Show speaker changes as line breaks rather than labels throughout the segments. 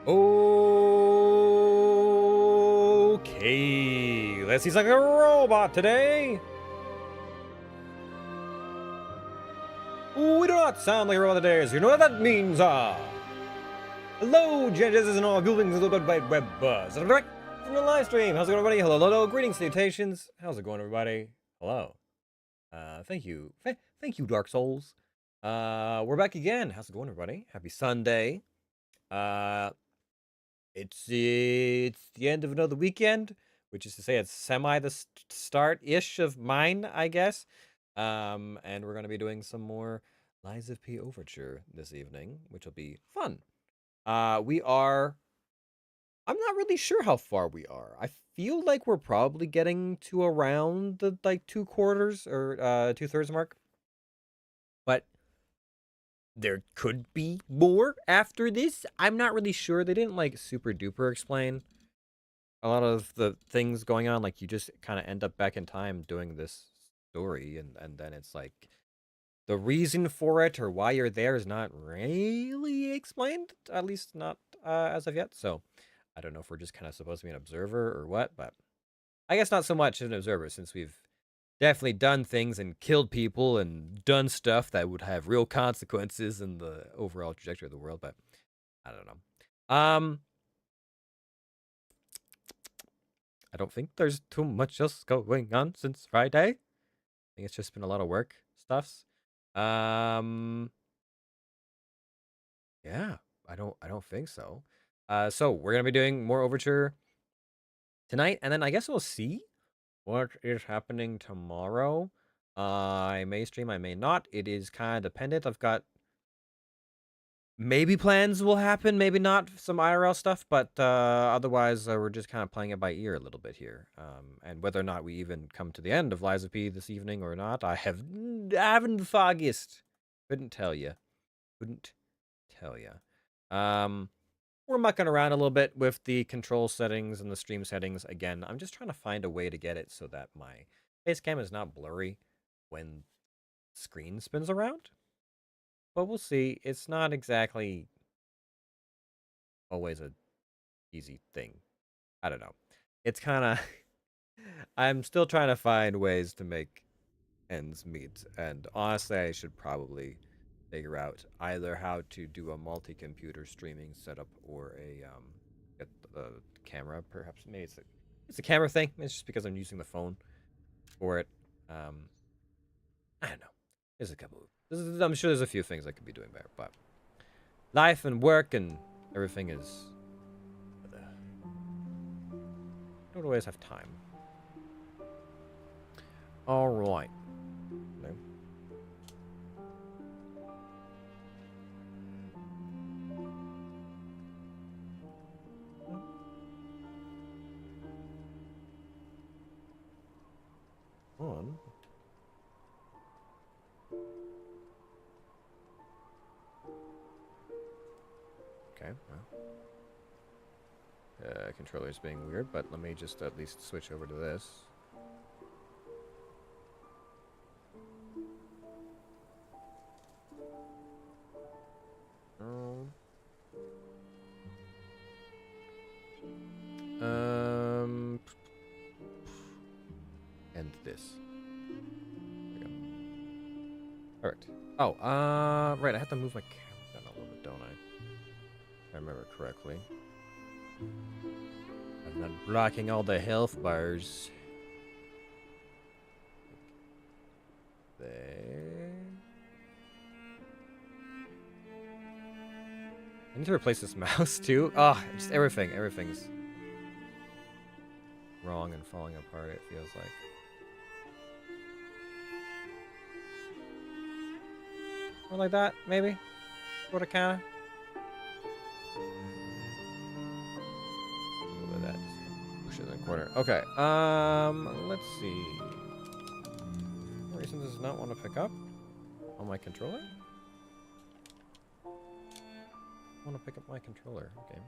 Okay, let's see like a robot today. We do not sound like a robot today, so you know what that means, hello, judges, and all good things, a little bit by web buzz. I'm direct from the live stream. How's it going, everybody? Hello, hello, greetings, salutations. How's it going, everybody? Hello. Thank you. Thank you, Dark Souls. We're back again. How's it going, everybody? Happy Sunday. It's the end of another weekend, which is to say it's semi the start-ish of mine, I guess. And we're going to be doing some more Lies of P Overture this evening, which will be fun. I'm not really sure how far we are. I feel like we're probably getting to around the, like, 2/4 or 2/3 mark. But there could be more after this. I'm not really sure. They didn't, like, super duper explain a lot of the things going on. Like, you just kind of end up back in time doing this story, and then it's like the reason for it or why you're there is not really explained, at least not as of yet. So I don't know if we're just kind of supposed to be an observer or what, but I guess not so much an observer, since we've definitely done things and killed people and done stuff that would have real consequences in the overall trajectory of the world. But I don't know. I don't think there's too much else going on since Friday. I think it's just been a lot of work stuffs. Yeah, I don't think so. So we're gonna be doing more Overture tonight, and then I guess we'll see what is happening tomorrow. I may stream, I may not. It is kind of dependent. I've got maybe plans will happen, maybe not, some IRL stuff, but otherwise we're just kind of playing it by ear a little bit here. And whether or not we even come to the end of Lies of P this evening or not, I haven't the foggiest. Couldn't tell you. Couldn't tell you. We're mucking around a little bit with the control settings and the stream settings. Again, I'm just trying to find a way to get it so that my face cam is not blurry when screen spins around. But we'll see. It's not exactly always a easy thing. I don't know. It's kind of I'm still trying to find ways to make ends meet, and honestly, I should probably figure out either how to do a multi-computer streaming setup or get the camera. Perhaps maybe it's a camera thing. It's just because I'm using the phone for it. I don't know. There's a couple. I'm sure there's a few things I could be doing better, but life and work and everything is. Don't always have time. All right. No. On. Okay. Well. Controller's being weird, but let me just at least switch over to this. And this. There we go. Alright. Oh, right, I have to move my camera down a little bit, don't I? If I remember correctly. I'm not blocking all the health bars. There. I need to replace this mouse too. Oh, just everything's wrong and falling apart, it feels like. Or like that, maybe? Sorta kinda. A little bit of that. Just push it in the corner. Okay, let's see. For some reason does not want to pick up on my controller? I want to pick up my controller. Okay.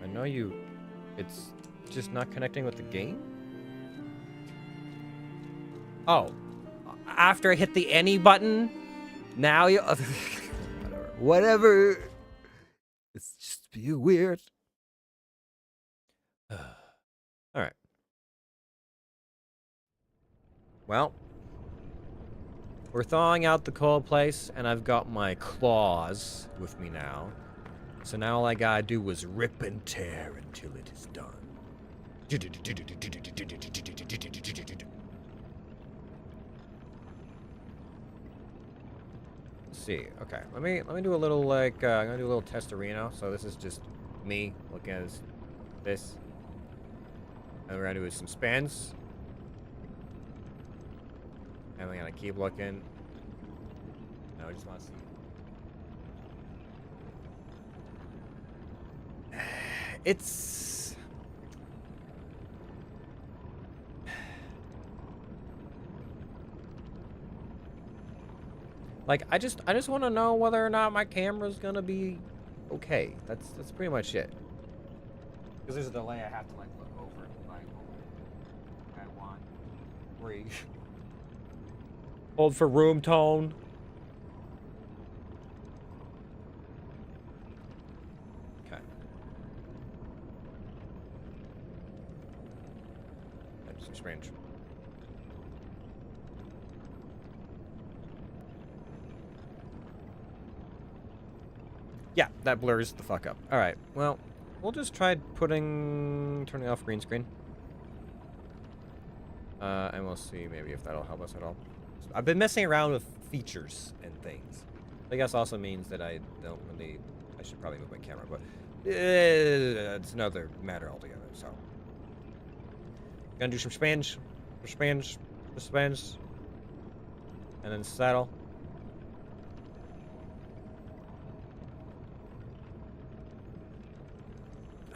I know you... It's just not connecting with the game? Oh, after I hit the any button, now you... Whatever. It's just being weird. All right. Well, we're thawing out the cold place, and I've got my claws with me now. So now all I gotta do is rip and tear until it is done. Let's see. Okay, let me do a little like I'm gonna do a little testarino. So this is just me looking at this, and we're gonna do some spins, and we're gonna keep looking. Now I just want to see. It's like I just want to know whether or not my camera's gonna be okay. That's pretty much it. Because there's a delay, I have to like look over and like I want breathe. Hold for room tone. Okay. That's strange. Yeah, that blurs the fuck up. All right, well, we'll just try turning off green screen. And we'll see maybe if that'll help us at all. I've been messing around with features and things. I guess also means that I should probably move my camera, but it's another matter altogether, so. Gonna do some spins, and then saddle.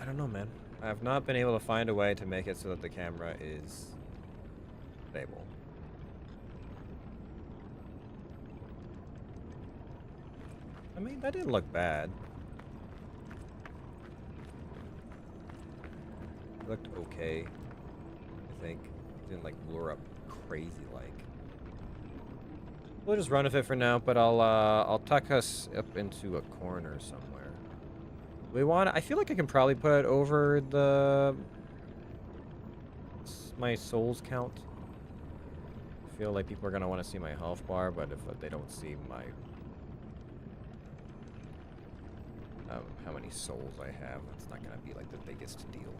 I don't know, man. I have not been able to find a way to make it so that the camera is stable. I mean, that didn't look bad. It looked okay, I think. It didn't, like, blur up crazy-like. We'll just run with it for now, but I'll tuck us up into a corner somewhere. I feel like I can probably put it over my souls count. I feel like people are gonna want to see my health bar, but if they don't see my how many souls I have, it's not gonna be like the biggest deal.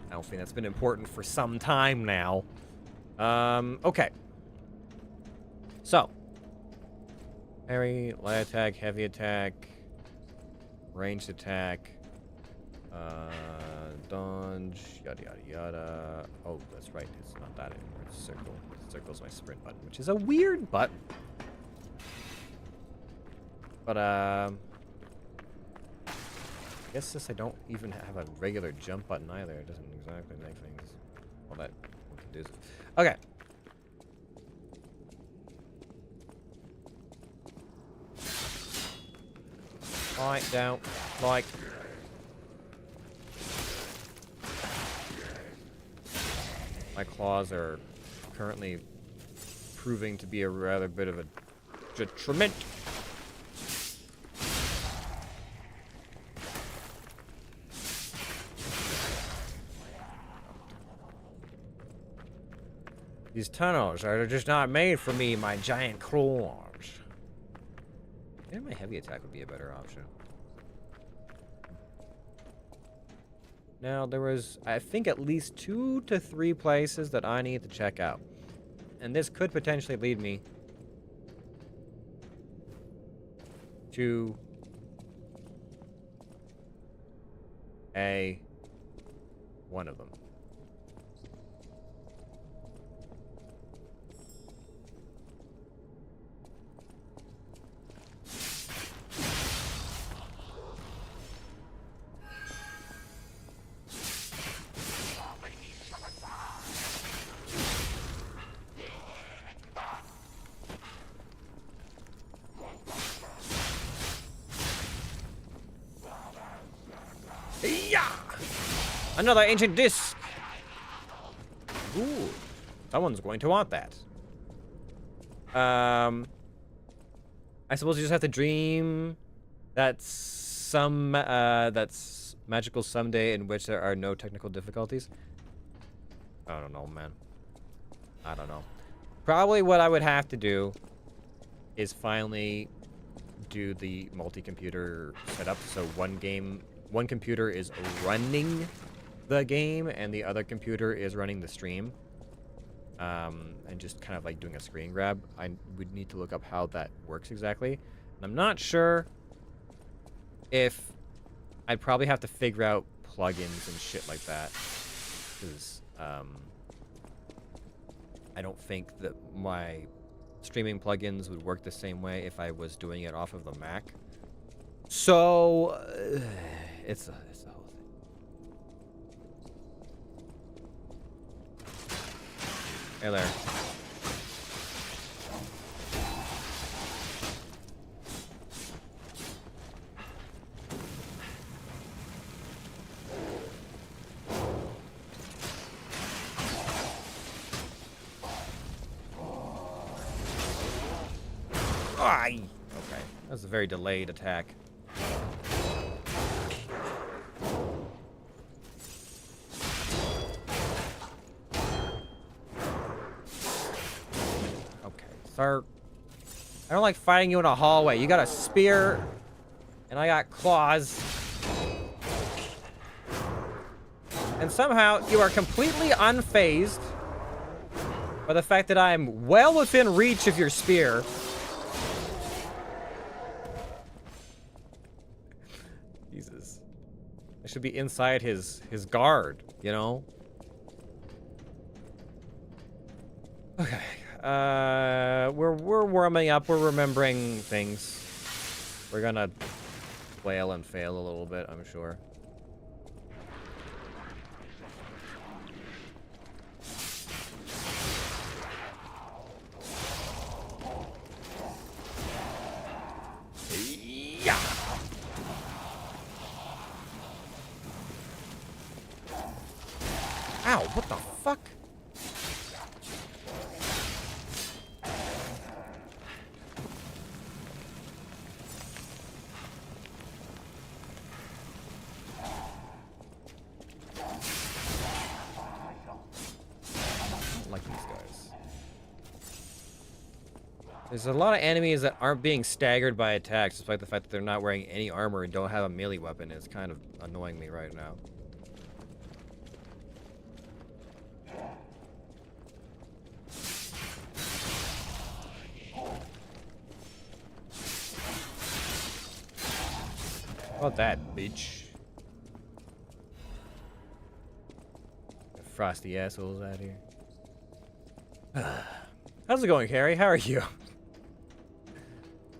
I don't think that's been important for some time now. Okay. So, parry, light attack, heavy attack, ranged attack, dodge, yada yada yada. Oh, that's right, it's not that anymore, it's circle. Circle's my sprint button, which is a weird button. But, I guess since I don't even have a regular jump button either, it doesn't exactly make things all that conducive. Okay. Light down, light. My claws are currently proving to be a rather bit of a detriment. These tunnels are just not made for me, my giant claws. Maybe my heavy attack would be a better option. Now, there was, I think, at least 2 to 3 places that I need to check out. And this could potentially lead me to one of them. Another ancient disc! Ooh, someone's going to want that. I suppose you just have to dream that that's magical someday in which there are no technical difficulties. I don't know, man. I don't know. Probably what I would have to do is finally do the multi-computer setup. So one computer is running the game and the other computer is running the stream. And just kind of like doing a screen grab. I would need to look up how that works exactly. And I'm not sure if I'd probably have to figure out plugins and shit like that. Because, I don't think that my streaming plugins would work the same way if I was doing it off of the Mac. So, it's a whole thing. Hey there. Okay. That was a very delayed attack. Okay, sir. I don't like fighting you in a hallway. You got a spear, and I got claws. And somehow you are completely unfazed by the fact that I am well within reach of your spear. Jesus. I should be inside his guard, you know? Okay. We're warming up. We're remembering things. We're gonna flail and fail a little bit, I'm sure. Yeah. Ow, what the fuck? I don't like these guys. There's a lot of enemies that aren't being staggered by attacks, despite the fact that they're not wearing any armor and don't have a melee weapon. It's kind of annoying me right now. How about that, bitch? Frosty assholes out here. How's it going, Carrie? How are you?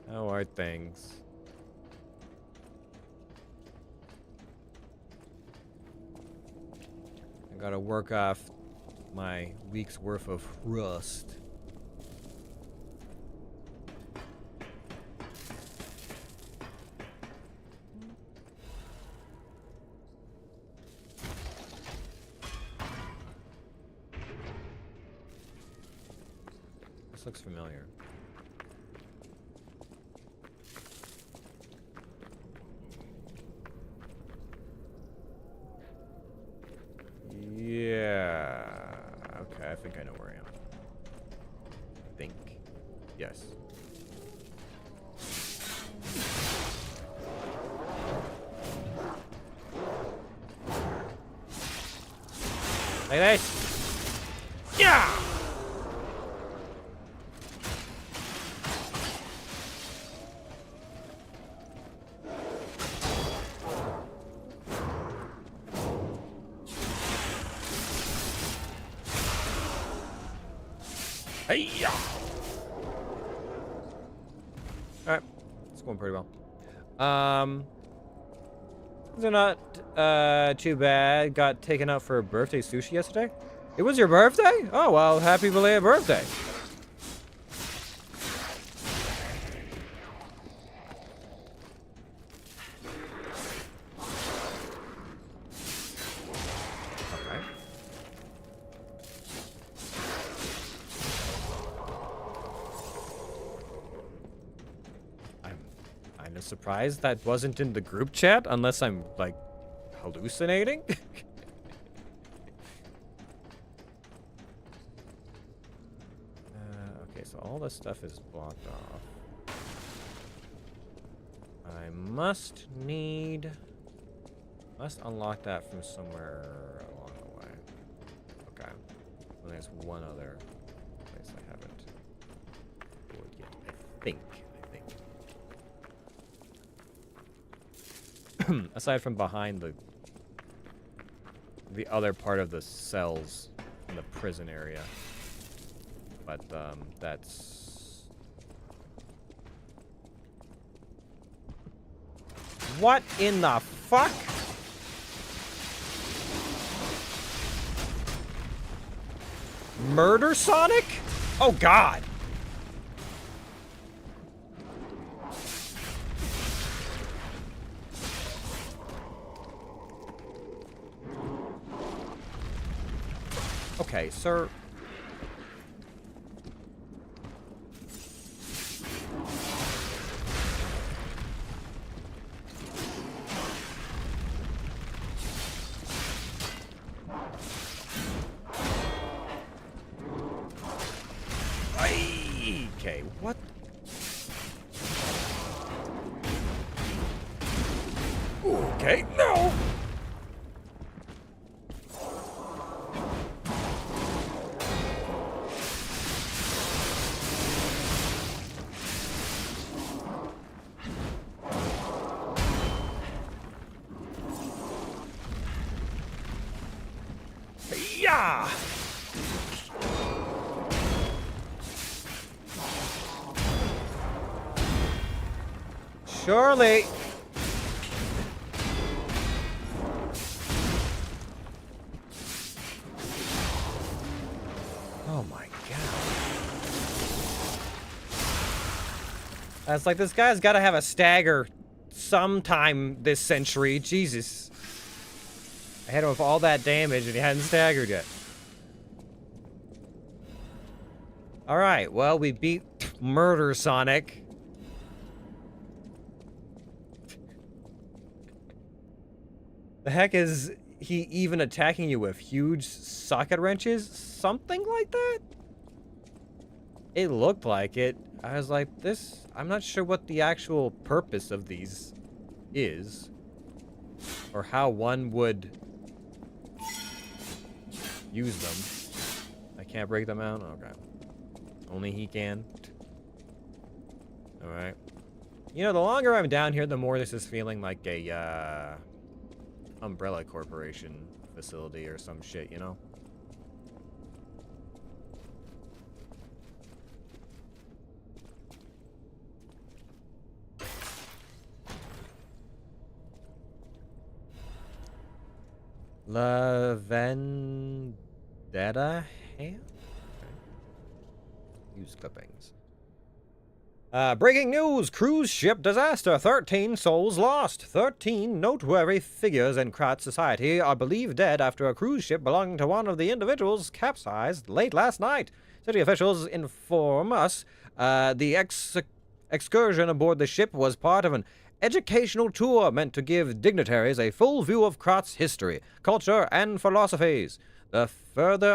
How are things? I gotta work off my week's worth of rust. This looks familiar. Yeah. Okay, I think I know where I am. Think. Yes. Like this. Yeah! Hey-ya! Alright. It's going pretty well. They're not too bad. Got taken out for a birthday sushi yesterday. It was your birthday? Oh, well, happy belated birthday. Okay. Kinda surprised that wasn't in the group chat, unless I'm, like, hallucinating? Okay, so all this stuff is blocked off. I must unlock that from somewhere along the way. Okay. Well, there's one other place I haven't explored yet, I think. Aside from behind the other part of the cells in the prison area. But, that's... What in the fuck? Murder Sonic? Oh, God. Okay, sir. Okay, what? Okay, no! Yeah! Surely. Oh my god. It's like this guy's got to have a stagger sometime this century. Jesus. I hit him with all that damage and he hadn't staggered yet. Alright, well, we beat Murder Sonic. The heck is he even attacking you with? Huge socket wrenches? Something like that? It looked like it. I was like, I'm not sure what the actual purpose of these is. Or how one would use them. I can't break them out? Okay. Only he can. Alright. You know, the longer I'm down here, the more this is feeling like a, Umbrella Corporation facility or some shit, you know? La Vendetta Hand? Okay. Use clippings. Breaking news! Cruise ship disaster. 13 souls lost. 13 noteworthy figures in Kratz society are believed dead after a cruise ship belonging to one of the individuals capsized late last night. City officials inform us the excursion aboard the ship was part of an educational tour meant to give dignitaries a full view of Kratz history, culture, and philosophies. They further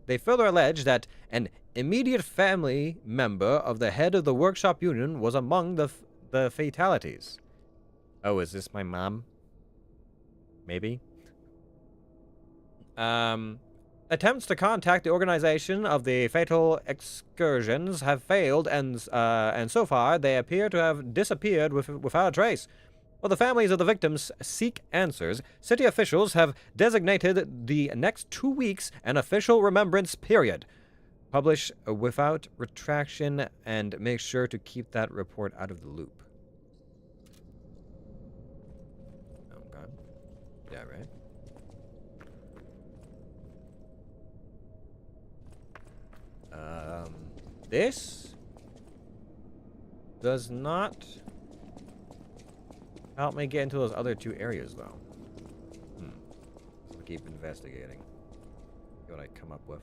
allege that an immediate family member of the head of the workshop union was among the fatalities. Oh, is this my mom? Maybe. Attempts to contact the organization of the fatal excursions have failed, and so far they appear to have disappeared without a trace. While the families of the victims seek answers, city officials have designated the next 2 weeks an official remembrance period. Publish without retraction and make sure to keep that report out of the loop. Okay. Yeah, right. This does not help me get into those other 2 areas, though. I'll keep investigating. See what I come up with.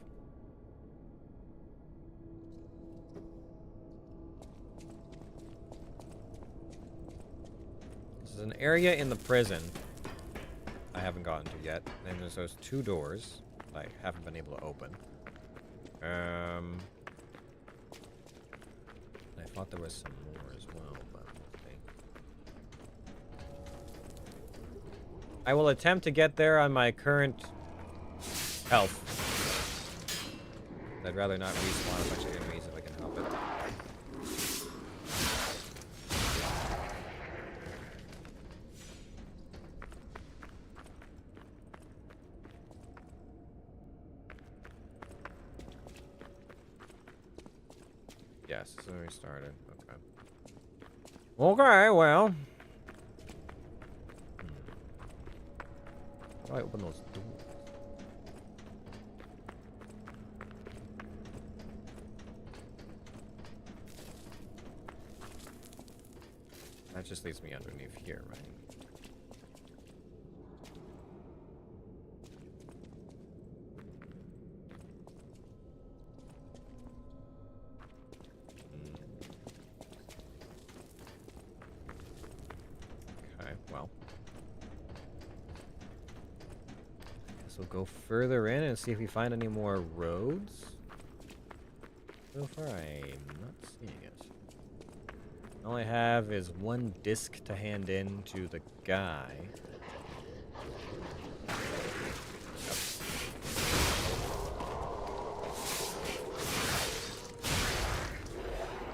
There's an area in the prison I haven't gotten to yet. And there's those 2 doors I haven't been able to open. I thought there was some more as well, but we'll see. I will attempt to get there on my current health. I'd rather not respawn a bunch of enemies if I can help it. Yes, this is when we started. Okay. Okay, well. How do I open those doors? That just leaves me underneath here, right? Okay, well. Guess we'll go further in and see if we find any more roads. So far, I'm not seeing it. All I have is 1 disc to hand in to the guy.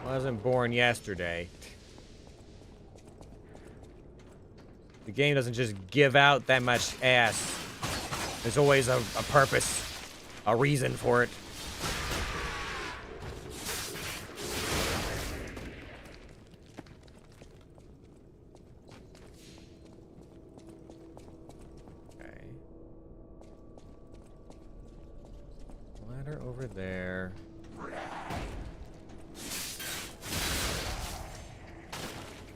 Wasn't born yesterday. The game doesn't just give out that much ass. There's always a purpose, a reason for it. Over there.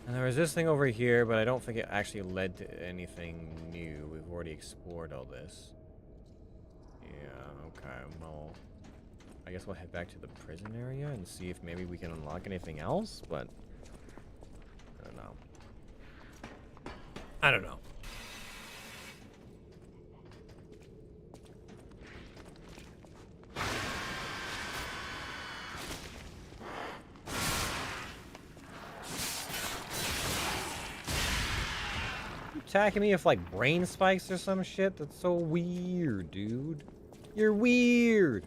And there was this thing over here, but I don't think it actually led to anything new. We've already explored all this. Yeah, okay, well, I guess we'll head back to the prison area and see if maybe we can unlock anything else, but I don't know. I don't know. Attacking me with like brain spikes or some shit? That's so weird, dude. You're weird.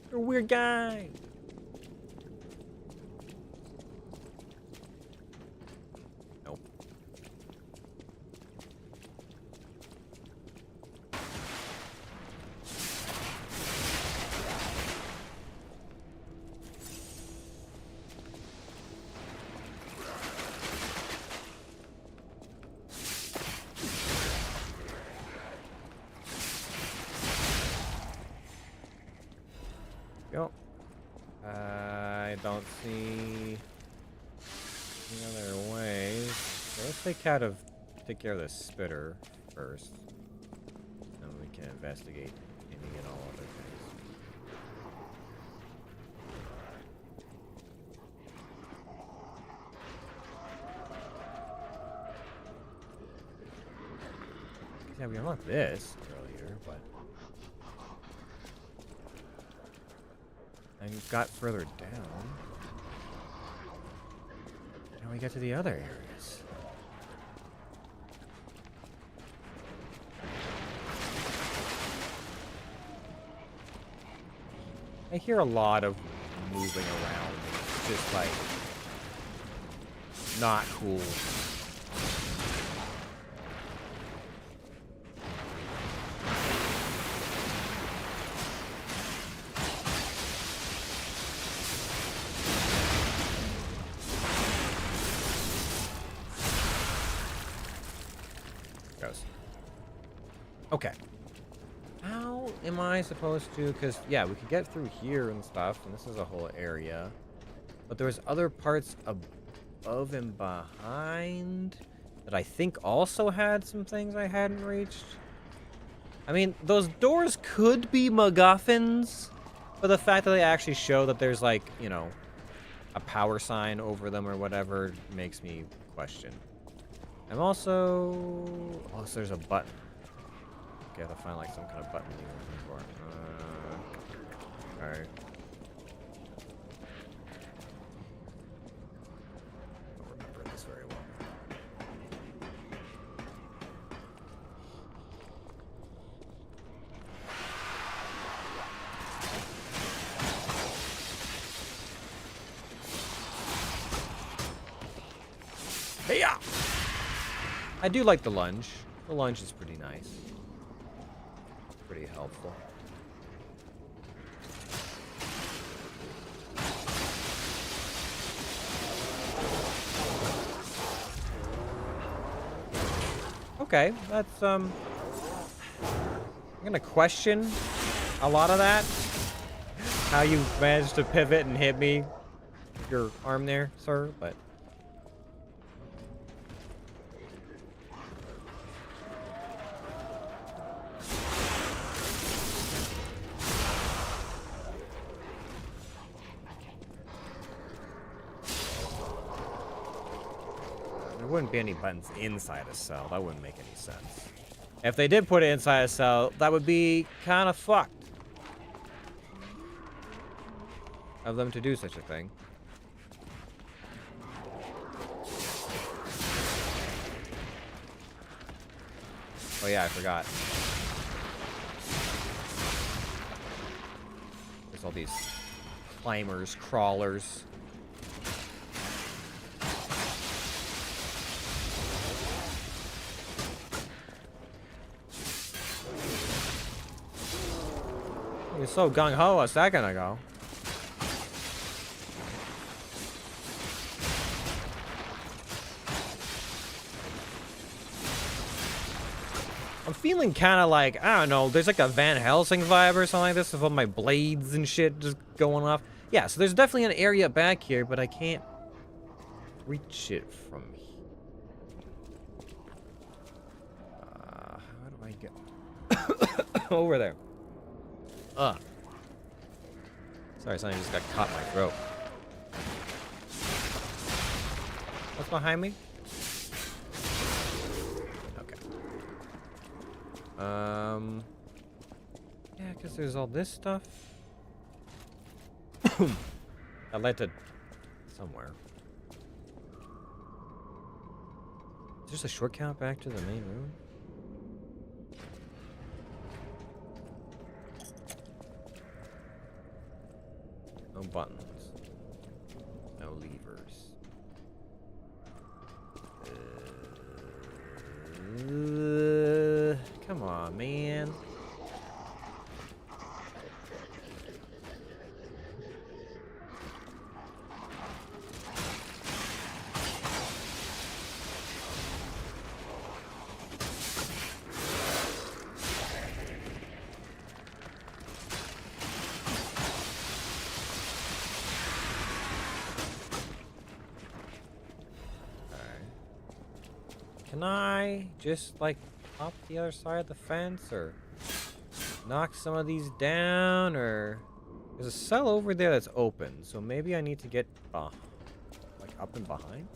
You're a weird guy. Nope. Yo. I don't see any other ways. So let's take care of the spitter first. Then we can investigate any and all other things. Yeah, we unlocked this earlier, but I got further down. Now we get to the other areas. I hear a lot of moving around. It's just like not cool. Okay. How am I supposed to... Because, yeah, we could get through here and stuff, and this is a whole area. But there's other parts above and behind that I think also had some things I hadn't reached. I mean, those doors could be MacGuffins, but the fact that they actually show that there's, like, you know, a power sign over them or whatever makes me question. I'm also... Oh, so there's a button. Okay, I have to find like some kind of button you're looking for. Alright. I don't remember this very well. Hey-ya! I do like the lunge. The lunge is pretty nice. Pretty helpful. Okay, that's I'm gonna question a lot of that. How you managed to pivot and hit me with your arm there, sir, but there wouldn't be any buttons inside a cell. That wouldn't make any sense. If they did put it inside a cell, that would be kind of fucked of them to do such a thing. Oh yeah, I forgot. There's all these climbers, crawlers. You're so gung-ho a second ago. I'm feeling kind of like, I don't know, there's like a Van Helsing vibe or something like this with all my blades and shit just going off. Yeah, so there's definitely an area back here, but I can't reach it from here. How do I get over there? Sorry, something just got caught in my throat. What's behind me? Okay. Yeah, because there's all this stuff. That led to somewhere. Is there a shortcut back to the main room? No buttons. No levers. Come on, man. Can I just, like, hop the other side of the fence, or knock some of these down, or... There's a cell over there that's open, so maybe I need to get, like, up and behind?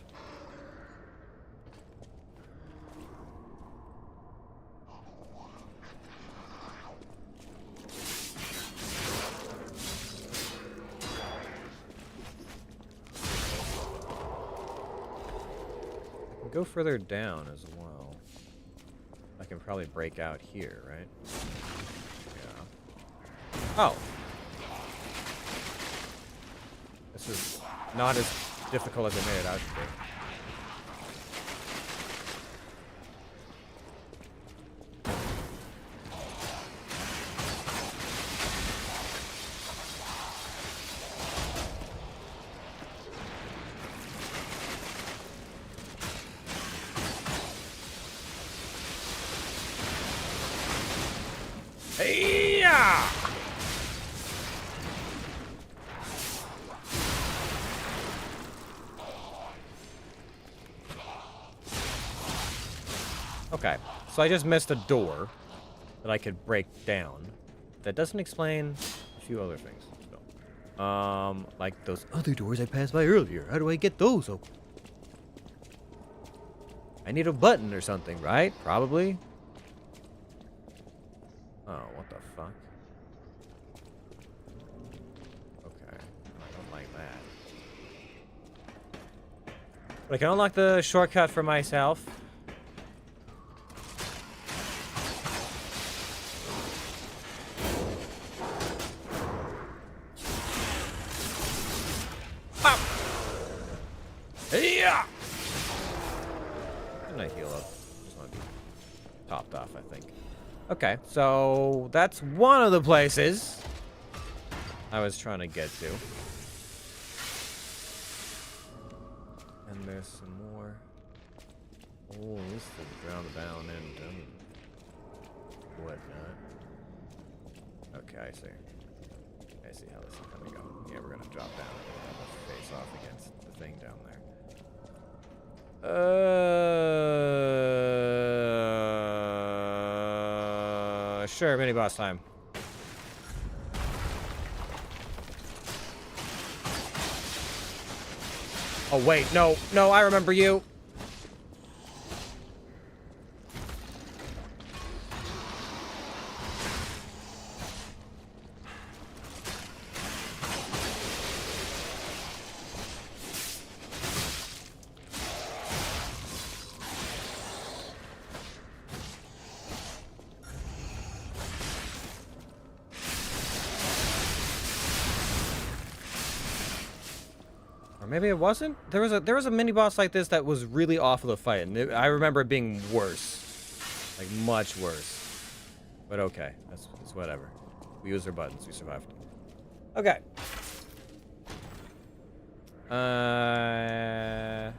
Go further down as well. I can probably break out here, right? Yeah. Oh! This is not as difficult as I made it out to be. Hey-ya! Okay, so I just missed a door that I could break down. That doesn't explain a few other things. So, like those other doors I passed by earlier. How do I get those open? I need a button or something, right? Probably. Oh, what the fuck? Okay. I don't like that. But I can unlock the shortcut for myself. Yeah. Didn't I heal up? Just want to be topped off, I think. Okay, so that's one of the places I was trying to get to. And there's some more. Oh, this is ground down and whatnot. Okay, I see. I see how this is gonna go. Yeah, we're gonna drop down and face off against the thing down there. Sure, mini boss time. Oh wait, no, I remember you. Or maybe it wasn't. There was a mini boss like this that was really awful to fight, and I remember it being worse, like much worse. But okay, that's whatever. We used our buttons. We survived. Okay. How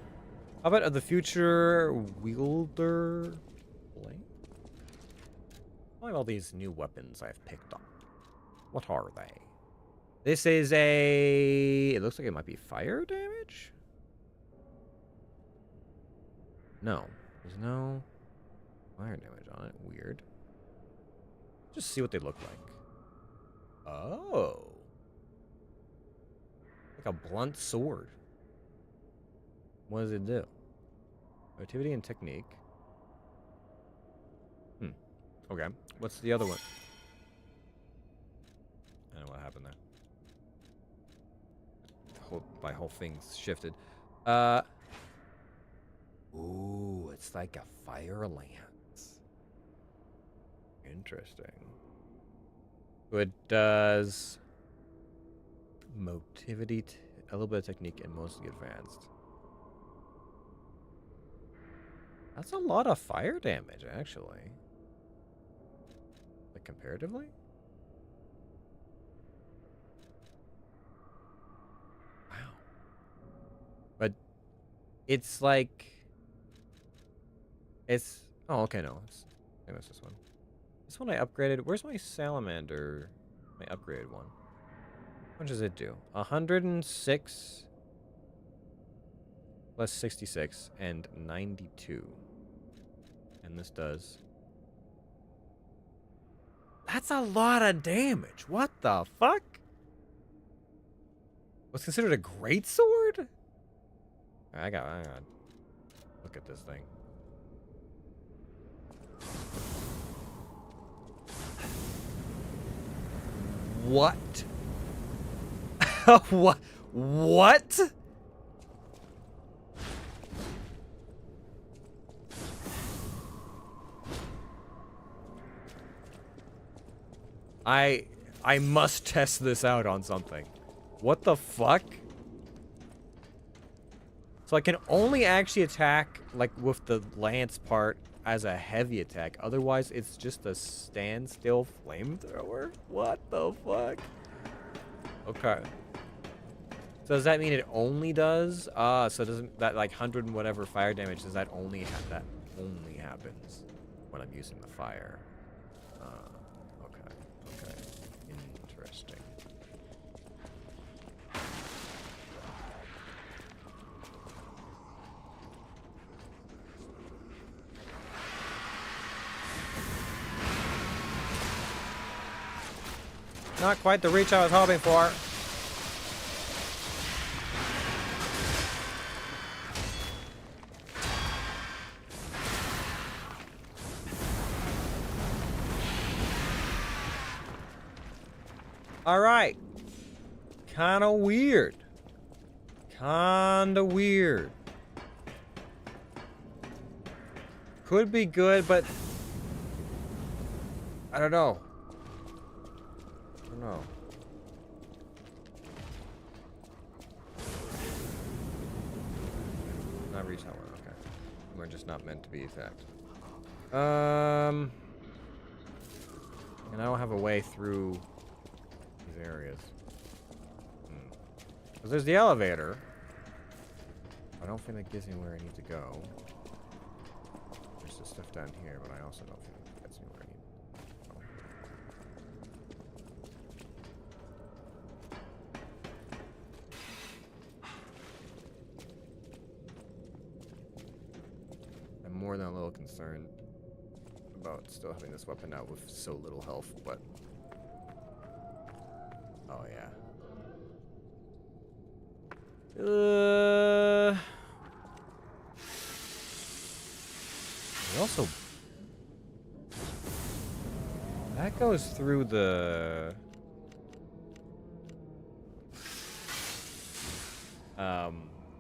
about the future wielder blade? What are all these new weapons I've picked up? What are they? This is a... It looks like it might be fire damage? No. There's no fire damage on it. Weird. Just see what they look like. Oh. Like a blunt sword. What does it do? Motivity and technique. Okay. What's the other one? I don't know what happened there. My whole thing's shifted. Ooh, it's like a fire lance. Interesting. It does motivity, a little bit of technique, and mostly advanced. That's a lot of fire damage, actually. Like, comparatively? Wow. But it's like... It's... Oh, okay, no. I think it's this one. This one I upgraded. Where's my salamander? My upgraded one. What does it do? 106 plus 66 and 92. And this does... That's a lot of damage. What the fuck? What's considered a great sword? I got look at this thing. What? What? What? I must test this out on something. What the fuck? So I can only actually attack, like, with the lance part as a heavy attack. Otherwise, it's just a standstill flamethrower? What the fuck? Okay. So does that mean it only does? So doesn't that, like, 100 and whatever fire damage, does that only only happens when I'm using the fire? Okay. Interesting. Not quite the reach I was hoping for. Alright. Kinda weird. Kinda weird. Could be good, but I don't know. I don't know. Not reach that one, okay. We're just not meant to be attacked. And I don't have a way through these areas. Because there's the elevator. I don't think that gives me where I need to go. There's the stuff down here, but I also don't think that gets me where I need to go. I'm more than a little concerned about still having this weapon out with so little health, but... Oh, yeah. Also... That goes through the...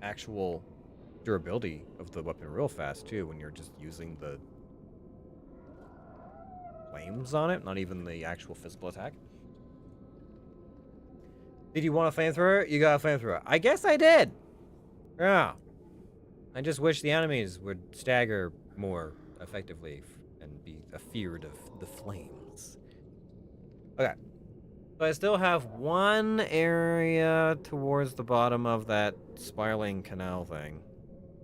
actual durability of the weapon real fast, too, when you're just using the flames on it, not even the actual physical attack. Did you want a flamethrower? You got a flamethrower. I guess I did! Yeah. I just wish the enemies would stagger more effectively and be afeared of the flames. Okay. So I still have one area towards the bottom of that spiraling canal thing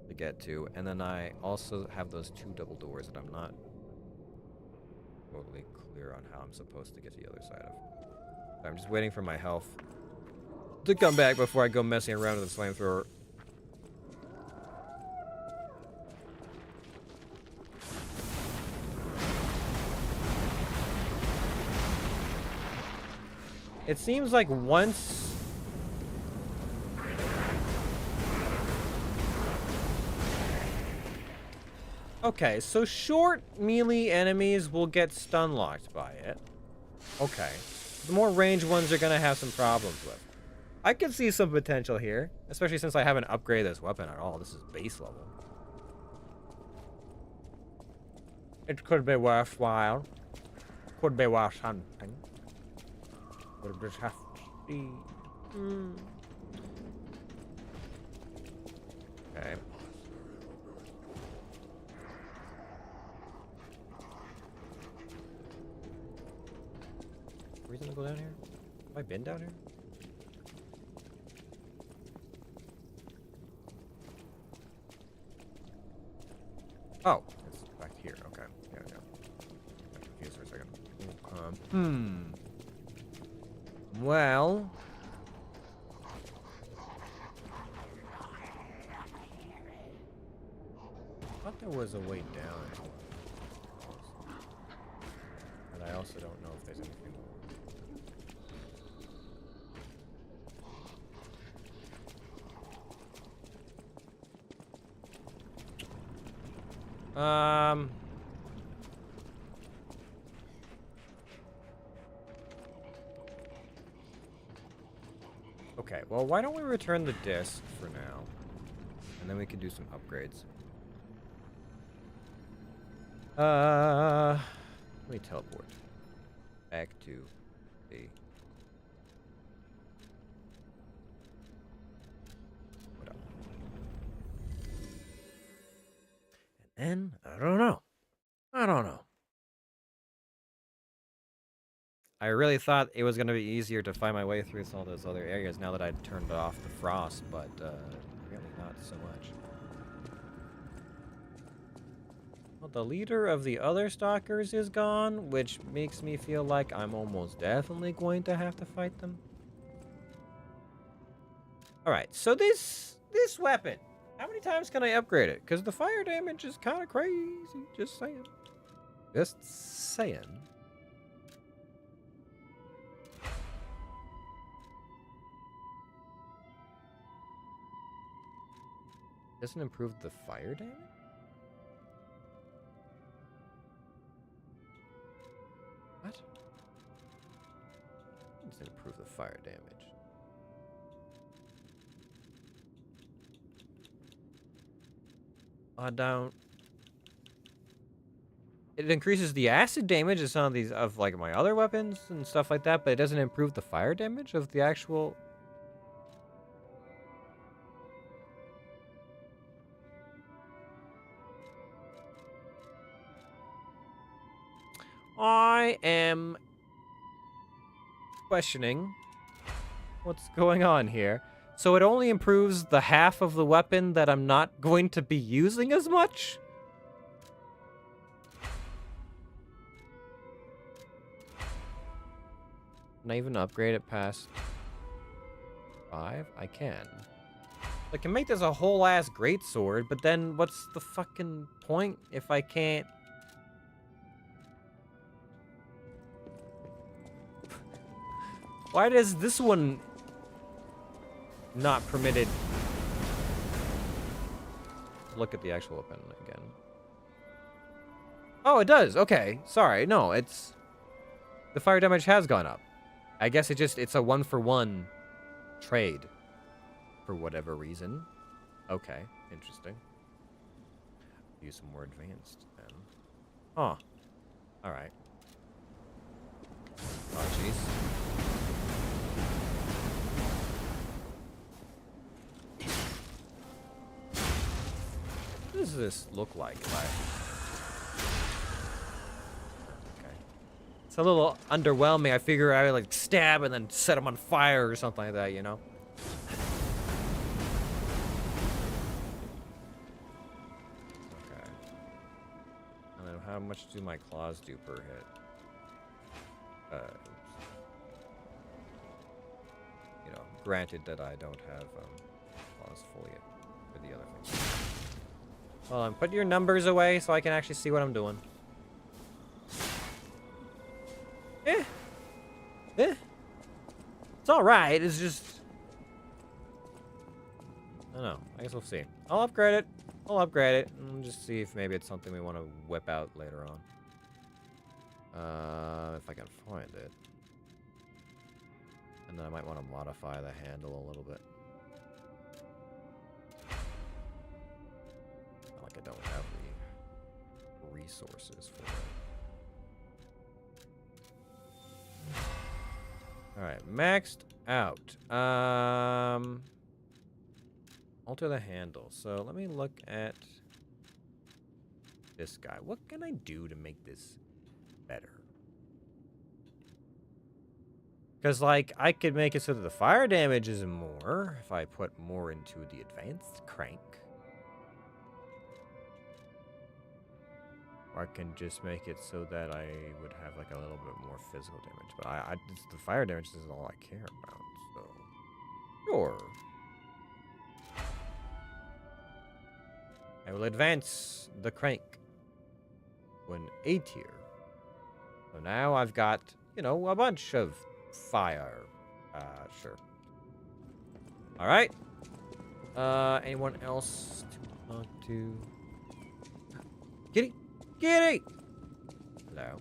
to get to, and then I also have those two double doors that I'm not totally clear on how I'm supposed to get to the other side of. So I'm just waiting for my health to come back before I go messing around with the flamethrower. It seems like once... Okay, so short melee enemies will get stun locked by it. Okay. The more ranged ones are gonna have some problems with. I could see some potential here, especially since I haven't upgraded this weapon at all. This is base level. It could be worthwhile. Could be worth hunting. We'll just have to see. Okay. Reason to go down here? Have I been down here? Oh, it's back here. Okay. Yeah. I'm confused for a second. Well. I thought there was a way down. But I also don't know if there's anything more. Okay, well, why don't we return the disc for now? And then we can do some upgrades. Let me teleport back to the... What up? And then, I don't know. I really thought it was going to be easier to find my way through all those other areas now that I'd turned off the frost, but really not so much. Well, the leader of the other stalkers is gone, which makes me feel like I'm almost definitely going to have to fight them. Alright, so this weapon, how many times can I upgrade it? Because the fire damage is kind of crazy, just saying. Just saying. Doesn't improve the fire damage? What? Doesn't improve fire damage. I don't. It increases the acid damage of some of these, of like my other weapons and stuff like that, but it doesn't improve the fire damage of the actual. I am questioning what's going on here. So it only improves the half of the weapon that I'm not going to be using as much? Can I even upgrade it past 5? I can. I can make this a whole ass greatsword, but then what's the fucking point if I can't? Why does this one not permitted? Look at the actual weapon again. Oh, it does. Okay. Sorry. No, it's... The fire damage has gone up. I guess it's a 1-for-1 trade. For whatever reason. Okay. Interesting. Use some more advanced then. Huh. Alright. Oh, jeez. What does this look like if I... Okay. It's a little underwhelming. I figure I would like stab and then set them on fire or something like that, you know? Okay. And then how much do my claws do per hit? You know, granted that I don't have claws fully for the other things. Hold on, put your numbers away so I can actually see what I'm doing. It's alright, it's just... I don't know, I guess we'll see. I'll upgrade it. And just see if maybe it's something we want to whip out later on. If I can find it. And then I might want to modify the handle a little bit. Not like I don't have the resources for it. Alright, maxed out. Alter the handle. So let me look at this guy. What can I do to make this better? Because, like, I could make it so that the fire damage is more if I put more into the advanced crank. Or I can just make it so that I would have, like, a little bit more physical damage. But the fire damage is all I care about, so... Sure. I will advance the crank to an A tier. So now I've got, you know, a bunch of fire. Sure. Alright. Anyone else to talk to? Kitty! Kitty! Hello.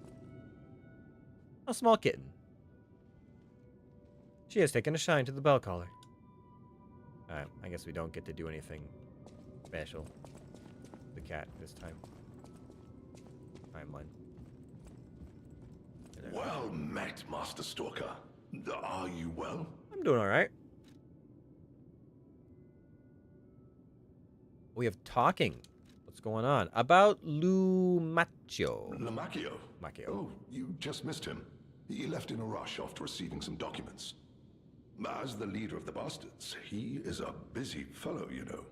A small kitten. She has taken a shine to the bell collar. Alright, I guess we don't get to do anything special. The cat this time. Timeline.
Well met, Master Stalker. Are you well?
I'm doing alright. We have talking. What's going on? About Lumacchio.
Lamacchio?
Macchio.
Oh, you just missed him. He left in a rush after receiving some documents. As the leader of the bastards, he is a busy fellow, you know.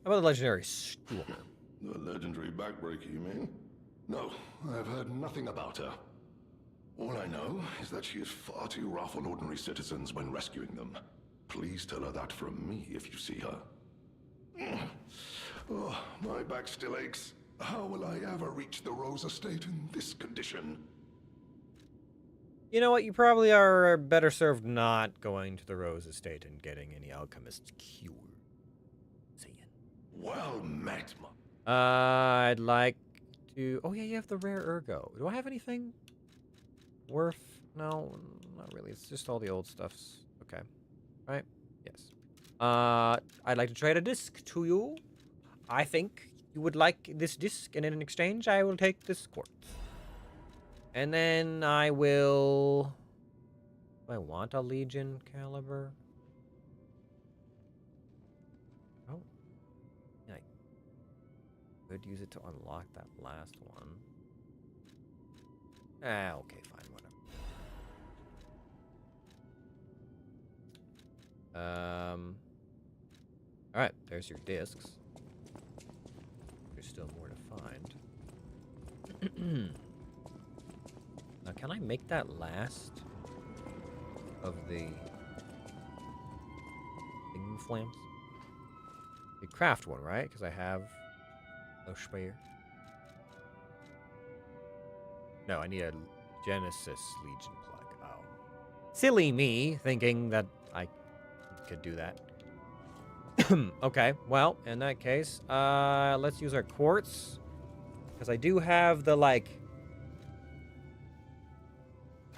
How about the legendary Stalker?
The legendary backbreaker, you mean? No, I've heard nothing about her. All I know is that she is far too rough on ordinary citizens when rescuing them. Please tell her that from me if you see her. Oh, my back still aches. How will I ever reach the Rose Estate in this condition?
You know what? You probably are better served not going to the Rose Estate and getting any alchemist's cure. Saying.
Well met,
I'd like to... Oh, yeah, you have the rare ergo. Do I have anything worth... No. not really. It's just all the old stuffs. Okay. Right? Yes. I'd like to trade a disc to you. I think you would like this disc, and in exchange, I will take this quartz. And then I will... Do I want a Legion caliber? Oh. Yeah, I could use it to unlock that last one. Ah, okay, fine, whatever. Alright, there's your discs. There's still more to find. Now, can I make that last of the thing flamps? The craft one, right? Because I have no spare. No, I need a Genesis Legion plug. Oh. Silly me, thinking that I could do that. Okay, well, in that case, let's use our quartz. Because I do have the, like,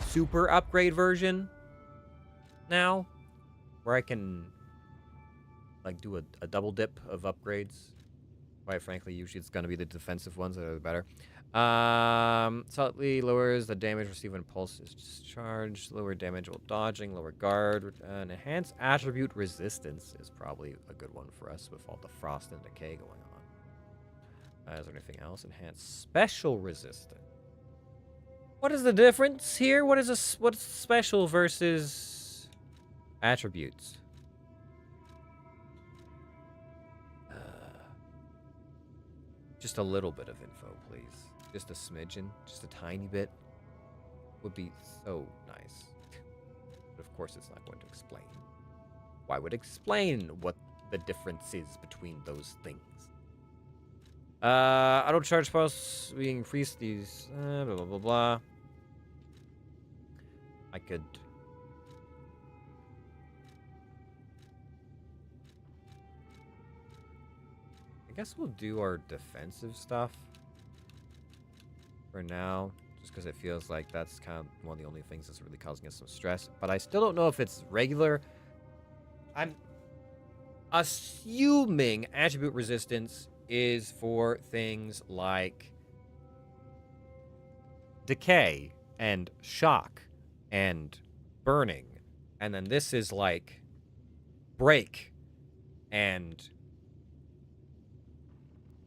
super upgrade version now. Where I can, like, do a double dip of upgrades. Quite frankly, usually it's going to be the defensive ones that are better. Slightly lowers the damage received when pulse is discharged. Lower damage while dodging. Lower guard. Enhanced attribute resistance is probably a good one for us with all the frost and decay going on. Is there anything else? Enhanced special resistance. What is the difference here? What's special versus attributes? Just a little bit of info, please. Just a smidgen, just a tiny bit would be so nice. But of course it's not going to explain. Why would it explain what the difference is between those things? Auto charge posts, we increase these, blah, blah, blah, blah. I could... I guess we'll do our defensive stuff for now, just because it feels like that's kind of one of the only things that's really causing us some stress. But I still don't know if it's regular. I'm assuming attribute resistance is for things like decay and shock and burning. And then this is like break and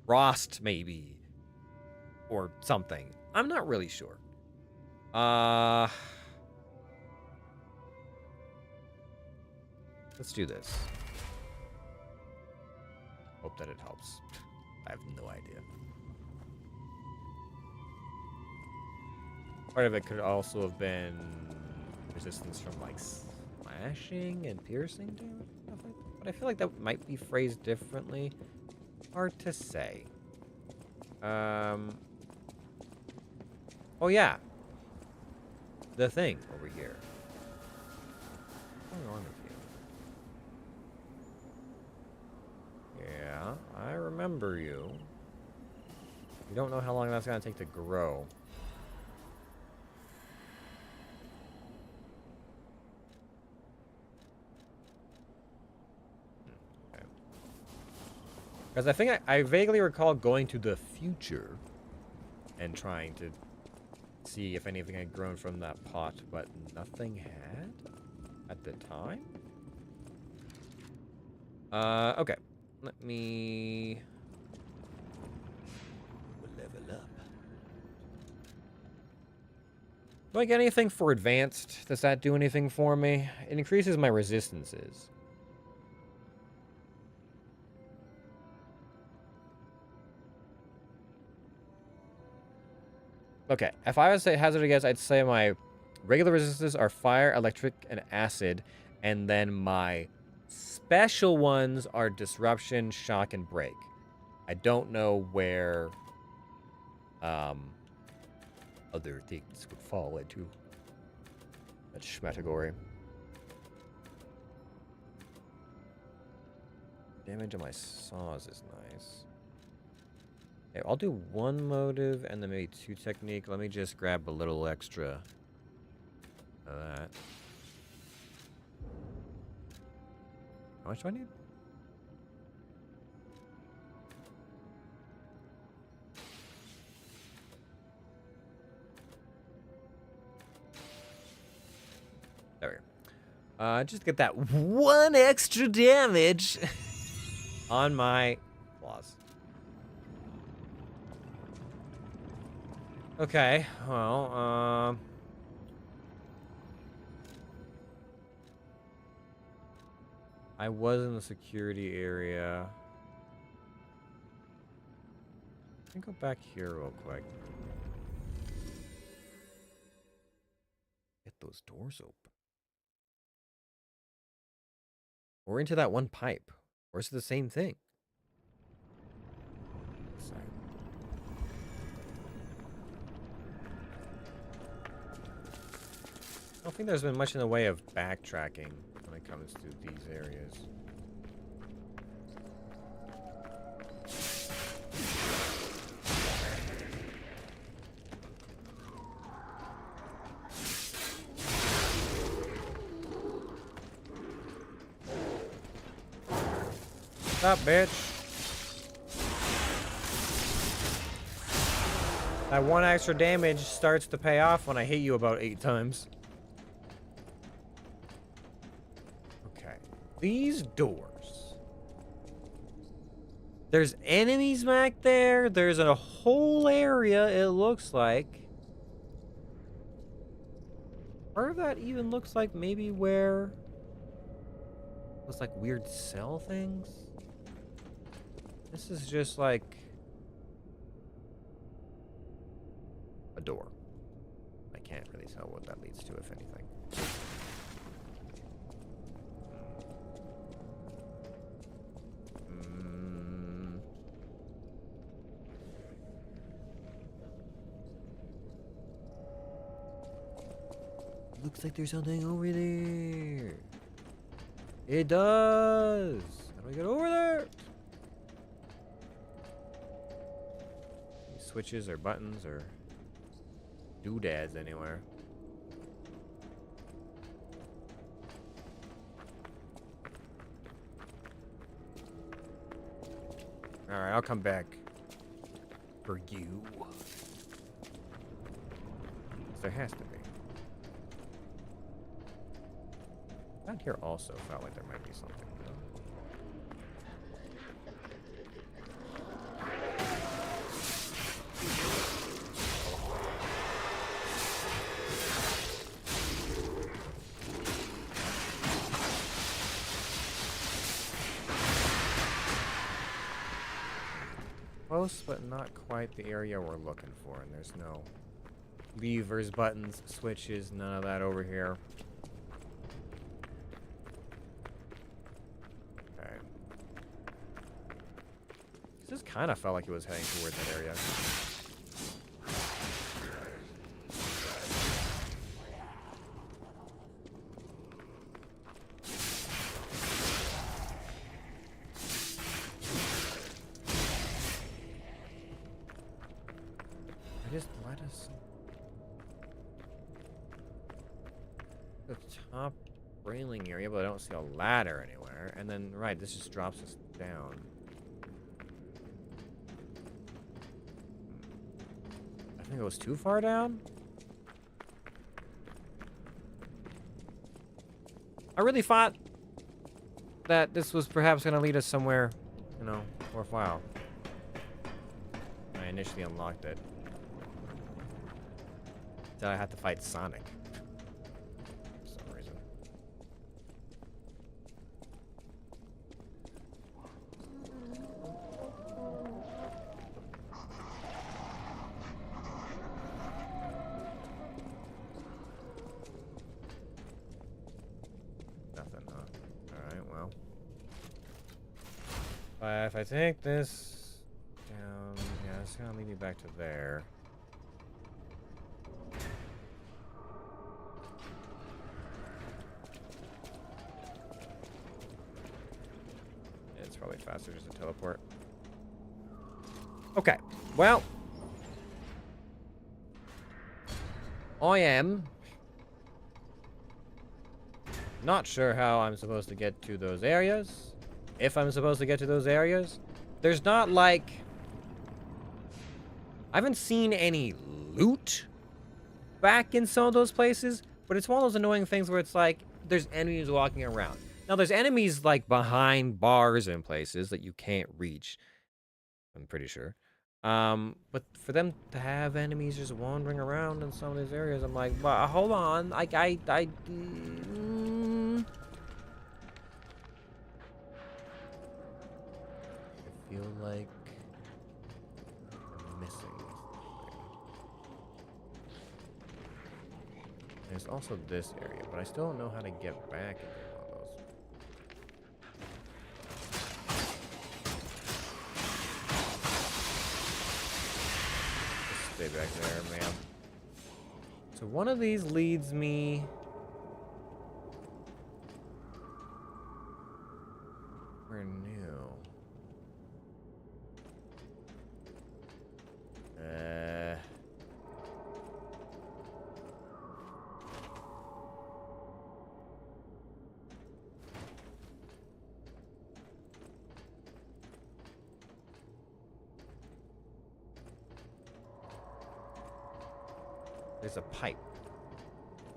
frost, maybe, or something. I'm not really sure. Let's do this. Hope that it helps. I have no idea. Part of it could also have been resistance from, like, slashing and piercing damage. But I feel like that might be phrased differently. Hard to say. Oh, yeah. The thing over here. What's going on with you? Yeah, I remember you. You don't know how long that's going to take to grow. Okay. Because I think I vaguely recall going to the future and trying to see if anything had grown from that pot, but nothing had at the time. Okay. Let me level up. Do I get anything for advanced? Does that do anything for me? It increases my resistances. Okay, if I was to hazard a guess, I'd say my regular resistances are fire, electric, and acid, and then my special ones are disruption, shock, and break. I don't know where other things would fall into that category. Damage on my saws is nice. Okay, I'll do one motive and then maybe two technique. Let me just grab a little extra that. How much do I need? There we go. Just to get that one extra damage on my claws. Okay, well, I was in the security area. Let me go back here real quick. Get those doors open. Or into that one pipe. Or is it the same thing? Sorry. I don't think there's been much in the way of backtracking when it comes to these areas. Stop, bitch. That one extra damage starts to pay off when I hit you about 8 times. Okay. These doors. There's enemies back there. There's a whole area, it looks like. Part of that even looks like maybe where... Looks like weird cell things. This is just like... a door. I can't really tell what that leads to, if anything. Looks like there's something over there. It does. How do I get over there? Any switches or buttons or doodads anywhere? Alright, I'll come back for you. There has to be. Down here also felt like there might be something. Close, but not quite the area we're looking for, and there's no levers, buttons, switches, none of that over here. Okay. This kind of felt like it was heading towards that area. Just let us... The top railing area, but I don't see a ladder anywhere. And then, right, this just drops us down. I think it was too far down? I really thought that this was perhaps going to lead us somewhere, you know, worthwhile. I initially unlocked it. Then I had to fight Sonic. For some reason. Nothing, huh? Alright, well. If I take this down... Yeah, it's gonna lead me back to there. Probably faster just to teleport. Okay, well, I am Not sure how I'm supposed to get to those areas. If I'm supposed to get to those areas. There's not like... I haven't seen any loot back in some of those places, but it's one of those annoying things where it's like, there's enemies walking around. Now, there's enemies, like, behind bars and places that you can't reach, I'm pretty sure. But for them to have enemies just wandering around in some of these areas, I'm like, but hold on, I feel like I'm missing something. There's also this area, but I still don't know how to get back into one of those. Just stay back there, man. So one of these leads me... We're new. There's a pipe.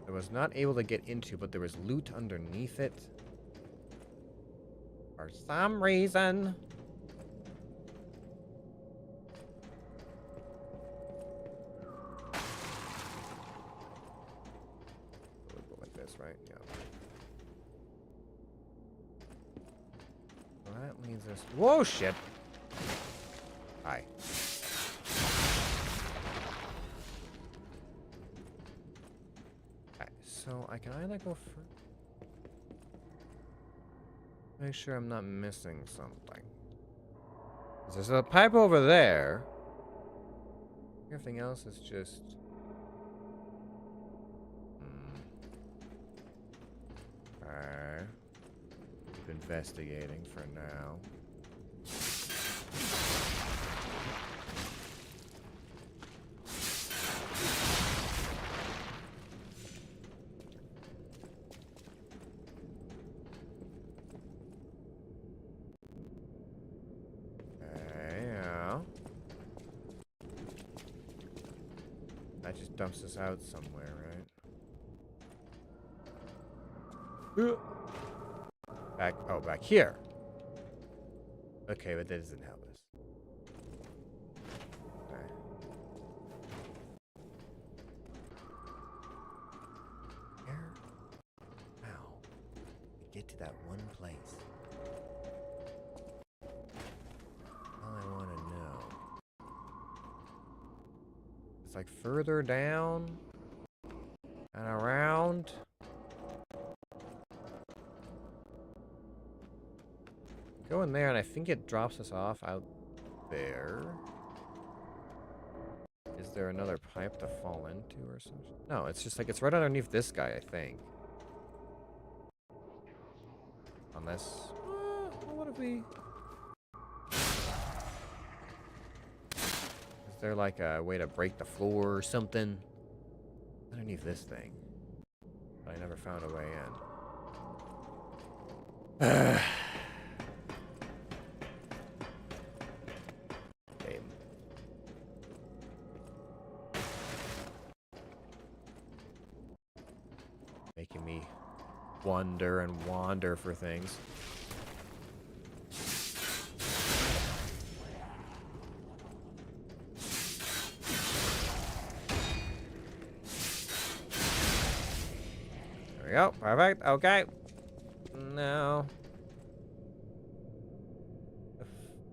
I was not able to get into, but there was loot underneath it. For some reason. We'll go like this, right? Yeah. Well, that leads us... Whoa, shit! Hi. So I can either go for... Make sure I'm not missing something. There's a pipe over there. Everything else is just... Alright. Keep investigating for now. That just dumps us out somewhere, right? Back here. Okay, but that doesn't help us. Alright. Where? How? We get to that one place. All I want to know. It's like further down and around. Go in there, and I think it drops us off out there. Is there another pipe to fall into or something? No, it's just like it's right underneath this guy, I think. Unless... what if we... Is there like a way to break the floor or something? Underneath this thing. But I never found a way in. Game. Making me wonder and wander for things. There we go. Perfect. Okay. Now.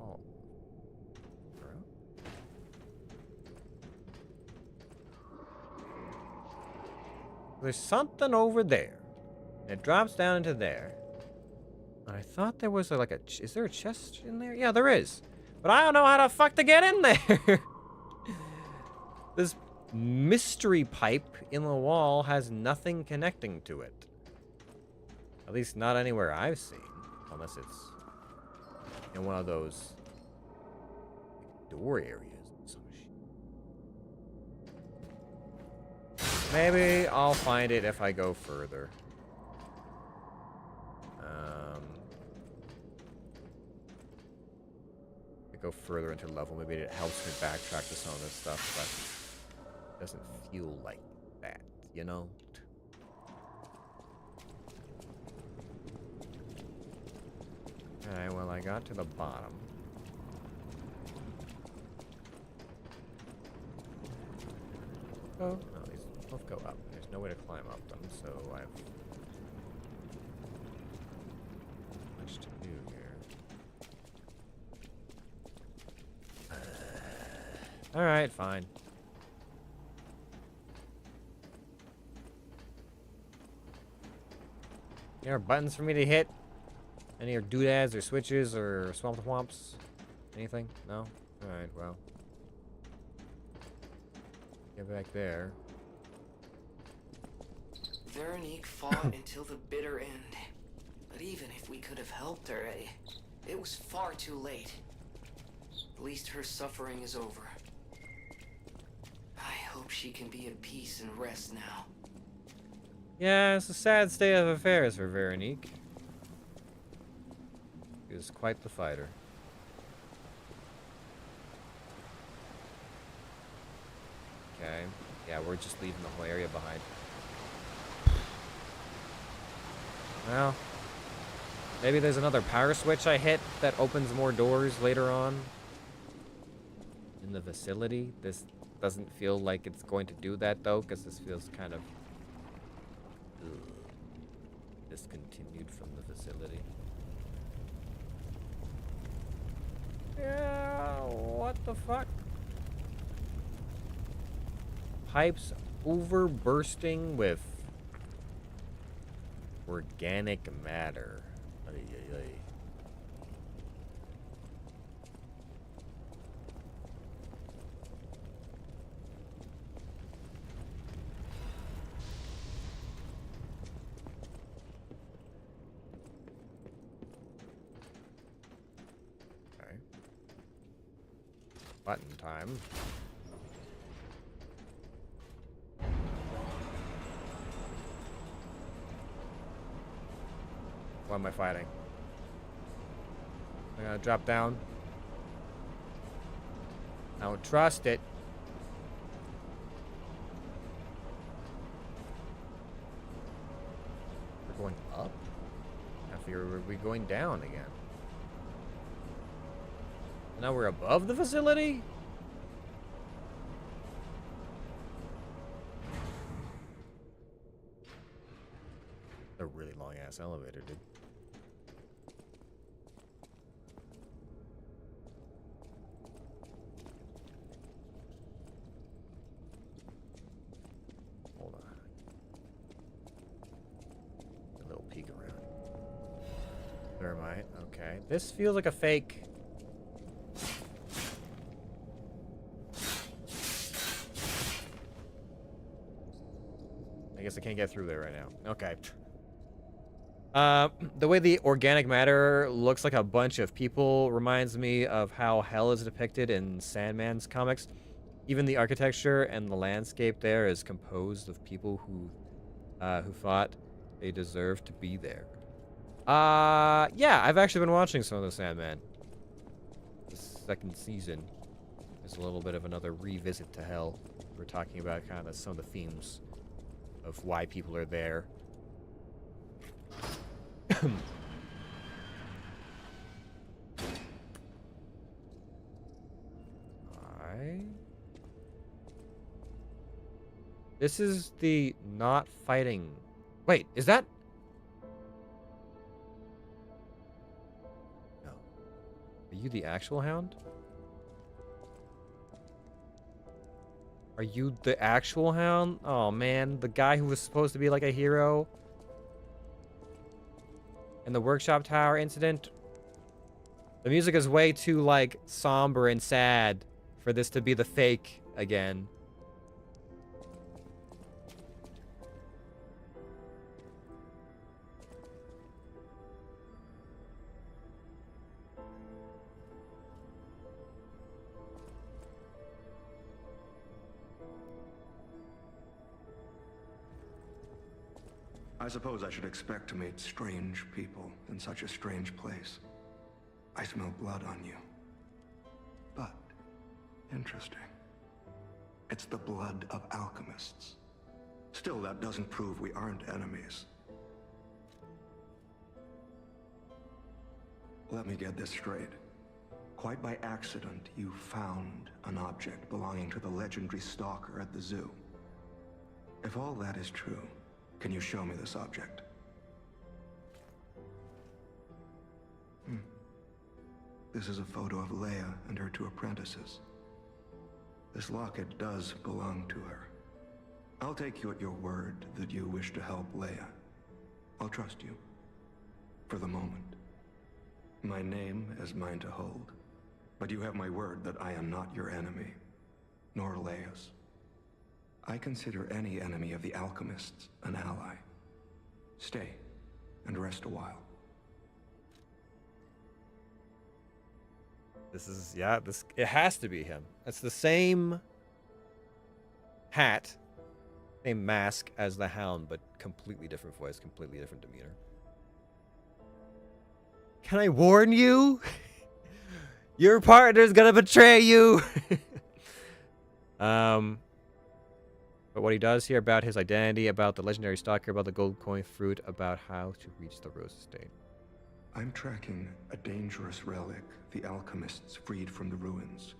Oh. There's something over there. It drops down into there. And I thought there was like a... Is there a chest in there? Yeah, there is. But I don't know how the fuck to get in there. This mystery pipe in the wall has nothing connecting to it. At least not anywhere I've seen. Unless it's in one of those door areas. Maybe I'll find it if I go further. go further into level. Maybe it helps me backtrack to some of this stuff, but it doesn't feel like that, you know? Alright, well, I got to the bottom. Oh, no, these both go up. There's no way to climb up them, so I have much to do here. Alright, fine. There are buttons for me to hit? Any doodads or switches or swamp thwomps? Anything? No? Alright, well. Get back there.
Veronique fought until the bitter end. But even if we could have helped her, it was far too late. At least her suffering is over. I hope she can be at peace and rest now.
Yeah, it's a sad state of affairs for Veronique. She was quite the fighter. Okay. Yeah, we're just leaving the whole area behind. Well, maybe there's another power switch I hit that opens more doors later on in the facility. This doesn't feel like it's going to do that, though, because this feels kind of discontinued from the facility. Yeah, what the fuck? Pipes overbursting with organic matter. Ay, ay, ay. Okay. Button time. What am I fighting? I gotta drop down. I don't trust it. We're going up? I figure we're going down again. Now we're above the facility? A really long ass elevator, dude. Hold on. A little peek around. Thermite, okay. This feels like a fake. I guess I can't get through there right now. Okay. The way the organic matter looks like a bunch of people reminds me of how hell is depicted in Sandman's comics. Even the architecture and the landscape there is composed of people who thought they deserved to be there. Yeah, I've actually been watching some of the Sandman. The second season is a little bit of another revisit to hell. We're talking about kind of some of the themes of why people are there. This is the not fighting. Wait, is that? No. Are you the actual hound? Are you the actual hound? Oh man, the guy who was supposed to be like a hero in the workshop tower incident. The music is way too like somber and sad for this to be the fake again.
I suppose I should expect to meet strange people in such a strange place. I smell blood on you. But, interesting. It's the blood of alchemists. Still, that doesn't prove we aren't enemies. Let me get this straight. Quite by accident, you found an object belonging to the legendary Stalker at the zoo. If all that is true, can you show me this object? This is a photo of Leia and her 2 apprentices. This locket does belong to her. I'll take you at your word that you wish to help Leia. I'll trust you. For the moment. My name is mine to hold. But you have my word that I am not your enemy, nor Leia's. I consider any enemy of the alchemists an ally. Stay and rest a while.
This is, yeah, it has to be him. It's the same hat, same mask as the Hound, but completely different voice, completely different demeanor. Can I warn you? Your partner's gonna betray you! But what he does here about his identity, about the legendary Stalker, about the gold coin fruit, about how to reach the Rose Estate.
I'm tracking a dangerous relic the alchemists freed from the ruins.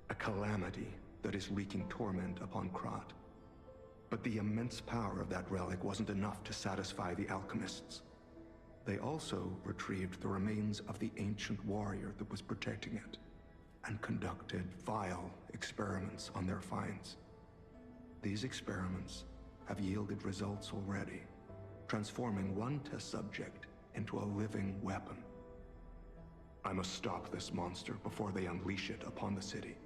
A calamity that is wreaking torment upon Krat. But the immense power of that relic wasn't enough to satisfy the alchemists. They also retrieved the remains of the ancient warrior that was protecting it, and conducted vile experiments on their finds. These experiments have yielded results already, transforming one test subject into a living weapon. I must stop this monster before they unleash it upon the city.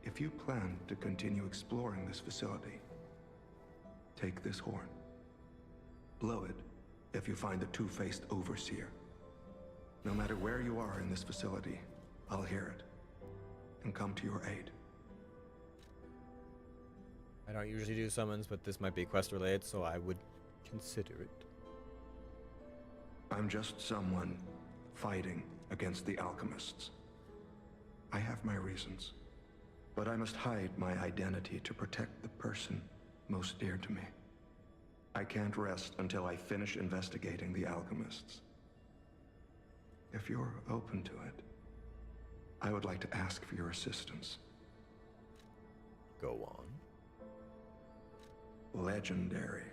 If you plan to continue exploring this facility, take this horn. Blow it if you find the two-faced overseer. No matter where you are in this facility, I'll hear it and come to your aid.
I don't usually do summons, but this might be quest related, so I would consider it.
I'm just someone fighting against the alchemists. I have my reasons, but I must hide my identity to protect the person most dear to me. I can't rest until I finish investigating the alchemists. If you're open to it, I would like to ask for your assistance.
Go on.
Legendary.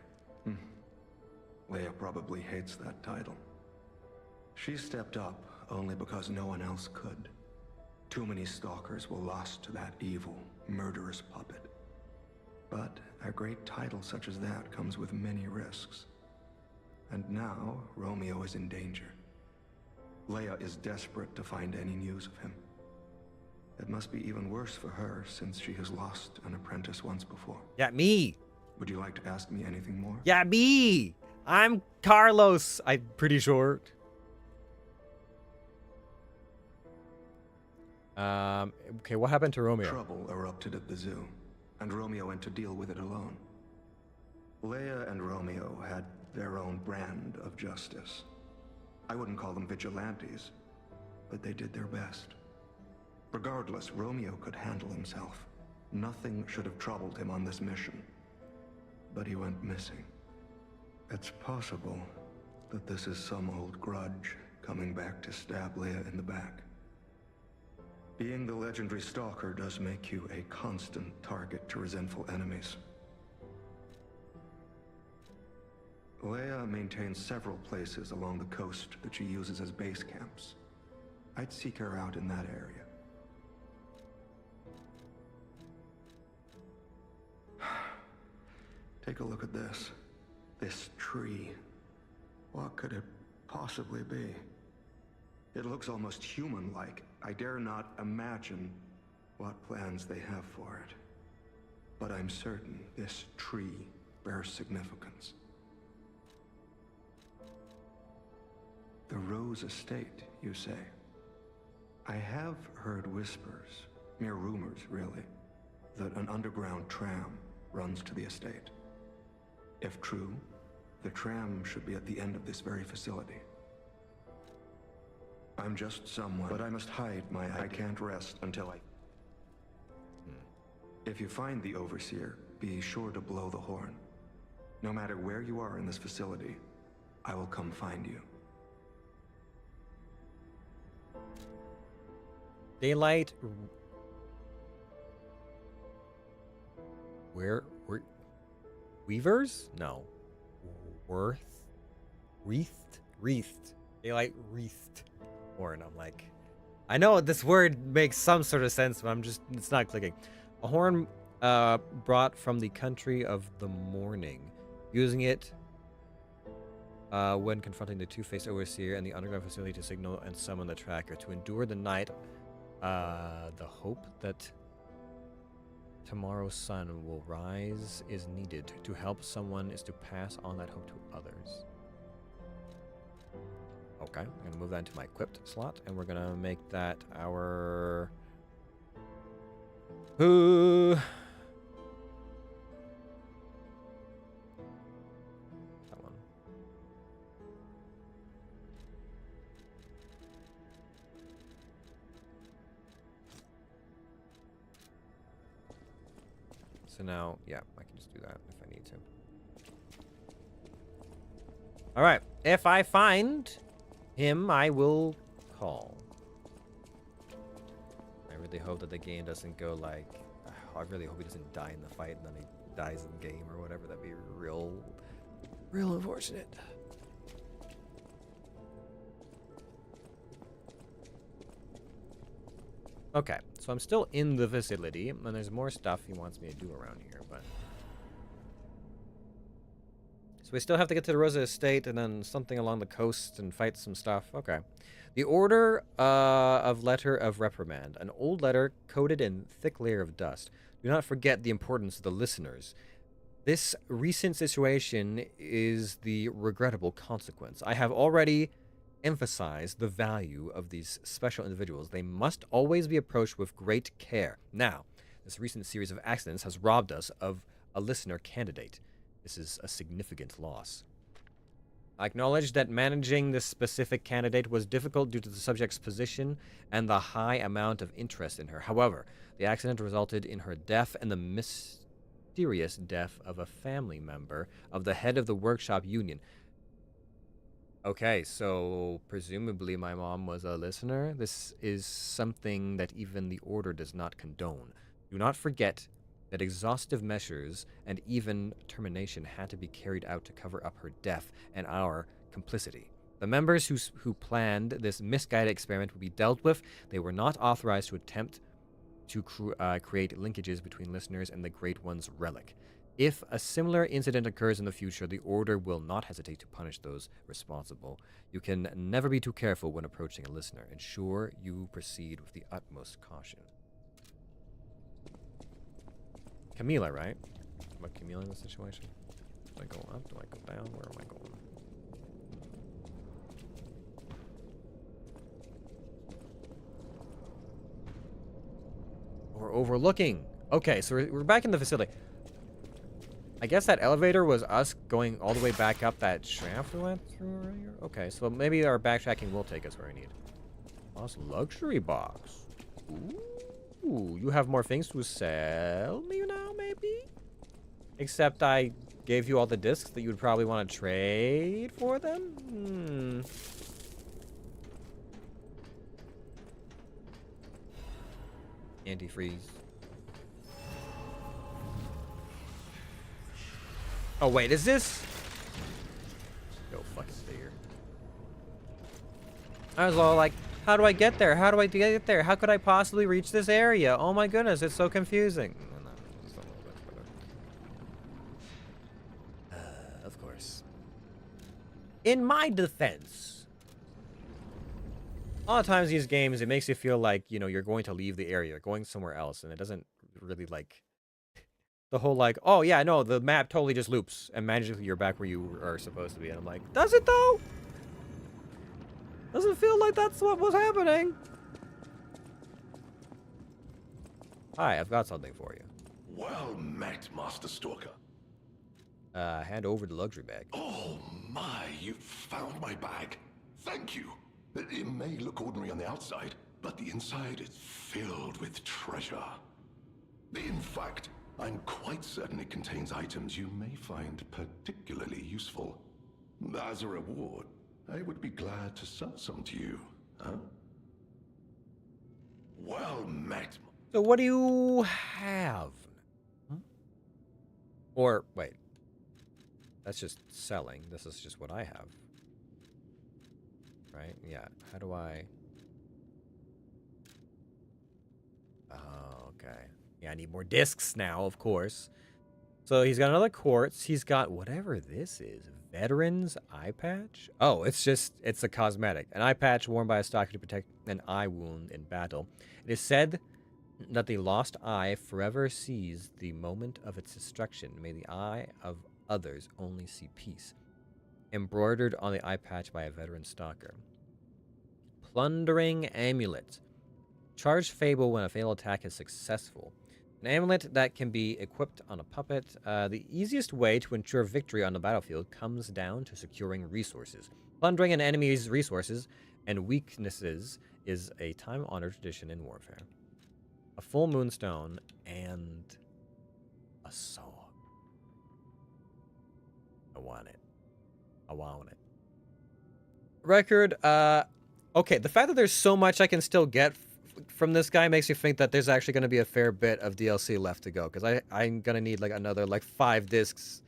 Leia probably hates that title. She stepped up only because no one else could. Too many stalkers were lost to that evil, murderous puppet. But a great title such as that comes with many risks. And now, Romeo is in danger. Leia is desperate to find any news of him. It must be even worse for her since she has lost an apprentice once before.
Yeah, me!
Would you like to ask me anything more?
Yeah, me! I'm Carlos, I'm pretty sure. Okay, what happened to Romeo?
Trouble erupted at the zoo, and Romeo went to deal with it alone. Leia and Romeo had their own brand of justice. I wouldn't call them vigilantes, but they did their best. Regardless, Romeo could handle himself. Nothing should have troubled him on this mission. But he went missing. It's possible that this is some old grudge coming back to stab Leia in the back. Being the legendary Stalker does make you a constant target to resentful enemies. Leia maintains several places along the coast that she uses as base camps. I'd seek her out in that area. Take a look at this. This tree. What could it possibly be? It looks almost human-like. I dare not imagine what plans they have for it. But I'm certain this tree bears significance. The Rose Estate, you say? I have heard whispers, mere rumors really, that an underground tram runs to the estate. If true, the tram should be at the end of this very facility. I'm just someone, but I must hide I can't rest until I... If you find the Overseer, be sure to blow the horn. No matter where you are in this facility, I will come find you.
Daylight. Where? Weavers? No. Wreathed. Daylight wreathed horn. I'm like, I know this word makes some sort of sense, but it's not clicking. A horn brought from the country of the morning. Using it when confronting the two-faced Overseer and the underground facility to signal and summon the tracker. To endure the night, the hope that tomorrow's sun will rise is needed. To help someone is to pass on that hope to others. Okay, I'm going to move that into my equipped slot, and we're going to make that our... that one. So now, yeah, I can just do that if I need to. All right, if I find him, I will call. I really hope that the game doesn't go like... I really hope he doesn't die in the fight and then he dies in the game or whatever. That'd be real unfortunate. Okay, so I'm still in the facility, and there's more stuff he wants me to do around here, but... So we still have to get to the Rosa Estate and then something along the coast and fight some stuff. Okay. The Order of Letter of Reprimand. An old letter coated in thick layer of dust. Do not forget the importance of the listeners. This recent situation is the regrettable consequence. I have already emphasized the value of these special individuals. They must always be approached with great care. Now, this recent series of accidents has robbed us of a listener candidate. This is a significant loss. I acknowledge that managing this specific candidate was difficult due to the subject's position and the high amount of interest in her. However, the accident resulted in her death and the mysterious death of a family member of the head of the workshop union. Okay, so presumably my mom was a listener. This is something that even the Order does not condone. Do not forget that exhaustive measures and even termination had to be carried out to cover up her death and our complicity. The members who planned this misguided experiment will be dealt with. They were not authorized to attempt to create linkages between listeners and the Great One's relic. If a similar incident occurs in the future, the Order will not hesitate to punish those responsible. You can never be too careful when approaching a listener. Ensure you proceed with the utmost caution. Camila, right? Am I Camila in this situation? Do I go up? Do I go down? Where am I going? We're overlooking. Okay, so we're back in the facility. I guess that elevator was us going all the way back up that shaft we went through earlier? Okay, so maybe our backtracking will take us where we need. Lost luxury box. Ooh, you have more things to sell me now, maybe? Except I gave you all the discs that you would probably want to trade for them? Antifreeze. Oh, wait, is this? Go fucking figure. I was all like, how do I get there? How do I get there? How could I possibly reach this area? Oh my goodness, it's so confusing. Of course. In my defense, a lot of times these games, it makes you feel like, you know, you're going to leave the area, you're going somewhere else, and it doesn't really, like, the whole, like, oh yeah, no, the map totally just loops, and magically you're back where you are supposed to be, and I'm like, does it though? Doesn't feel like that's what was happening. Hi, I've got something for you.
Well met, Master Stalker.
Hand over the luxury bag.
Oh my, you found my bag. Thank you. It may look ordinary on the outside, but the inside is filled with treasure. In fact, I'm quite certain it contains items you may find particularly useful. As a reward, I would be glad to sell some to you, huh? Well met.
So what do you have? Or, wait. That's just selling. This is just what I have. Right? Yeah. How do I... Oh, okay. Yeah, I need more discs now, of course. So he's got another quartz. He's got whatever this is. Veteran's eye patch? Oh, it's a cosmetic. An eye patch worn by a stalker to protect an eye wound in battle. It is said that the lost eye forever sees the moment of its destruction. May the eye of others only see peace. Embroidered on the eye patch by a veteran stalker. Plundering amulet. Charged fable when a fatal attack is successful. An amulet that can be equipped on a puppet. The easiest way to ensure victory on the battlefield comes down to securing resources. Plundering an enemy's resources and weaknesses is a time-honored tradition in warfare. A full moonstone and a sword. I want it. I want it. Record, okay, the fact that there's so much I can still get from this guy makes you think that there's actually going to be a fair bit of DLC left to go, because I'm going to need like another like 5 discs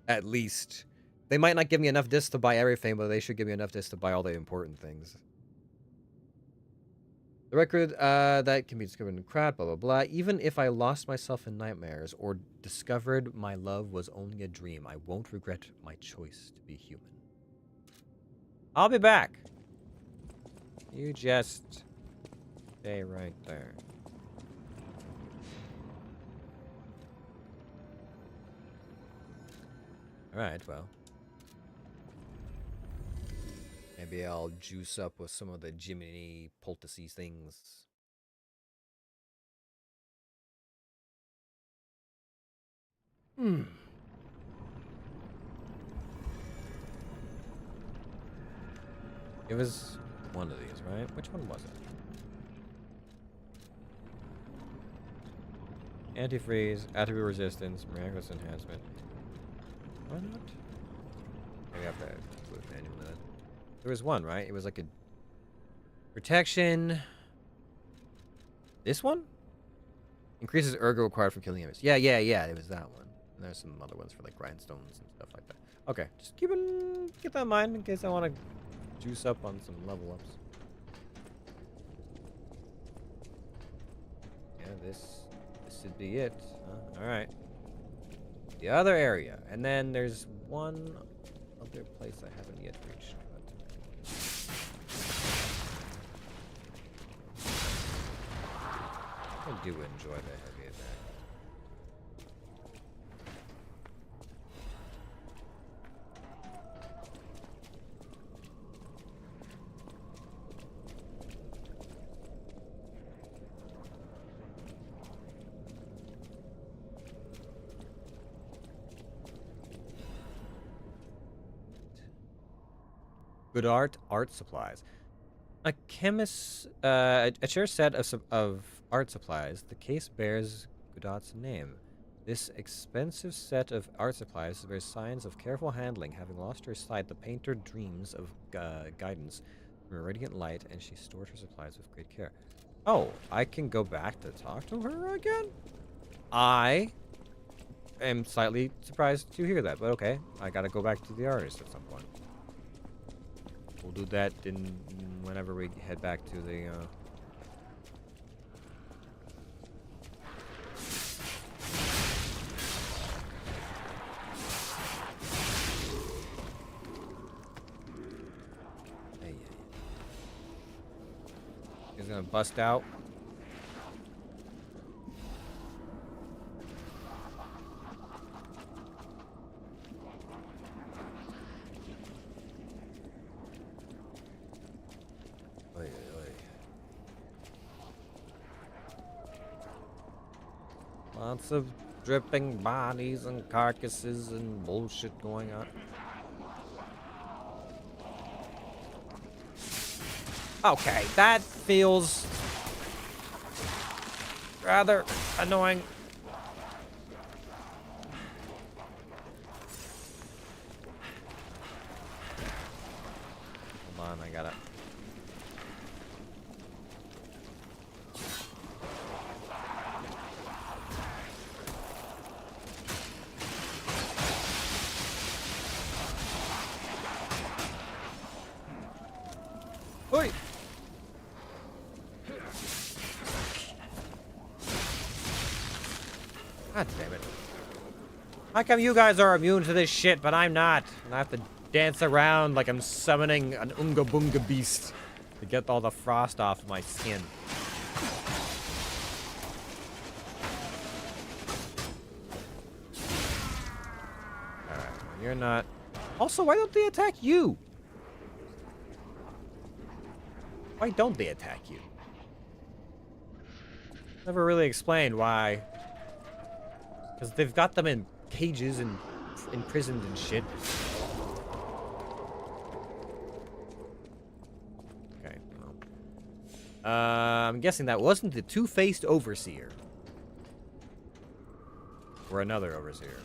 at least. They might not give me enough discs to buy everything, but they should give me enough discs to buy all the important things. The record that can be discovered in crowd, blah, blah, blah. Even if I lost myself in nightmares or discovered my love was only a dream, I won't regret my choice to be human. I'll be back. You just stay right there. Alright, well. Maybe I'll juice up with some of the Jiminy poultice things. It was one of these, right? Which one was it? Antifreeze, attribute resistance, miraculous enhancement. Why not? Maybe I have to include manual in it. There was one, right? It was like a protection. This one? Increases ergo required from killing enemies. Yeah, it was that one. And there's some other ones for like grindstones and stuff like that. Okay, just keep that in mind in case I want to juice up on some level ups. Yeah, this should be it. All right. The other area, and then there's one other place I haven't yet reached. I do enjoy the heavy attack. Good art supplies. A chemist, a shared set of art supplies. The case bears Godot's name. This expensive set of art supplies bears signs of careful handling. Having lost her sight, the painter dreams of guidance from a radiant light, and she stored her supplies with great care. Oh, I can go back to talk to her again? I am slightly surprised to hear that, but okay. I gotta go back to the artist at some point. We'll do that whenever we head back to the, Hey. He's gonna bust out. Lots of dripping bodies and carcasses and bullshit going on. Okay, that feels rather annoying. Hold on, I gotta... Oi! God damn it. How come you guys are immune to this shit, but I'm not? And I have to dance around like I'm summoning an Unga Boonga beast to get all the frost off of my skin. Alright, you're not... Also, why don't they attack you? Why don't they attack you? Never really explained why. Because they've got them in cages and imprisoned and shit. Okay, well. I'm guessing that wasn't the two-faced overseer. Or another overseer.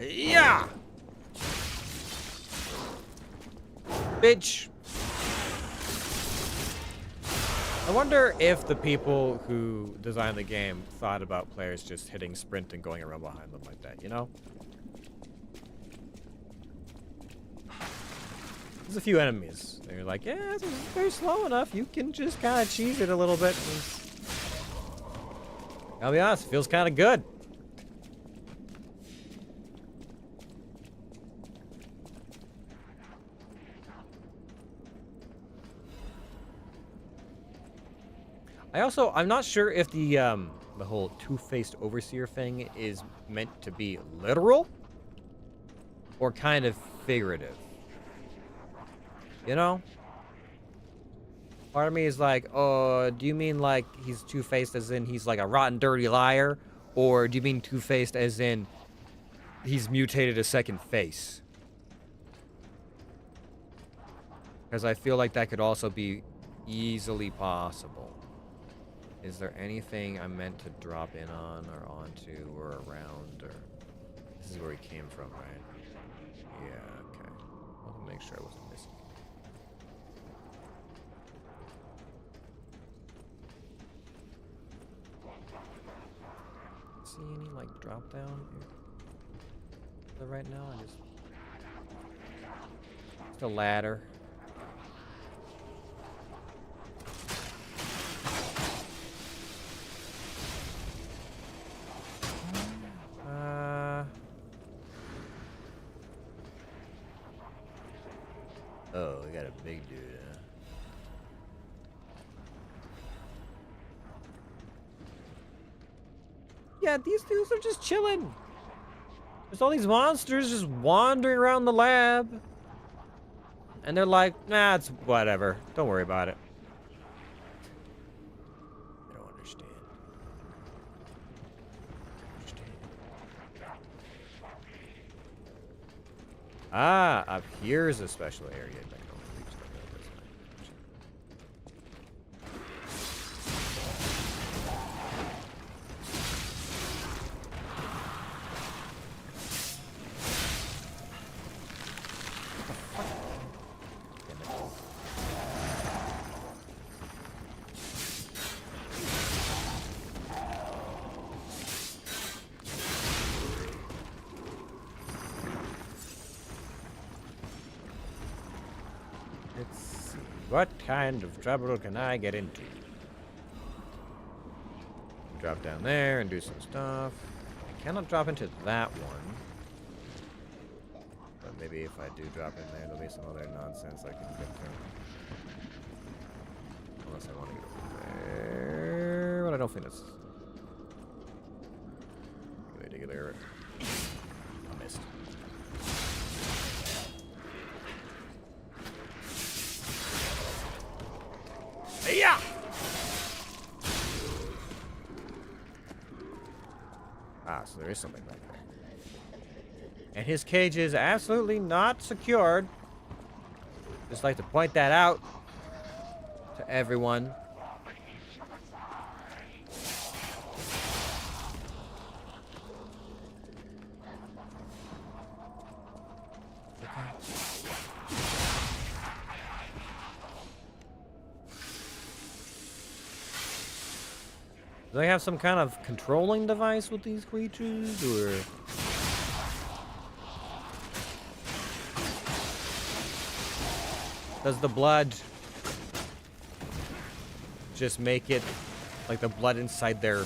Yeah! Bitch! I wonder if the people who designed the game thought about players just hitting sprint and going around behind them like that, you know? There's a few enemies. They're like, yeah, this is very slow enough. You can just kind of cheese it a little bit. I'll be honest, it feels kind of good. I'm not sure if the whole two-faced overseer thing is meant to be literal or kind of figurative. You know? Part of me is like, oh, do you mean like he's two-faced as in he's like a rotten, dirty liar? Or do you mean two-faced as in he's mutated a second face? Because I feel like that could also be easily possible. Is there anything I'm meant to drop in on or onto or around or... This is where he came from, right? Yeah, okay. I want to make sure I wasn't missing. See any, like, drop down here? So right now, I just a ladder. Oh, we got a big dude, huh? Yeah, these dudes are just chilling. There's all these monsters just wandering around the lab. And they're like, nah, it's whatever. Don't worry about it. I don't understand. Ah, up here's a special area. Let's see. What kind of trouble can I get into? Drop down there and do some stuff. I cannot drop into that one. But maybe if I do drop in there, there'll be some other nonsense I can get to. Unless I want to get over there, but I don't think that's... Dig there. I missed. Yeah. Ah, so there is something back there. And his cage is absolutely not secured. Just like to point that out to everyone. Do they have some kind of controlling device with these creatures, or...? Does the blood just make it, like the blood inside their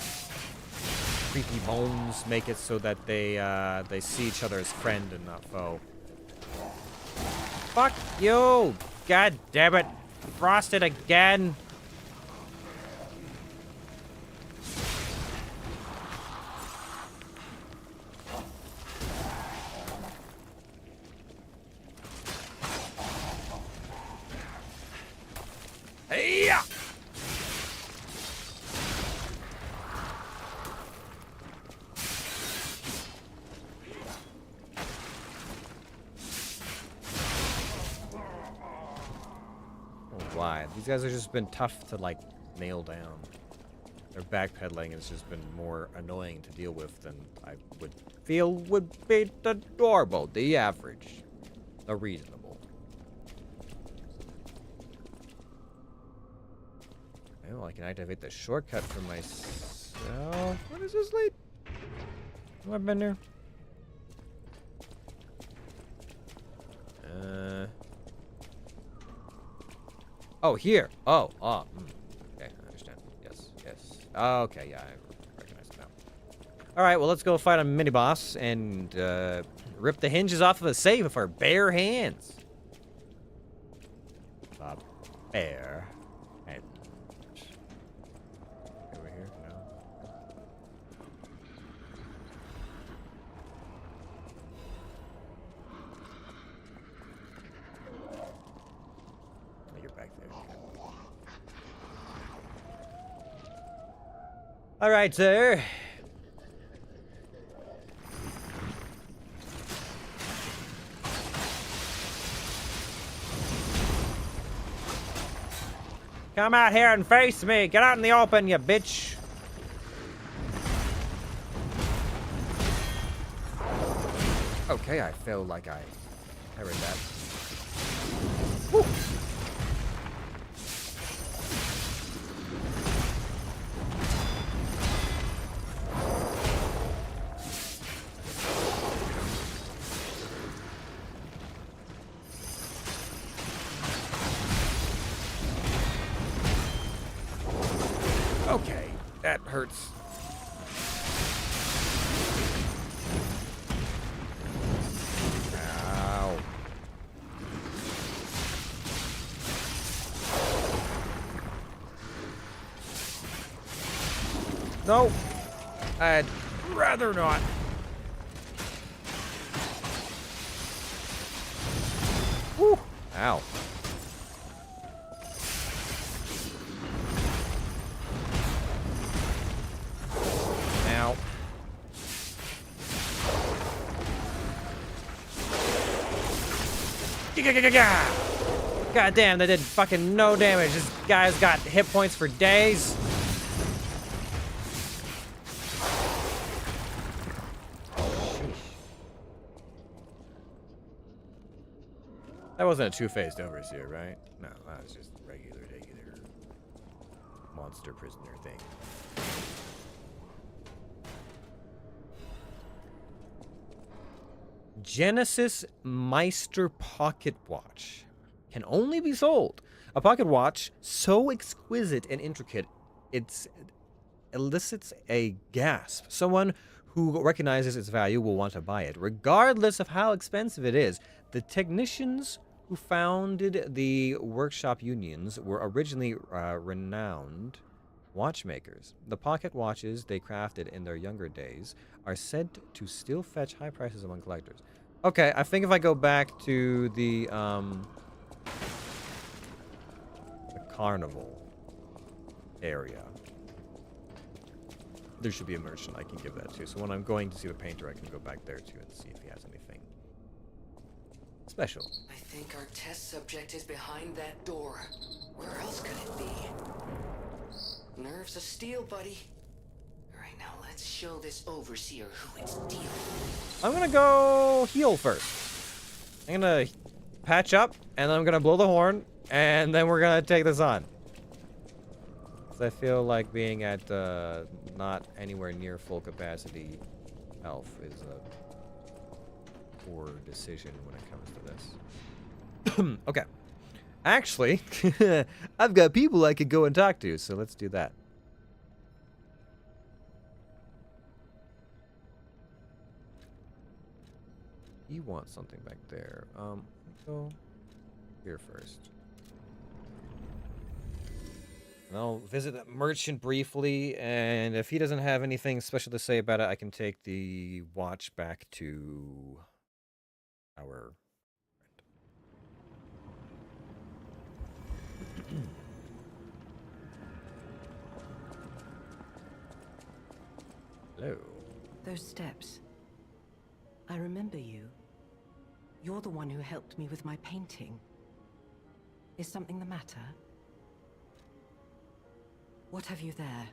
creepy bones, make it so that they see each other as friend and not foe? Fuck you! God damn it! Frosted again! Hey-ya! Why? These guys have just been tough to, like, nail down. Their backpedaling has just been more annoying to deal with than I would feel would be the normal, the average, the reasonable. Oh, I can activate the shortcut for myself. What is this lead? Have I been there? Oh, here. Oh, okay, I understand. Yes. Okay, yeah, I recognize it now. All right, well, let's go fight a mini boss and rip the hinges off of a safe with our bare hands. Bare hands. Over here? No. You're back there. All right, sir. Come out here and face me. Get out in the open, you bitch. Okay, I feel like I heard that. Woo. Okay, that hurts. Ow. No, I'd rather not. Woo. Ow. Now. God damn, they did fucking no damage. This guy's got hit points for days. That wasn't a two-faced overseer, right? No, that was just regular monster prisoner thing. Genesis Meister Pocket Watch can only be sold. A pocket watch so exquisite and intricate, it elicits a gasp. Someone who recognizes its value will want to buy it, regardless of how expensive it is. The technicians who founded the workshop unions were originally renowned watchmakers. The pocket watches they crafted in their younger days are said to still fetch high prices among collectors. Okay, I think if I go back to the carnival area, there should be a merchant I can give that to. So when I'm going to see the painter, I can go back there too and see if he has anything special.
I think our test subject is behind that door. Where else could it be? Nerves of steel, buddy. Alright, now let's show this overseer who it's dealing with.
I'm gonna go heal first. I'm gonna patch up, and then I'm gonna blow the horn, and then we're gonna take this on. I feel like being at not anywhere near full capacity health is a poor decision when it comes to this. Okay. Actually, I've got people I could go and talk to, so let's do that. You want something back there. Go here first. And I'll visit that merchant briefly, and if he doesn't have anything special to say about it, I can take the watch back to our friend. Hello.
Those steps. I remember you. You're the one who helped me with my painting. Is something the matter? What have you there?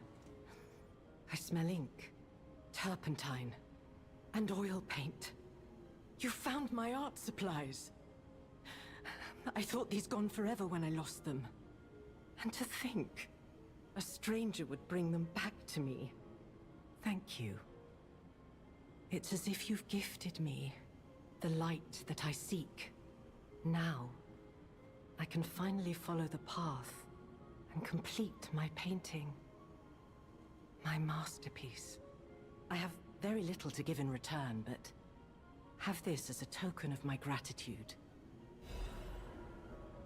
I smell ink, turpentine, and oil paint. You found my art supplies. I thought these gone forever when I lost them. And to think, a stranger would bring them back to me. Thank you. It's as if you've gifted me the light that I seek. Now, I can finally follow the path and complete my painting. My masterpiece. I have very little to give in return, but have this as a token of my gratitude.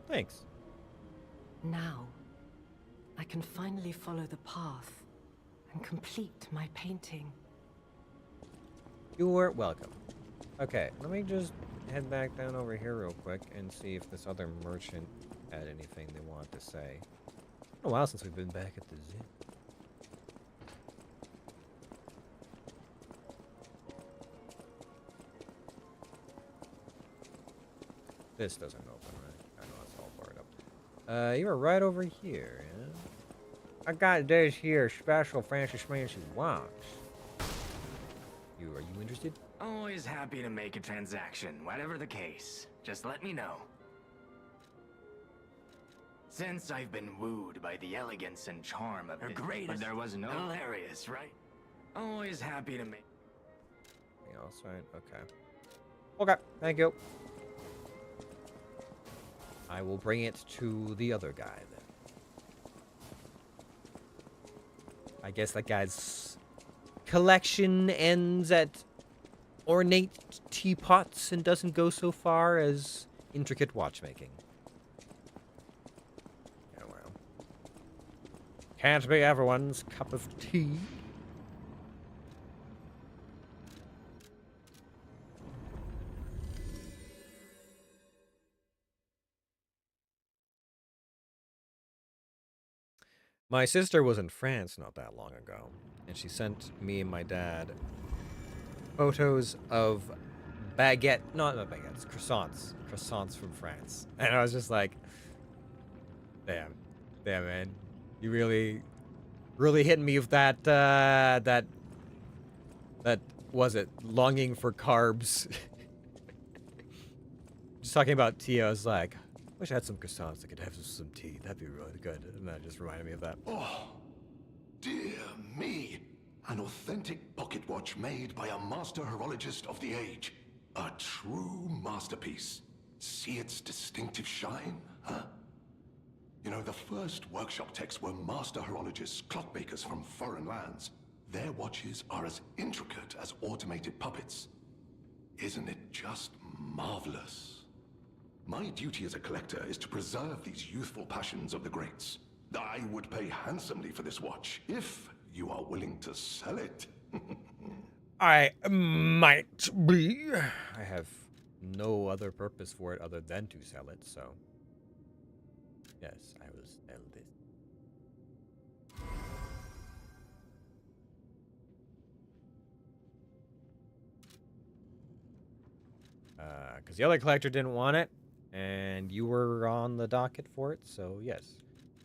Thanks.
Now, I can finally follow the path and complete my painting.
You're welcome. Okay, let me just head back down over here real quick and see if this other merchant had anything they want to say. It's been a while since we've been back at the zoo. This doesn't open, right? I know it's all barred up. You were right over here, yeah? I got this here special fancy schmancy watch. Are you interested?
Always happy to make a transaction, whatever the case. Just let me know. Since I've been wooed by the elegance and charm of her greatest, but there was no hilarious, right? Always happy to make.
Anything else, right? Okay. Okay, thank you. I will bring it to the other guy then. I guess that guy's collection ends at ornate teapots and doesn't go so far as intricate watchmaking. Oh well. Can't be everyone's cup of tea. My sister was in France not that long ago, and she sent me and my dad photos of baguette, not baguettes, croissants from France. And I was just like, damn, man, you really hitting me with that was it, longing for carbs. Just talking about tea, I was like, wish I had some croissants I could have some tea. That'd be really good. And that just reminded me of that.
Oh, dear me. An authentic pocket watch made by a master horologist of the age. A true masterpiece. See its distinctive shine, huh? You know, the first workshop techs were master horologists, clockmakers from foreign lands. Their watches are as intricate as automated puppets. Isn't it just marvelous? My duty as a collector is to preserve these youthful passions of the greats. I would pay handsomely for this watch, if you are willing to sell it.
I might be. I have no other purpose for it other than to sell it, so... Yes, I will sell this. Because the other collector didn't want it, and you were on the docket for it, so yes.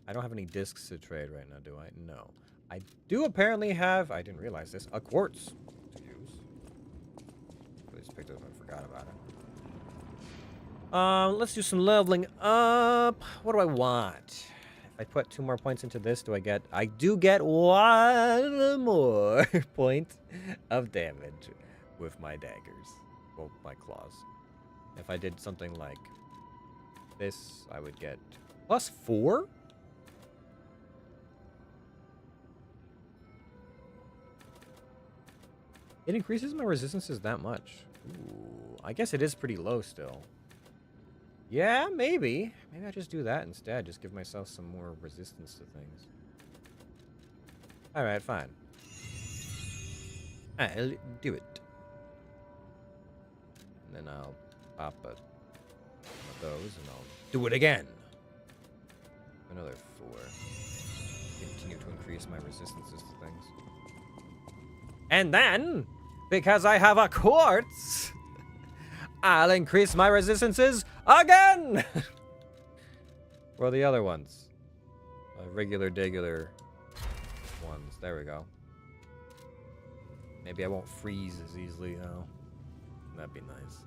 I don't have any discs to trade right now, do I? No. I do apparently have, I didn't realize this, a quartz to use. I just picked it up and forgot about it. Let's do some leveling up. What do I want? If I put 2 more points into this, do I get... I do get 1 more point of damage with my daggers. Well, my claws. If I did something like this, I would get +4? It increases my resistances that much. Ooh, I guess it is pretty low still. Yeah, maybe. Maybe I just do that instead. Just give myself some more resistance to things. Alright, fine. I'll do it. And then I'll pop one of those and I'll do it again. Another 4. Continue to increase my resistances to things. And then, because I have a quartz, I'll increase my resistances again! Where are the other ones? Regular, degular ones. There we go. Maybe I won't freeze as easily now. That'd be nice.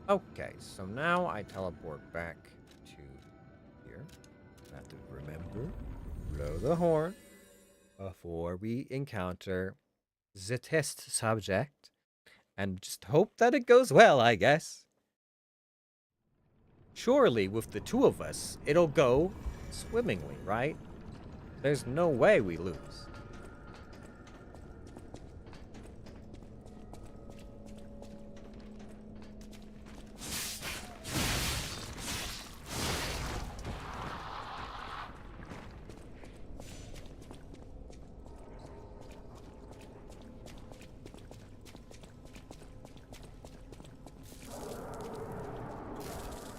Okay, so now I teleport back to here. I have to remember, blow the horn before we encounter the test subject, and just hope that it goes well, I guess. Surely, with the 2 of us, it'll go swimmingly, right? There's no way we lose.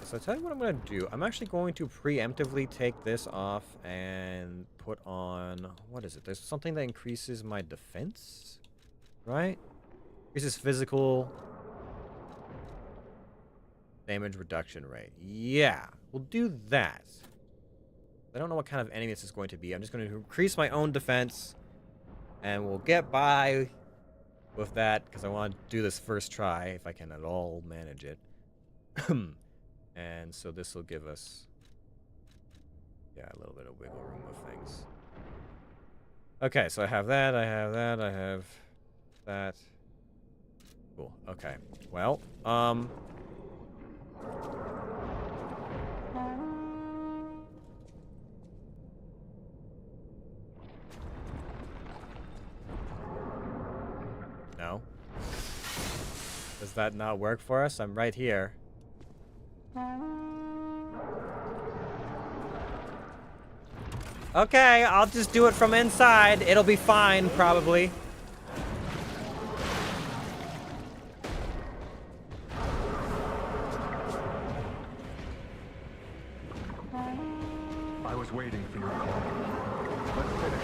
So I'll tell you what I'm going to do. I'm actually going to preemptively take this off and put on... What is it? There's something that increases my defense, right? Increases physical damage reduction rate. Yeah, we'll do that. I don't know what kind of enemy this is going to be. I'm just going to increase my own defense, and we'll get by with that, because I want to do this first try, if I can at all manage it. And so this will give us, yeah, a little bit of wiggle room of things. Okay, so I have that, I have that, I have that. Cool, okay. Well, no. Does that not work for us? I'm right here. Okay, I'll just do it from inside. It'll be fine, probably.
I was waiting for your call. Let's finish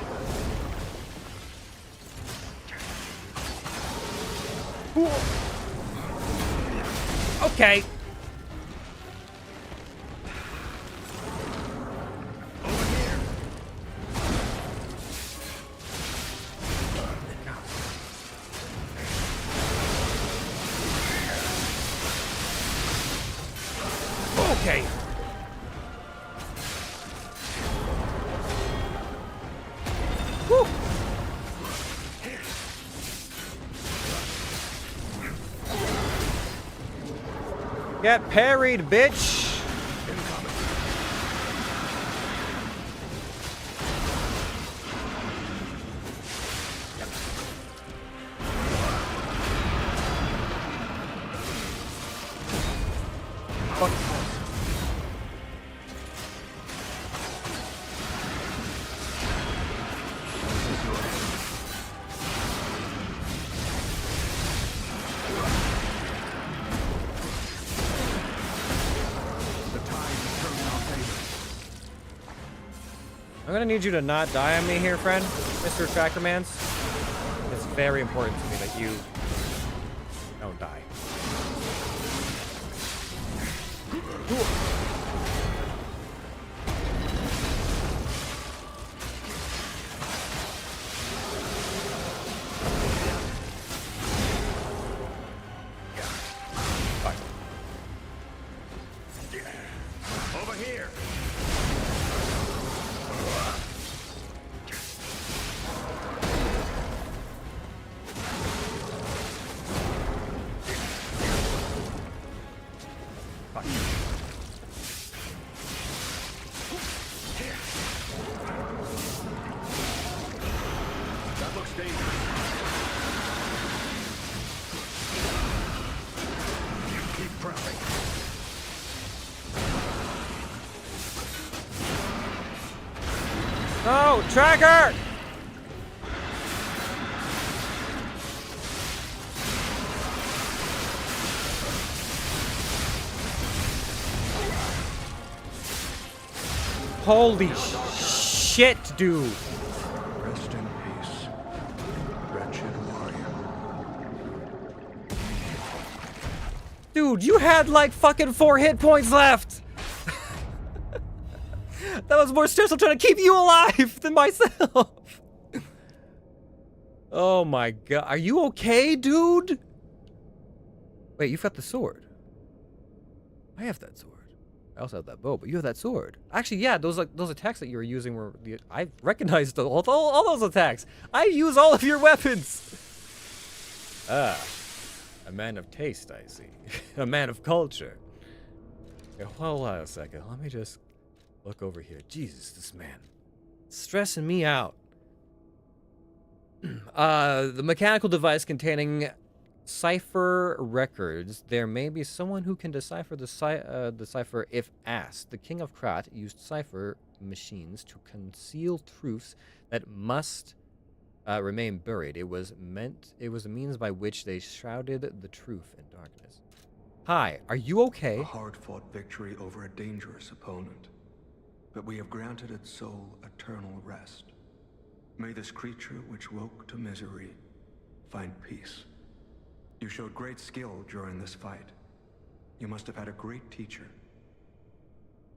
this.
Okay. Okay. Woo. Get parried, bitch. fuck is this? I'm gonna need you to not die on me here, friend, Mr. Trackermans. It's very important to me that you don't die.
Over here. That looks dangerous. You keep pressing.
No, Tracker! Holy shit, dude.
Rest in peace, wretched warrior.
Dude, you had like fucking 4 hit points left. That was more stressful trying to keep you alive than myself. Oh my god. Are you okay, dude? Wait, you've got the sword. I have that sword. I also have that bow, but you have that sword. Actually, yeah, those attacks that you were using were I recognized all those attacks. I use all of your weapons. Ah, a man of taste, I see. A man of culture. Okay, hold on a second. Let me just look over here. Jesus, this man. Stressing me out. The mechanical device containing cipher records. There may be someone who can decipher the cipher if asked. The King of Krat used cipher machines to conceal truths that must remain buried. It was a means by which they shrouded the truth in darkness. Hi, are you okay?
A hard-fought victory over a dangerous opponent, but we have granted its soul eternal rest. May this creature which woke to misery find peace. You showed great skill during this fight. You must have had a great teacher.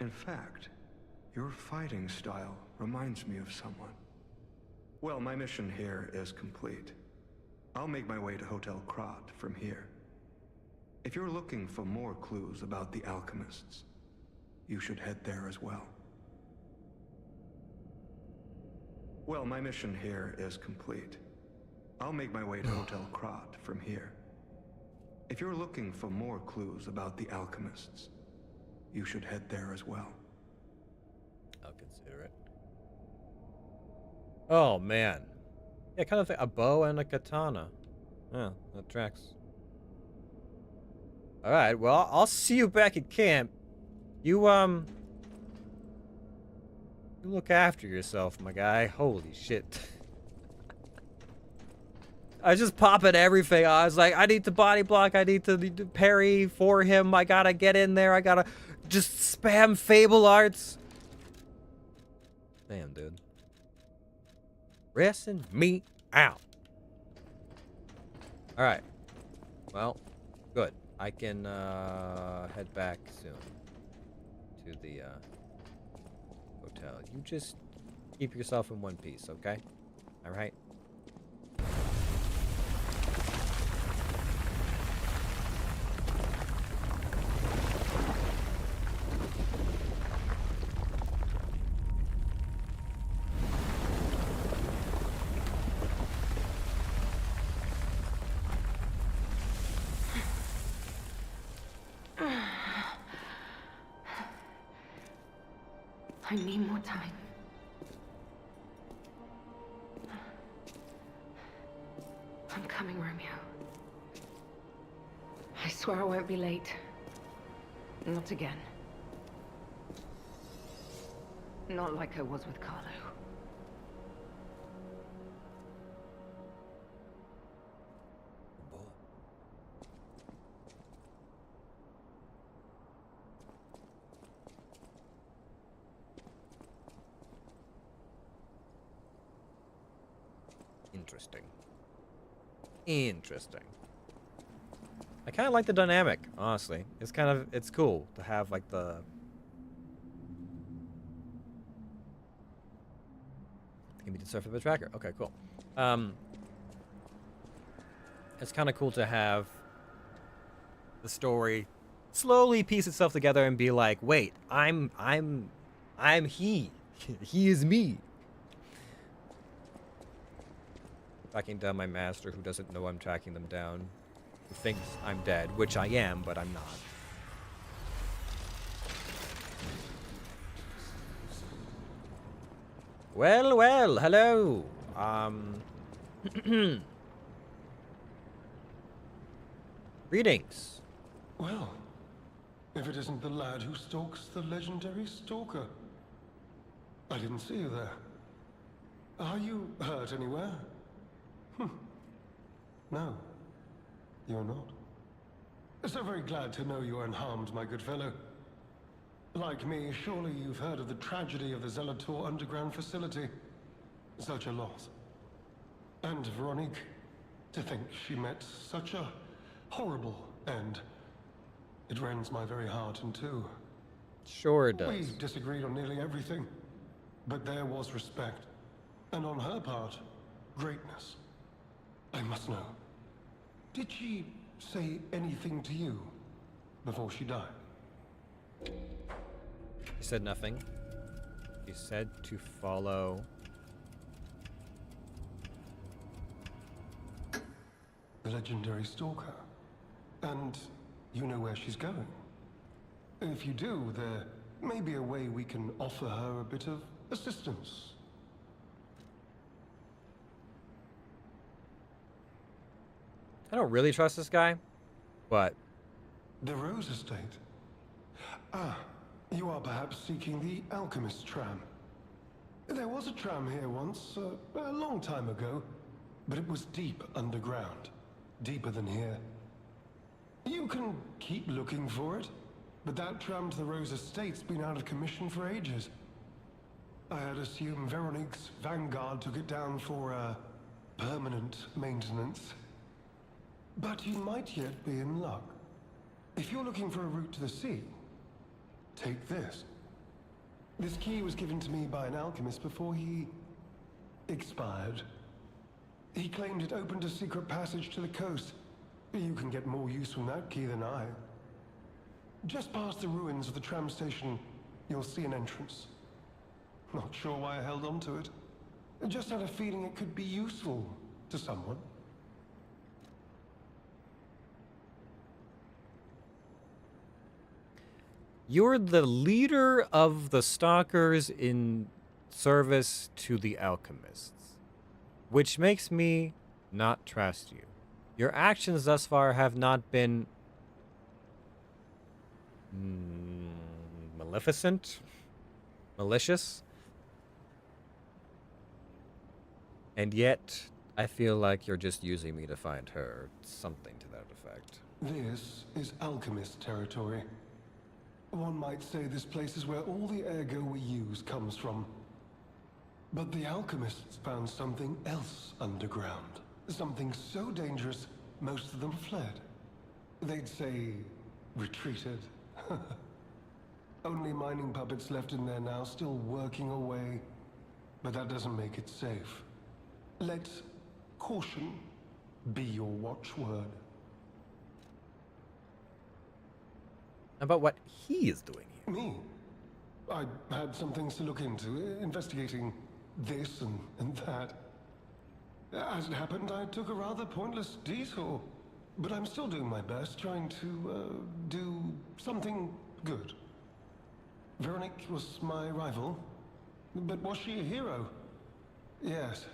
In fact, your fighting style reminds me of someone. Well, my mission here is complete. I'll make my way to Hotel Krat from here. If you're looking for more clues about the alchemists, you should head there as well. Well, my mission here is complete. I'll make my way to Hotel Krat from here. If you're looking for more clues about the alchemists, you should head there as well.
I'll consider it. Oh, man. Yeah, kind of a bow and a katana. Yeah, that tracks. Alright, well, I'll see you back at camp. You look after yourself, my guy. Holy shit. I was just popping everything. I was like, I need to body block. I need to parry for him. I gotta get in there. I gotta just spam Fable Arts. Damn, dude. Ressing me out. Alright. Well, good. I can head back soon to the hotel. You just keep yourself in one piece, okay? Alright?
I need more time. I'm coming, Romeo. I swear I won't be late. Not again. Not like I was with Carlo.
Interesting. Interesting. I kind of like the dynamic, honestly. It's cool to have like the can be deciphered by the tracker. Okay, cool. It's kind of cool to have the story slowly piece itself together and be like, wait, I'm he. He is me. Tracking down my master who doesn't know I'm tracking them down. Who thinks I'm dead, which I am, but I'm not. Well, well, hello. Greetings.
Well, if it isn't the lad who stalks the legendary Stalker. I didn't see you there. Are you hurt anywhere? No, you're not. So very glad to know you're unharmed, my good fellow. Like me, surely you've heard of the tragedy of the Zelator underground facility. Such a loss. And Veronique, to think she met such a horrible end. It rends my very heart in two.
Sure it does.
We disagreed on nearly everything, but there was respect. And on her part, greatness. I must know. Did she say anything to you before she died?
He said nothing. He said to follow
The legendary Stalker. And you know where she's going. If you do, there may be a way we can offer her a bit of assistance.
I don't really trust this guy, but
The Rose Estate. Ah, you are perhaps seeking the Alchemist tram. There was a tram here once, a long time ago, but it was deep underground. Deeper than here. You can keep looking for it, but that tram to the Rose Estate's been out of commission for ages. I'd assume Veronique's Vanguard took it down for, permanent maintenance. But you might yet be in luck. If you're looking for a route to the sea, take this. This key was given to me by an alchemist before he expired. He claimed it opened a secret passage to the coast. You can get more use from that key than I. Just past the ruins of the tram station, you'll see an entrance. Not sure why I held on to it. Just had a feeling it could be useful to someone.
you're the leader of the Stalkers in service to the Alchemists, which makes me not trust you. Your actions thus far have not been maleficent, malicious, and yet I feel like you're just using me to find her, something to that effect.
This is alchemist territory. One might say this place is where all the ergo we use comes from. But the alchemists found something else underground. Something so dangerous, most of them fled. They'd say, retreated. Only mining puppets left in there now, still working away. But that doesn't make it safe. Let caution be your watchword.
About what he is doing here.
Me? I had some things to look into, investigating this and that. As it happened, I took a rather pointless detour. But I'm still doing my best, trying to, do something good. Veronique was my rival, but was she a hero? Yes,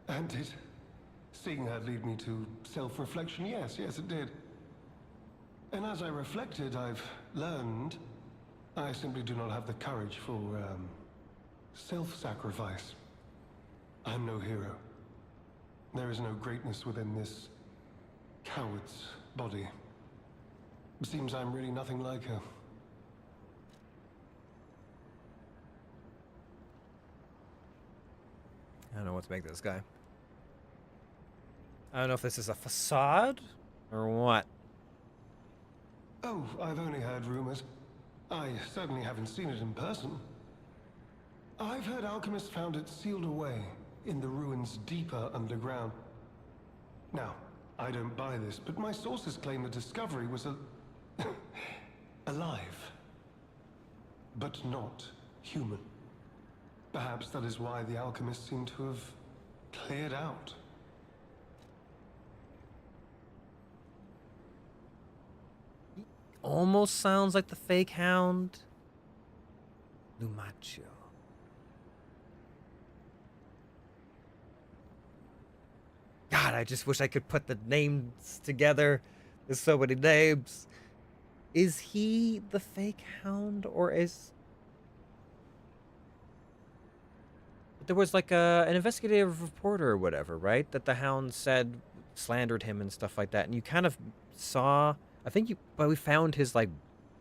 and seeing her lead me to self-reflection, yes, it did. And as I reflected, I've learned I simply do not have the courage for, self-sacrifice. I'm no hero. There is no greatness within this coward's body. It seems I'm really nothing like her.
I don't know what to make of this guy. I don't know if this is a facade or what.
Oh, I've only heard rumors. I certainly haven't seen it in person. I've heard alchemists found it sealed away in the ruins deeper underground. Now, I don't buy this, but my sources claim the discovery was alive. But not human. Perhaps that is why the alchemists seem to have cleared out.
Almost sounds like the fake hound. Lumacho. God, I just wish I could put the names together. There's so many names. Is he the fake hound, or is... There was like an investigative reporter or whatever, right? That the hound said slandered him and stuff like that. And you kind of saw... But we found his, like,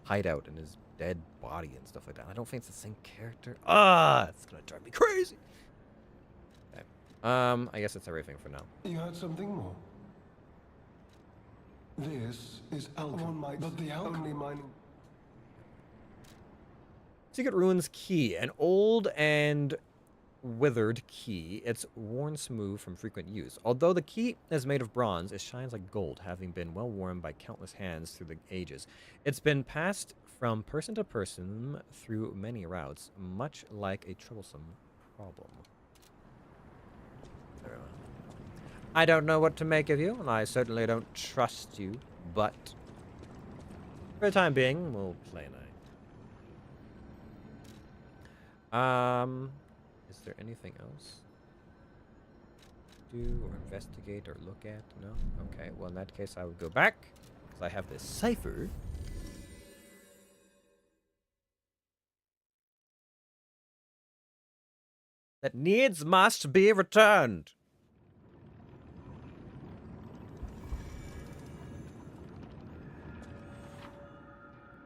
hideout and his dead body and stuff like that. I don't think it's the same character. It's gonna drive me crazy. Okay. I guess that's everything for now.
You had something more? This is alchemy, but the only mining...
Secret Ruins Key, an old and withered key. It's worn smooth from frequent use. Although the key is made of bronze, it shines like gold, having been well worn by countless hands through the ages. It's been passed from person to person through many routes, much like a troublesome problem. I don't know what to make of you, and I certainly don't trust you, but for the time being, we'll play night. Is there anything else? Do or investigate or look at? No? Okay, well in that case I would go back, because I have this cipher. That needs must be returned.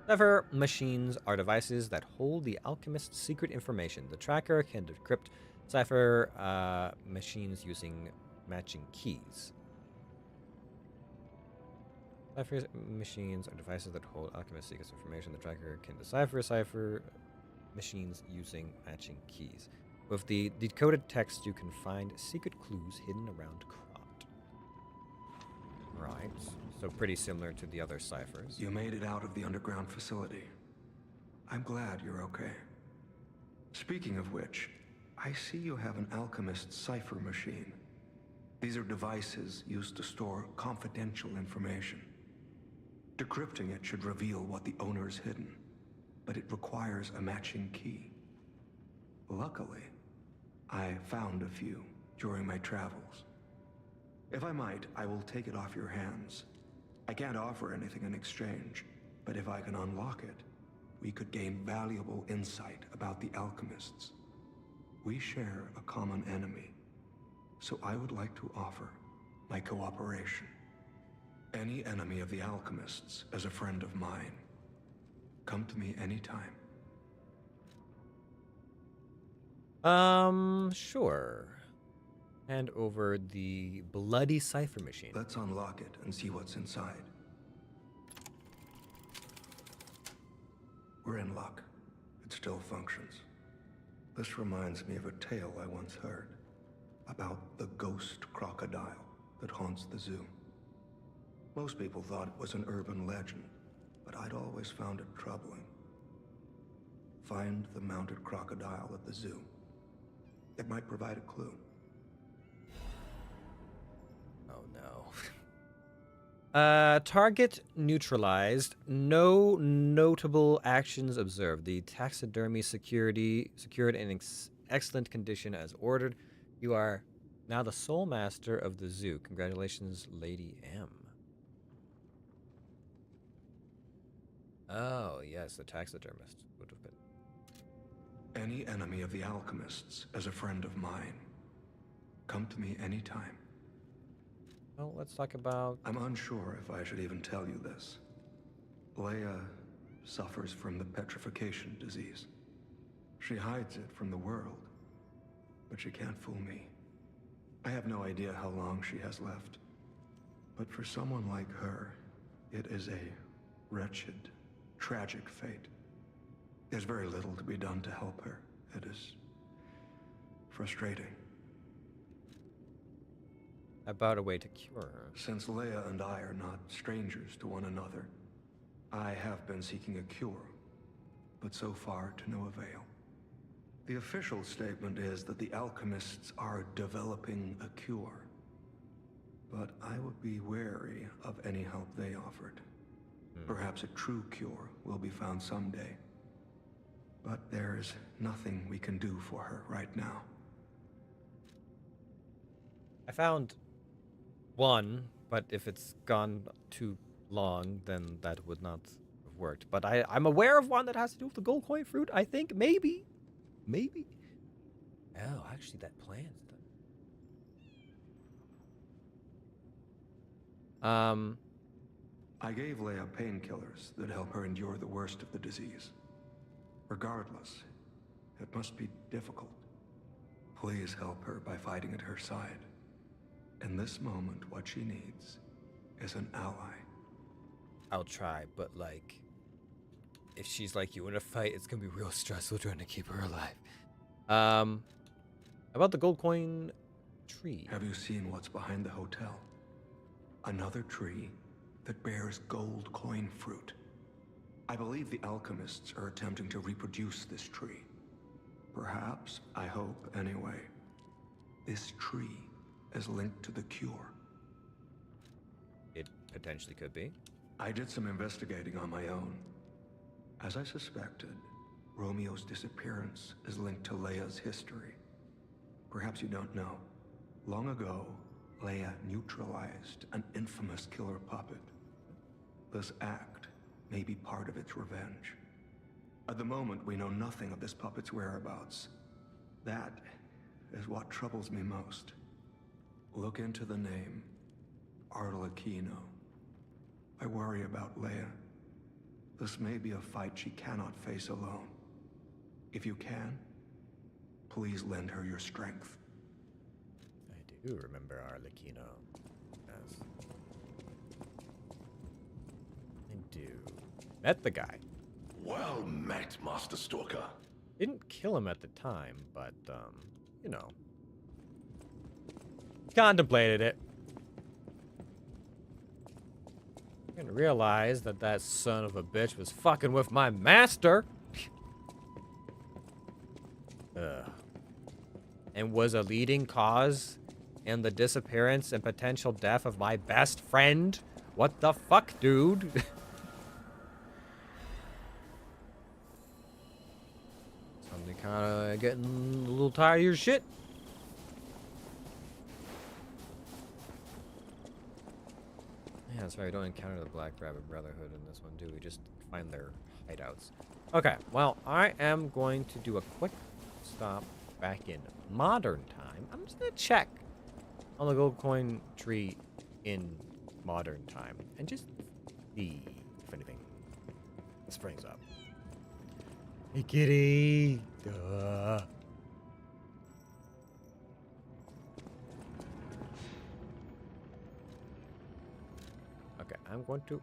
Cipher machines are devices that hold the alchemist's secret information. The tracker can decrypt cipher machines using matching keys. Cipher machines are devices that hold alchemist's secret information. The tracker can decipher cipher machines using matching keys. With the decoded text, you can find secret clues hidden around Krot. Right. So pretty similar to the other ciphers.
You made it out of the underground facility. I'm glad you're okay. Speaking of which, I see you have an alchemist cipher machine. These are devices used to store confidential information. Decrypting it should reveal what the owner's hidden, but it requires a matching key. Luckily, I found a few during my travels. If I might, I will take it off your hands. I can't offer anything in exchange, but if I can unlock it, we could gain valuable insight about the alchemists. We share a common enemy, so I would like to offer my cooperation. Any enemy of the alchemists is a friend of mine. Come to me anytime.
Sure. Hand over the bloody cipher machine.
Let's unlock it and see what's inside. We're in luck. It still functions. This reminds me of a tale I once heard about the ghost crocodile that haunts the zoo. Most people thought it was an urban legend, but I'd always found it troubling. Find the mounted crocodile at the zoo. It might provide a clue.
Oh no. Target neutralized. No notable actions observed. The taxidermy secured in excellent condition as ordered. You are now the sole master of the zoo. Congratulations, Lady M. Oh, yes, the taxidermist would have been.
Any enemy of the alchemists is a friend of mine. Come to me anytime.
Well, let's talk about...
I'm unsure if I should even tell you this. Leia suffers from the petrification disease. She hides it from the world, but she can't fool me. I have no idea how long she has left. But for someone like her, it is a wretched, tragic fate. There's very little to be done to help her. It is frustrating.
About a way to cure her.
Since Leia and I are not strangers to one another, I have been seeking a cure, but so far to no avail. The official statement is that the alchemists are developing a cure, but I would be wary of any help they offered. Perhaps a true cure will be found someday, but there is nothing we can do for her right now.
I found one, but if it's gone too long, then that would not have worked. But I'm aware of one that has to do with the gold coin fruit, I think. Maybe. Maybe. Oh, actually, that plan's done.
I gave Leia painkillers that help her endure the worst of the disease. Regardless, it must be difficult. Please help her by fighting at her side. In this moment, what she needs is an ally.
I'll try, but like, if she's like you in a fight, it's gonna be real stressful trying to keep her alive. About the gold coin tree.
Have you seen what's behind the hotel? Another tree that bears gold coin fruit. I believe the alchemists are attempting to reproduce this tree. Perhaps, I hope anyway, this tree is linked to the cure.
It potentially could be.
I did some investigating on my own. As I suspected, Romeo's disappearance is linked to Leia's history. Perhaps you don't know. Long ago, Leia neutralized an infamous killer puppet. This act may be part of its revenge. At the moment, we know nothing of this puppet's whereabouts. That is what troubles me most. Look into the name, Arlecchino. I worry about Leia. This may be a fight she cannot face alone. If you can, please lend her your strength.
I do remember Arlecchino. Yes. I do. Met the guy.
Well met, Master Stalker.
Didn't kill him at the time, but, you know. Contemplated it. And realized that that son of a bitch was fucking with my master. And was a leading cause in the disappearance and potential death of my best friend. What the fuck, dude? Suddenly kind of getting a little tired of your shit. Yeah, that's right. We don't encounter the Black Rabbit Brotherhood in this one, do we? Just find their hideouts. Okay, well, I am going to do a quick stop back in modern time. I'm just going to check on the gold coin tree in modern time and just see if anything springs up. Hey, kitty. Duh. Okay, I'm going to...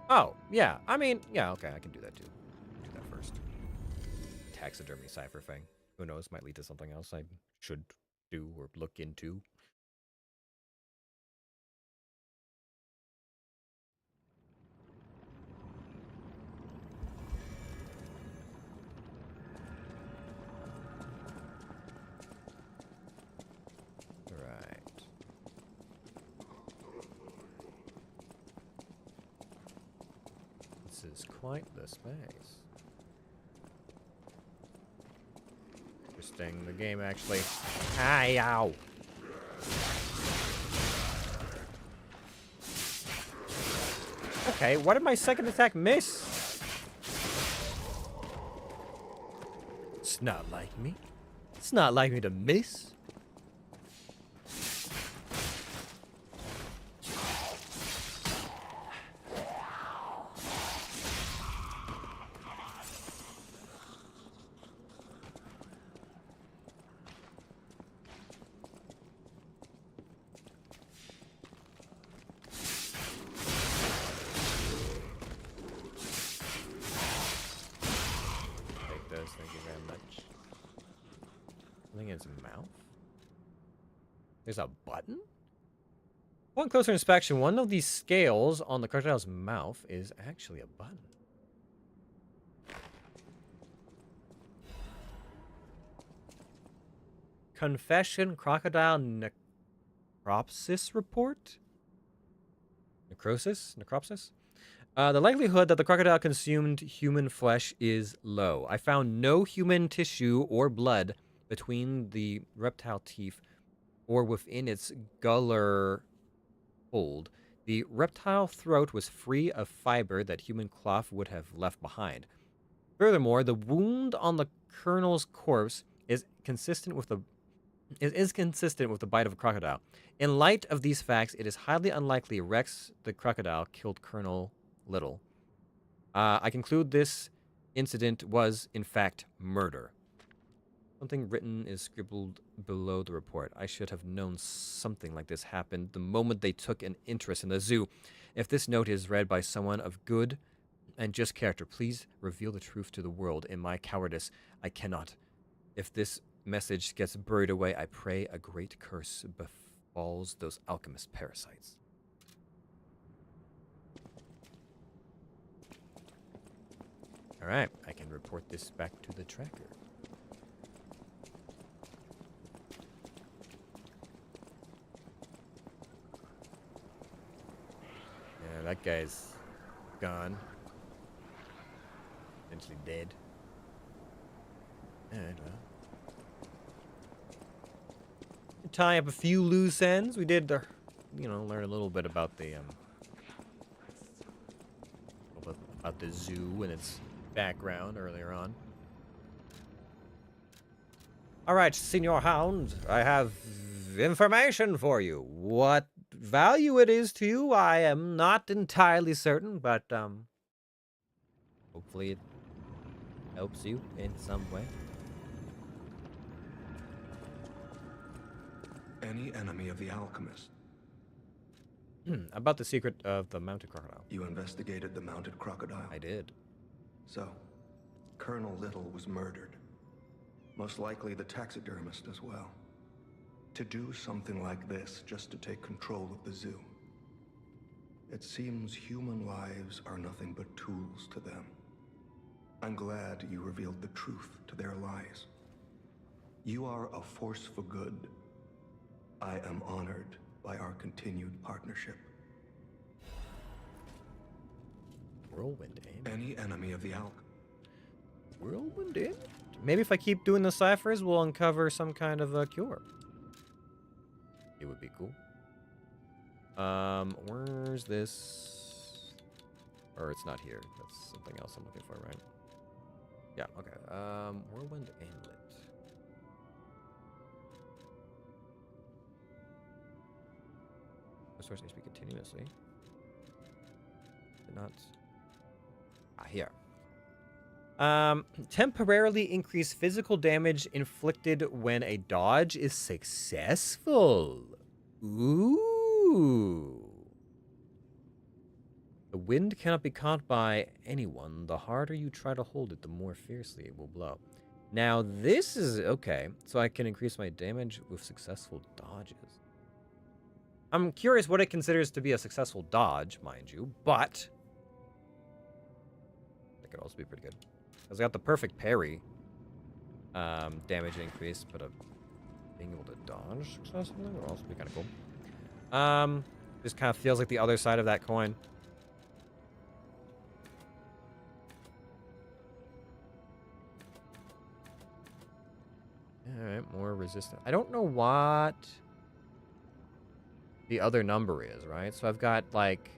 Oh, yeah. I mean, yeah, okay, I can do that too. Do that first. Taxidermy cipher thing. Who knows? Might lead to something else I should do or look into. Right. This is quite the space. Interesting. The game actually... Hi, ow! Okay, why did my second attack miss? It's not like me. It's not like me to miss. Take those, thank you very much. Something in its mouth? There's a button? Upon closer inspection, one of these scales on the crocodile's mouth is actually a button. Confession Crocodile Necropsis Report? Necropsis? The likelihood that the crocodile consumed human flesh is low. I found no human tissue or blood between the reptile teeth or within its gular hold. The reptile throat was free of fiber that human cloth would have left behind. Furthermore, the wound on the colonel's corpse is consistent with the bite of a crocodile. In light of these facts, it is highly unlikely Rex the crocodile killed Colonel Little. I conclude this incident was, in fact, murder. Something written is scribbled below the report. I should have known something like this happened the moment they took an interest in the zoo. If this note is read by someone of good and just character, please reveal the truth to the world. In my cowardice, I cannot. If this message gets buried away, I pray a great curse befalls those alchemist parasites. All right, I can report this back to the tracker. Yeah, that guy's gone. Essentially dead. Alright, well. Tie up a few loose ends. We did, learn a little bit about the, about the zoo and its background earlier on. Alright, Senor Hound, I have information for you. What value it is to you, I am not entirely certain, but, hopefully it helps you in some way.
Any enemy of the alchemist.
About the secret of the mounted crocodile.
You investigated the mounted crocodile?
I did.
So, Colonel Little was murdered. Most likely the taxidermist as well. To do something like this just to take control of the zoo. It seems human lives are nothing but tools to them. I'm glad you revealed the truth to their lies. You are a force for good. I am honored by our continued partnership.
Whirlwind aim?
Any enemy of the
Whirlwind aim? Maybe if I keep doing the ciphers, we'll uncover some kind of a cure. It would be cool. Where's this? Or it's not here. That's something else I'm looking for, right? Yeah, okay. Whirlwind aimlet. Restores HP continuously. Did not. Here. Temporarily increase physical damage inflicted when a dodge is successful. Ooh. The wind cannot be caught by anyone. The harder you try to hold it, the more fiercely it will blow. Now, this is okay. So I can increase my damage with successful dodges. I'm curious what it considers to be a successful dodge, mind you, but that could also be pretty good. Because I got the perfect parry damage increase, but being able to dodge successfully would also be kind of cool. Just kind of feels like the other side of that coin. Alright, more resistant. I don't know what the other number is, right? So I've got, like,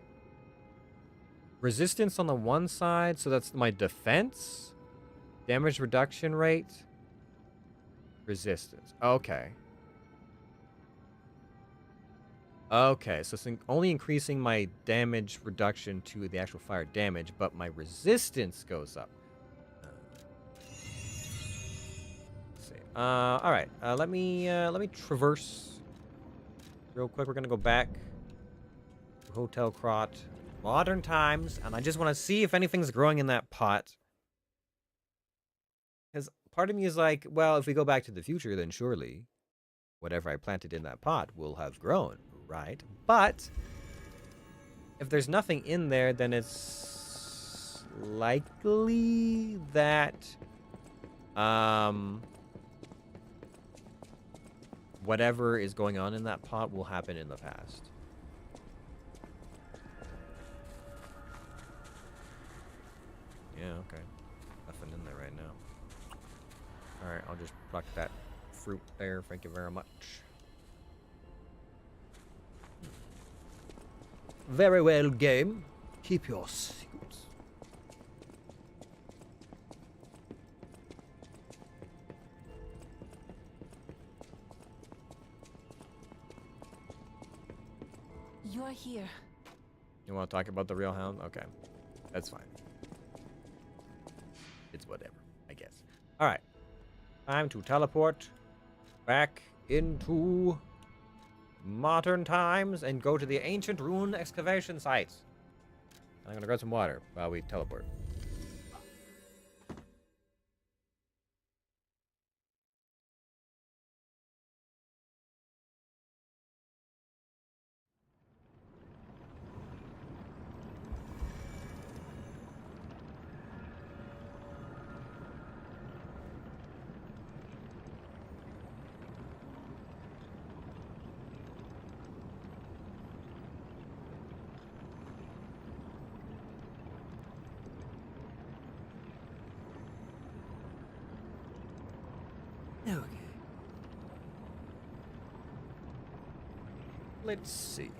Resistance on the one side, so that's my defense. Damage reduction rate. Resistance. Okay. Okay, so it's only increasing my damage reduction to the actual fire damage, but my resistance goes up. Let's see. All right. Let me traverse real quick. We're gonna go back to Hotel Krot, modern times, and I just want to see if anything's growing in that pot. Because part of me is like, well, if we go back to the future, then surely whatever I planted in that pot will have grown, right? But if there's nothing in there, then it's likely that whatever is going on in that pot will happen in the past. Yeah, okay. Nothing in there right now. Alright, I'll just pluck that fruit there. Thank you very much. Very well, game. Keep your secrets.
You are here.
You want to talk about the real hound? Okay. That's fine. It's whatever, I guess. Alright. Time to teleport back into modern times and go to the ancient rune excavation sites. I'm gonna grab some water while we teleport. Okay. Let's see.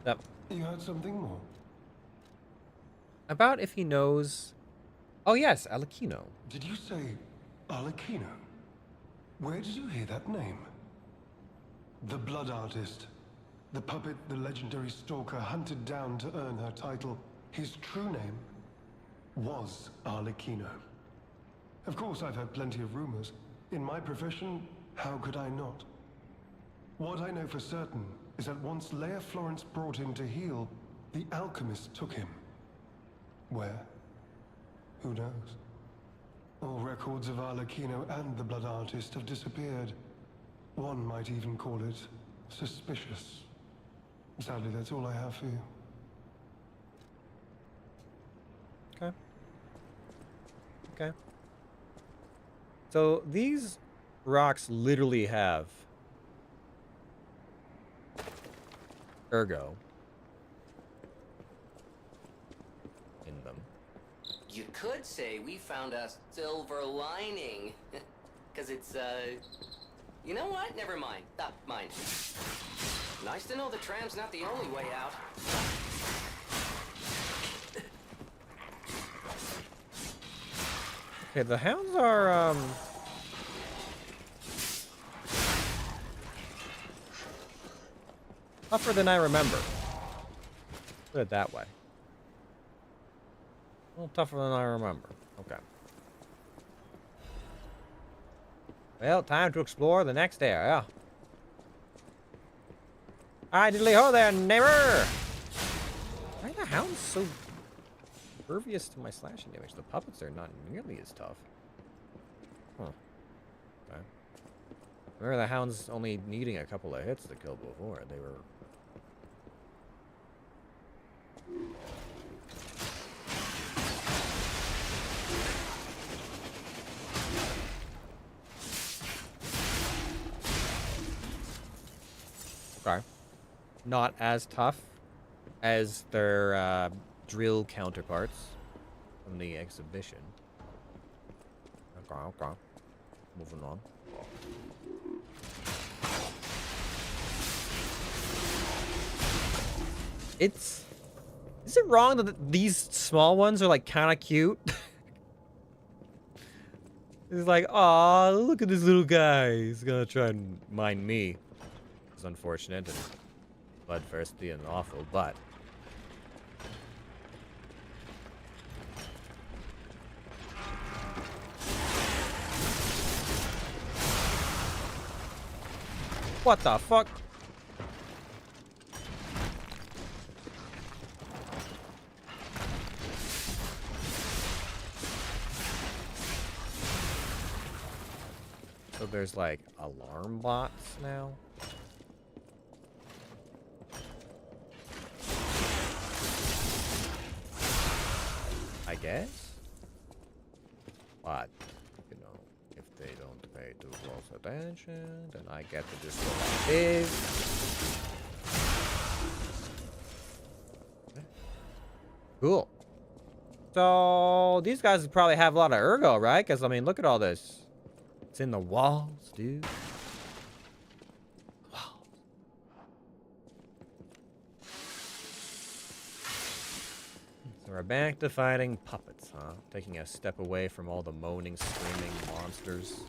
Yep.
You heard something more?
About if he knows... Oh yes, Alakino.
Did you say Arlecchino? Where did you hear that name? The Blood Artist. The puppet the legendary Stalker hunted down to earn her title. His true name was Arlecchino. Of course, I've heard plenty of rumors. In my profession, how could I not? What I know for certain is that once Leia Florence brought him to heal, the alchemist took him. Where? Who knows? All records of Arlecchino and the Blood Artist have disappeared. One might even call it suspicious. Sadly, that's all I have for you.
Okay. Okay. So these rocks literally have ergo in them.
You could say we found a silver lining. Because it's, you know what? Never mind. Mine. Nice to know the tram's not the only way out.
Okay, the hounds are, tougher than I remember. Put it that way. A little tougher than I remember. Okay. Well, time to explore the next area. Hi, diddly ho there, neighbor! Why are the hounds so impervious to my slashing damage? The puppets are not nearly as tough. Huh. Okay. Remember the hounds only needing a couple of hits to kill before. They were... Okay. Not as tough as their drill counterparts from the exhibition. Okay, okay. Moving on. It's... Is it wrong that these small ones are, like, kind of cute? It's like, aw, look at this little guy. He's gonna try and mind me. It's unfortunate and bloodthirsty and awful, but... What the fuck? So there's like alarm bots now? I guess? But, you know, if they don't pay too close attention, then I get to just go like this. Okay. Cool. So, these guys probably have a lot of ergo, right? Because, I mean, look at all this. It's in the walls, dude. Wow. So we're back to fighting puppets, huh? Taking a step away from all the moaning, screaming monsters.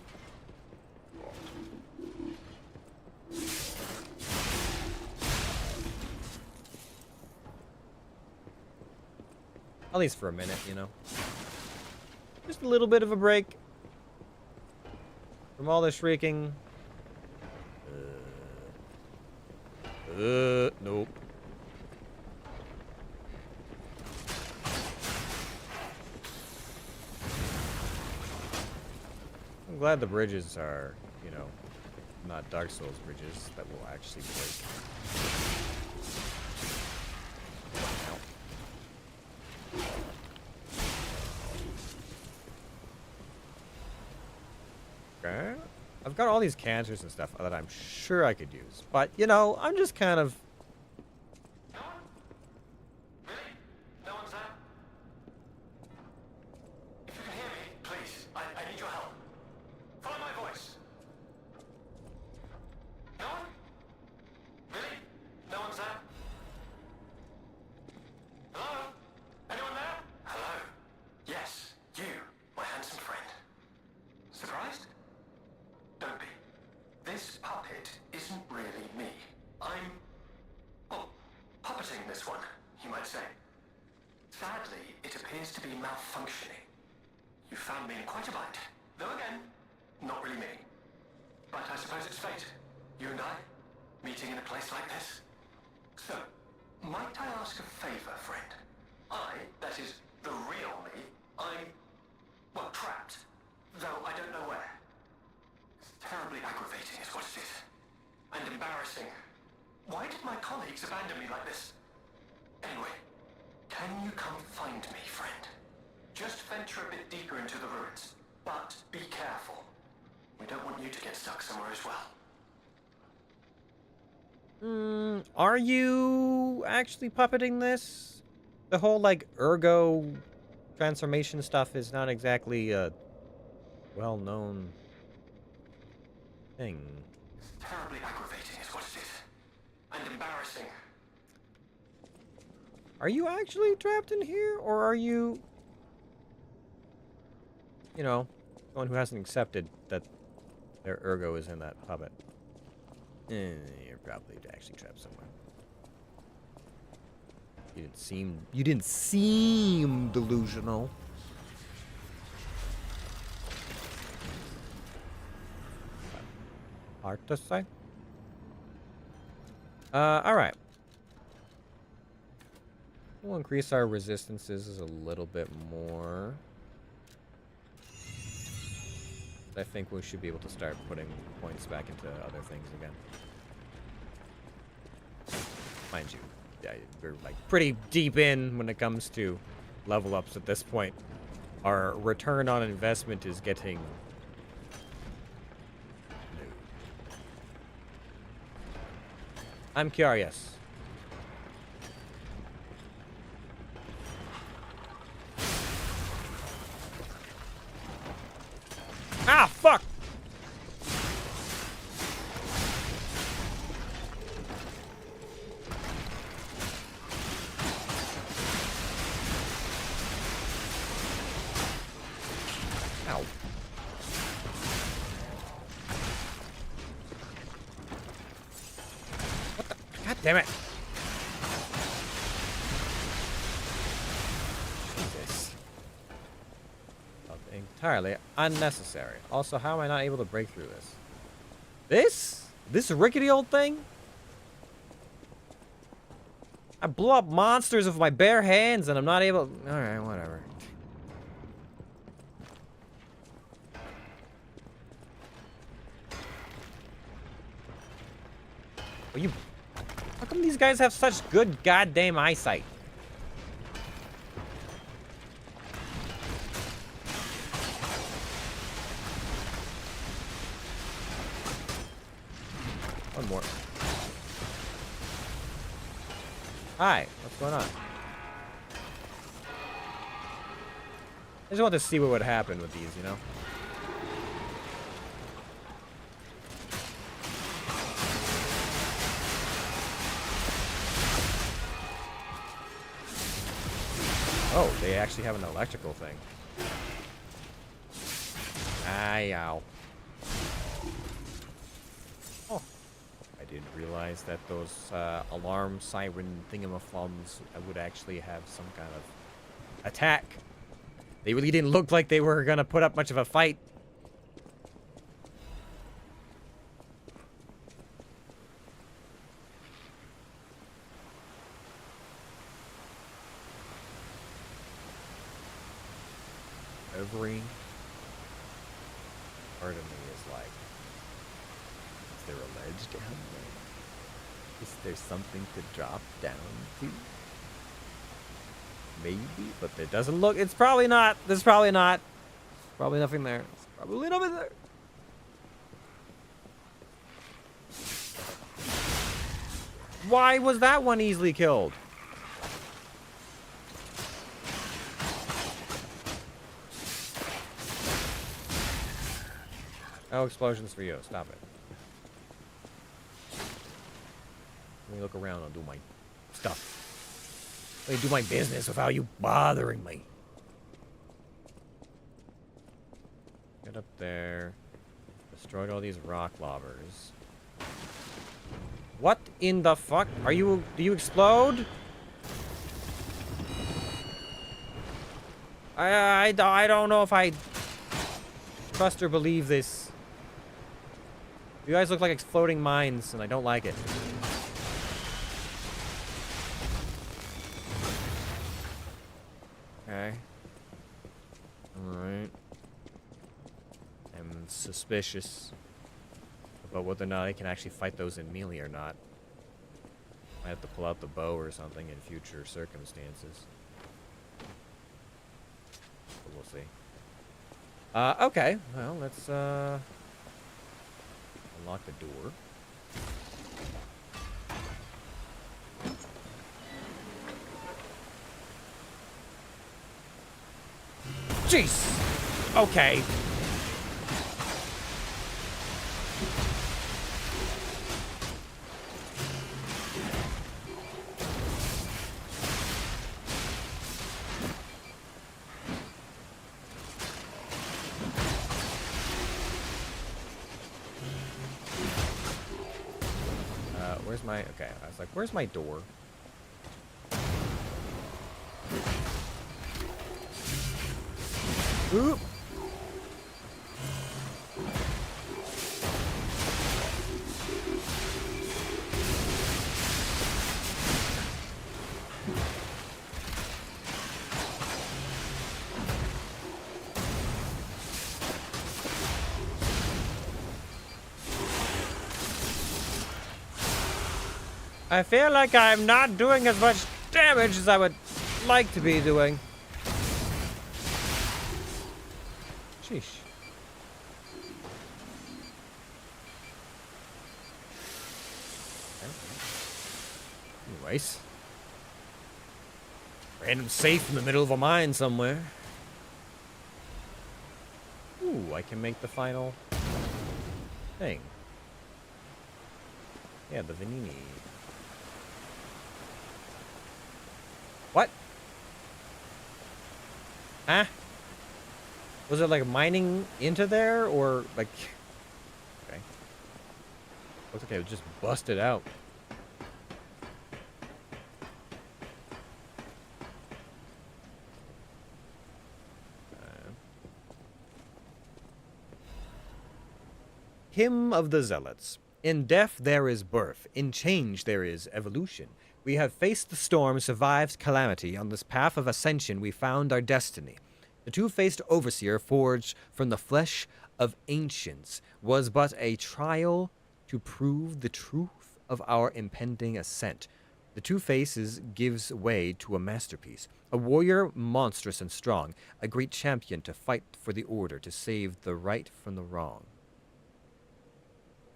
At least for a minute, you know. Just a little bit of a break from all the shrieking. Nope. I'm glad the bridges are, you know, not Dark Souls bridges that will actually break. Okay. I've got all these cancers and stuff that I'm sure I could use. But, you know, I'm just kind of...
No one? Really? No one's there? If you can hear me, please, I need your help. Follow my voice. No one? Really? No one's there? Hello? Anyone there? Hello? Yes, you, my handsome friend. Surprised? Don't be. This puppet isn't really me. I'm... well, puppeting this one, you might say. Sadly, it appears to be malfunctioning. You found me in quite a bind. Though again, not really me. But I suppose it's fate. You and I, meeting in a place like this. So, might I ask a favor, friend? That is, the real me, I'm... well, trapped. Though I don't know where. It's terribly aggravating is what it is. And embarrassing. Why did my colleagues abandon me like this? Anyway, can you come find me, friend? Just venture a bit deeper into the ruins. But be careful. We don't want you to get stuck somewhere as well.
Are you actually puppeting this? The whole, like, ergo transformation stuff is not exactly a well-known thing.
It's terribly aggravating is what it is. And embarrassing.
Are you actually trapped in here? Or are you... you know, someone who hasn't accepted that their ergo is in that puppet? You're probably actually trapped somewhere. You didn't seem delusional. Hard to say. Alright. We'll increase our resistances a little bit more. I think we should be able to start putting points back into other things again. Mind you, we're like pretty deep in when it comes to level ups at this point. Our return on investment is getting... I'm curious. Ah, fuck! Damn it. Jesus. Felt entirely unnecessary. Also, how am I not able to break through this? This rickety old thing? I blew up monsters with my bare hands and I'm not able... Alright, whatever. Are you... How come these guys have such good goddamn eyesight? One more. Hi, what's going on? I just want to see what would happen with these, you know? Oh, they actually have an electrical thing. Ah, yow. Oh. I didn't realize that those alarm siren thingamaflums would actually have some kind of attack. They really didn't look like they were gonna put up much of a fight. Every part of me is like, is there a ledge down there? Is there something to drop down to? Maybe, but it doesn't look. It's probably not. There's probably not. Probably nothing there. There's probably nothing there. Why was that one easily killed? No explosions for you. Stop it. Let me look around and do my stuff. Let me do my business without you bothering me. Get up there. Destroyed all these rock lobbers. What in the fuck? Are you... Do you explode? I don't know if I trust or believe this. You guys look like exploding mines, and I don't like it. Okay. Alright. I'm suspicious about whether or not I can actually fight those in melee or not. Might have to pull out the bow or something in future circumstances. But we'll see. Okay. Well, let's, unlock the door. Jeez! Okay. Where's my... Okay, I was like, where's my door? Oop! I feel like I'm not doing as much damage as I would like to be doing. Sheesh. Anyways. Random safe in the middle of a mine somewhere. Ooh, I can make the final thing. Yeah, the Vanini. What? Huh? Was it like mining into there or like... Okay. Looks like it was just busted out. Hymn of the Zealots. In death there is birth, in change there is evolution. We have faced the storm, survived calamity. On this path of ascension we found our destiny. The two-faced overseer, forged from the flesh of ancients, was but a trial to prove the truth of our impending ascent. The two faces gives way to a masterpiece, a warrior monstrous and strong, a great champion to fight for the order, to save the right from the wrong.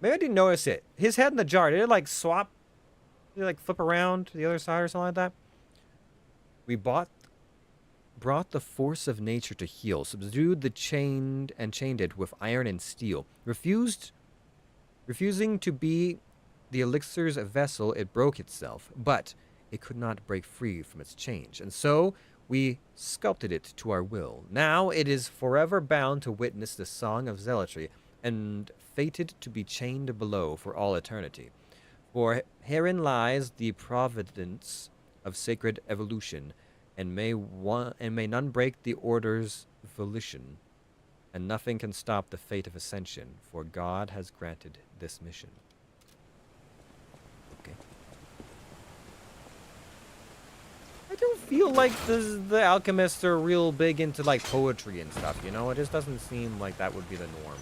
Maybe I didn't notice it. His head in the jar, did it like swap? Did it like flip around to the other side or something like that? We brought the force of nature to heal, subdued the chained it with iron and steel. Refusing to be the elixir's vessel, it broke itself, but it could not break free from its change, and so we sculpted it to our will. Now it is forever bound to witness the song of zealotry, and fated to be chained below for all eternity. For herein lies the providence of sacred evolution, and may none break the order's volition, and nothing can stop the fate of ascension, for God has granted this mission. Okay. I don't feel like the alchemists are real big into like poetry and stuff, you know? It just doesn't seem like that would be the norm.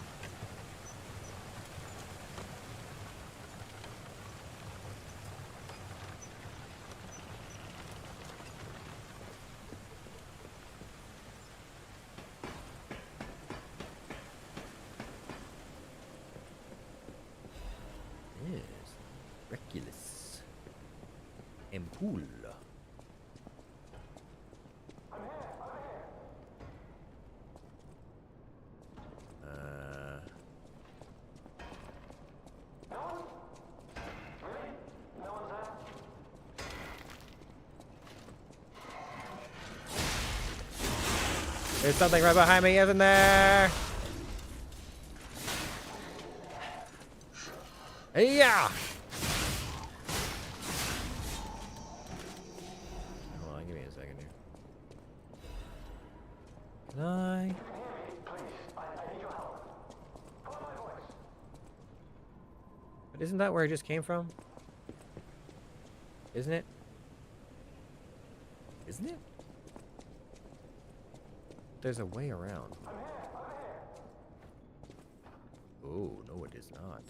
Reculus. Empool. There's something right behind me, isn't there? Yeah. Hold on, give me a second here. Can I? But isn't that where I just came from? Isn't it? Isn't it? There's a way around. Oh, no it is not.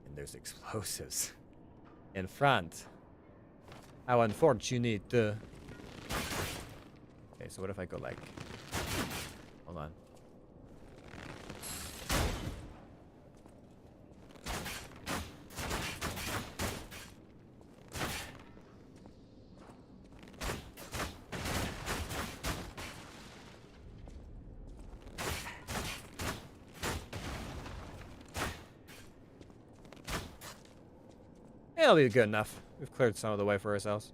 And there's explosives in front. How unfortunate. Okay, so what if I go like... Hold on. It'll be good enough. We've cleared some of the way for ourselves.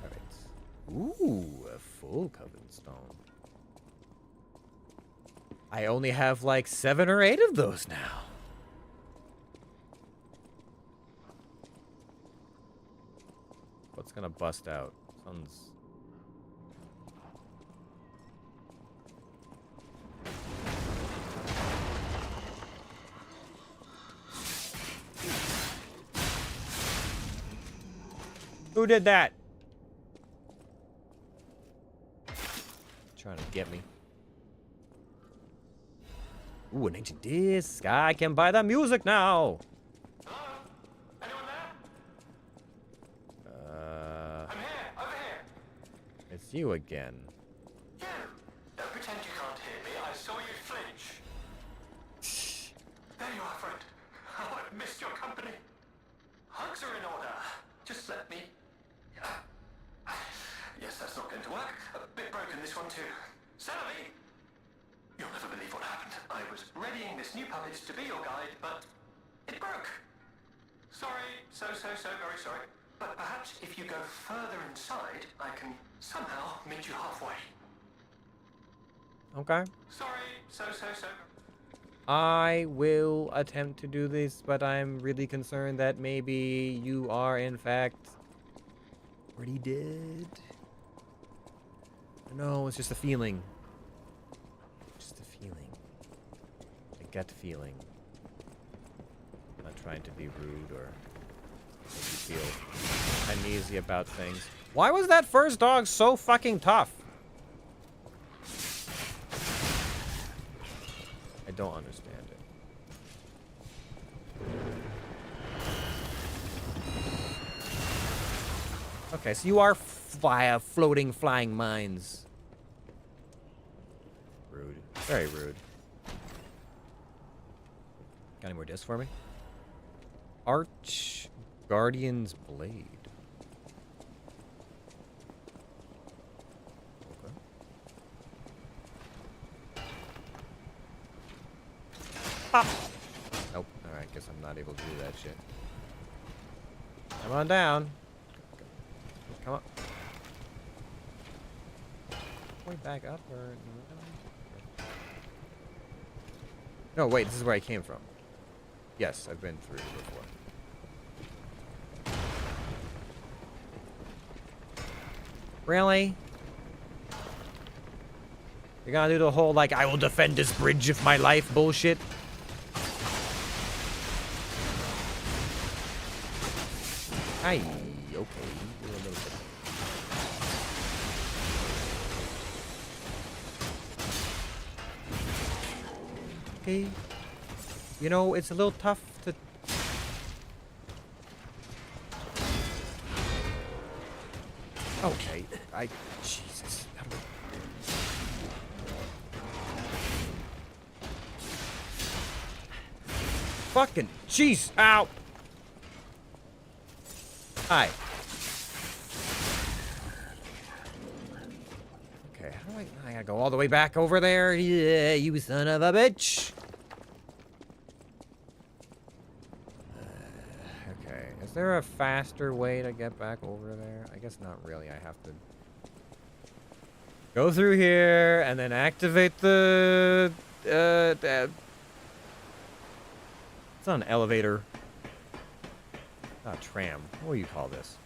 Alright. Ooh, a full coven stone. I only have like 7 or 8 of those now. What's gonna bust out? Sounds... Who did that? Trying to get me. Ooh, an ancient disc. I can buy the music now.
Hello? Anyone there? I'm here, over here.
It's you again.
You! Don't pretend you can't hear me. I saw you flinch. There you are, friend. Oh, I've missed your company. Hugs are in order. Just let me... Yes, that's not going to work. A bit broken, this one too. Savvy! You'll never believe what happened. I was readying this new puppet to be your guide, but it broke. Sorry, so very sorry. But perhaps if you go further inside, I can somehow meet you halfway.
Okay.
Sorry, so.
I will attempt to do this, but I'm really concerned that maybe you are, in fact, already dead. No, it's just a feeling. Just a feeling. A gut feeling. I'm not trying to be rude or make you feel uneasy about things. Why was that first dog so fucking tough? I don't understand it. Okay, so you are via floating flying mines. Rude. Very rude. Got any more discs for me? Arch Guardian's Blade. Okay. Pop! Nope. Alright, guess I'm not able to do that shit. Come on down. Come on. Way back up or... No, wait, this is where I came from. Yes, I've been through before. Really? You're gonna do the whole, like, I will defend this bridge of my life bullshit? Aye, okay. Do a little bit. Okay. You know, it's a little tough to... Okay, Jesus. How do Fucking... Jeez! Ow! Hi. Okay, how do I gotta go all the way back over there? Yeah, you son of a bitch! Okay, is there a faster way to get back over there? I guess not really. I have to go through here and then activate the it's not an elevator. Not a tram. What do you call this?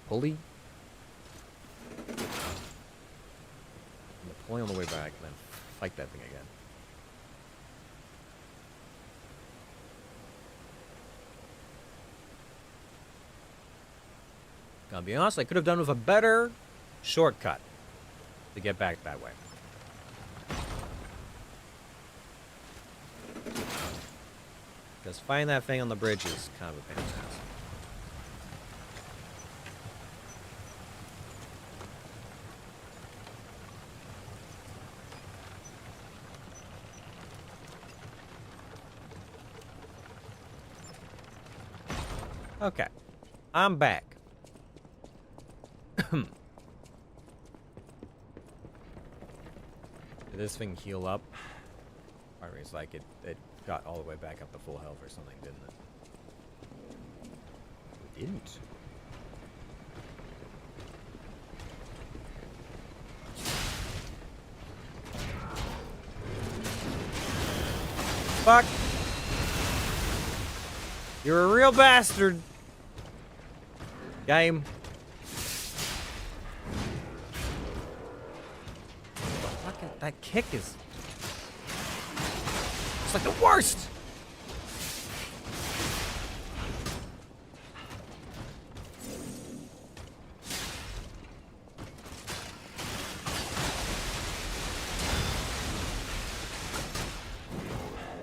Pulley? I'm gonna pulley on the way back and then fight that thing again. Gotta be honest, I could have done with a better shortcut to get back that way. Because finding that thing on the bridge is kind of a pain in the ass. Okay. I'm back. Did this thing heal up? Or it's like it got all the way back up to full health or something, didn't it? It didn't. Fuck! You're a real bastard! Game. Fuck it, that kick is... It's like the worst!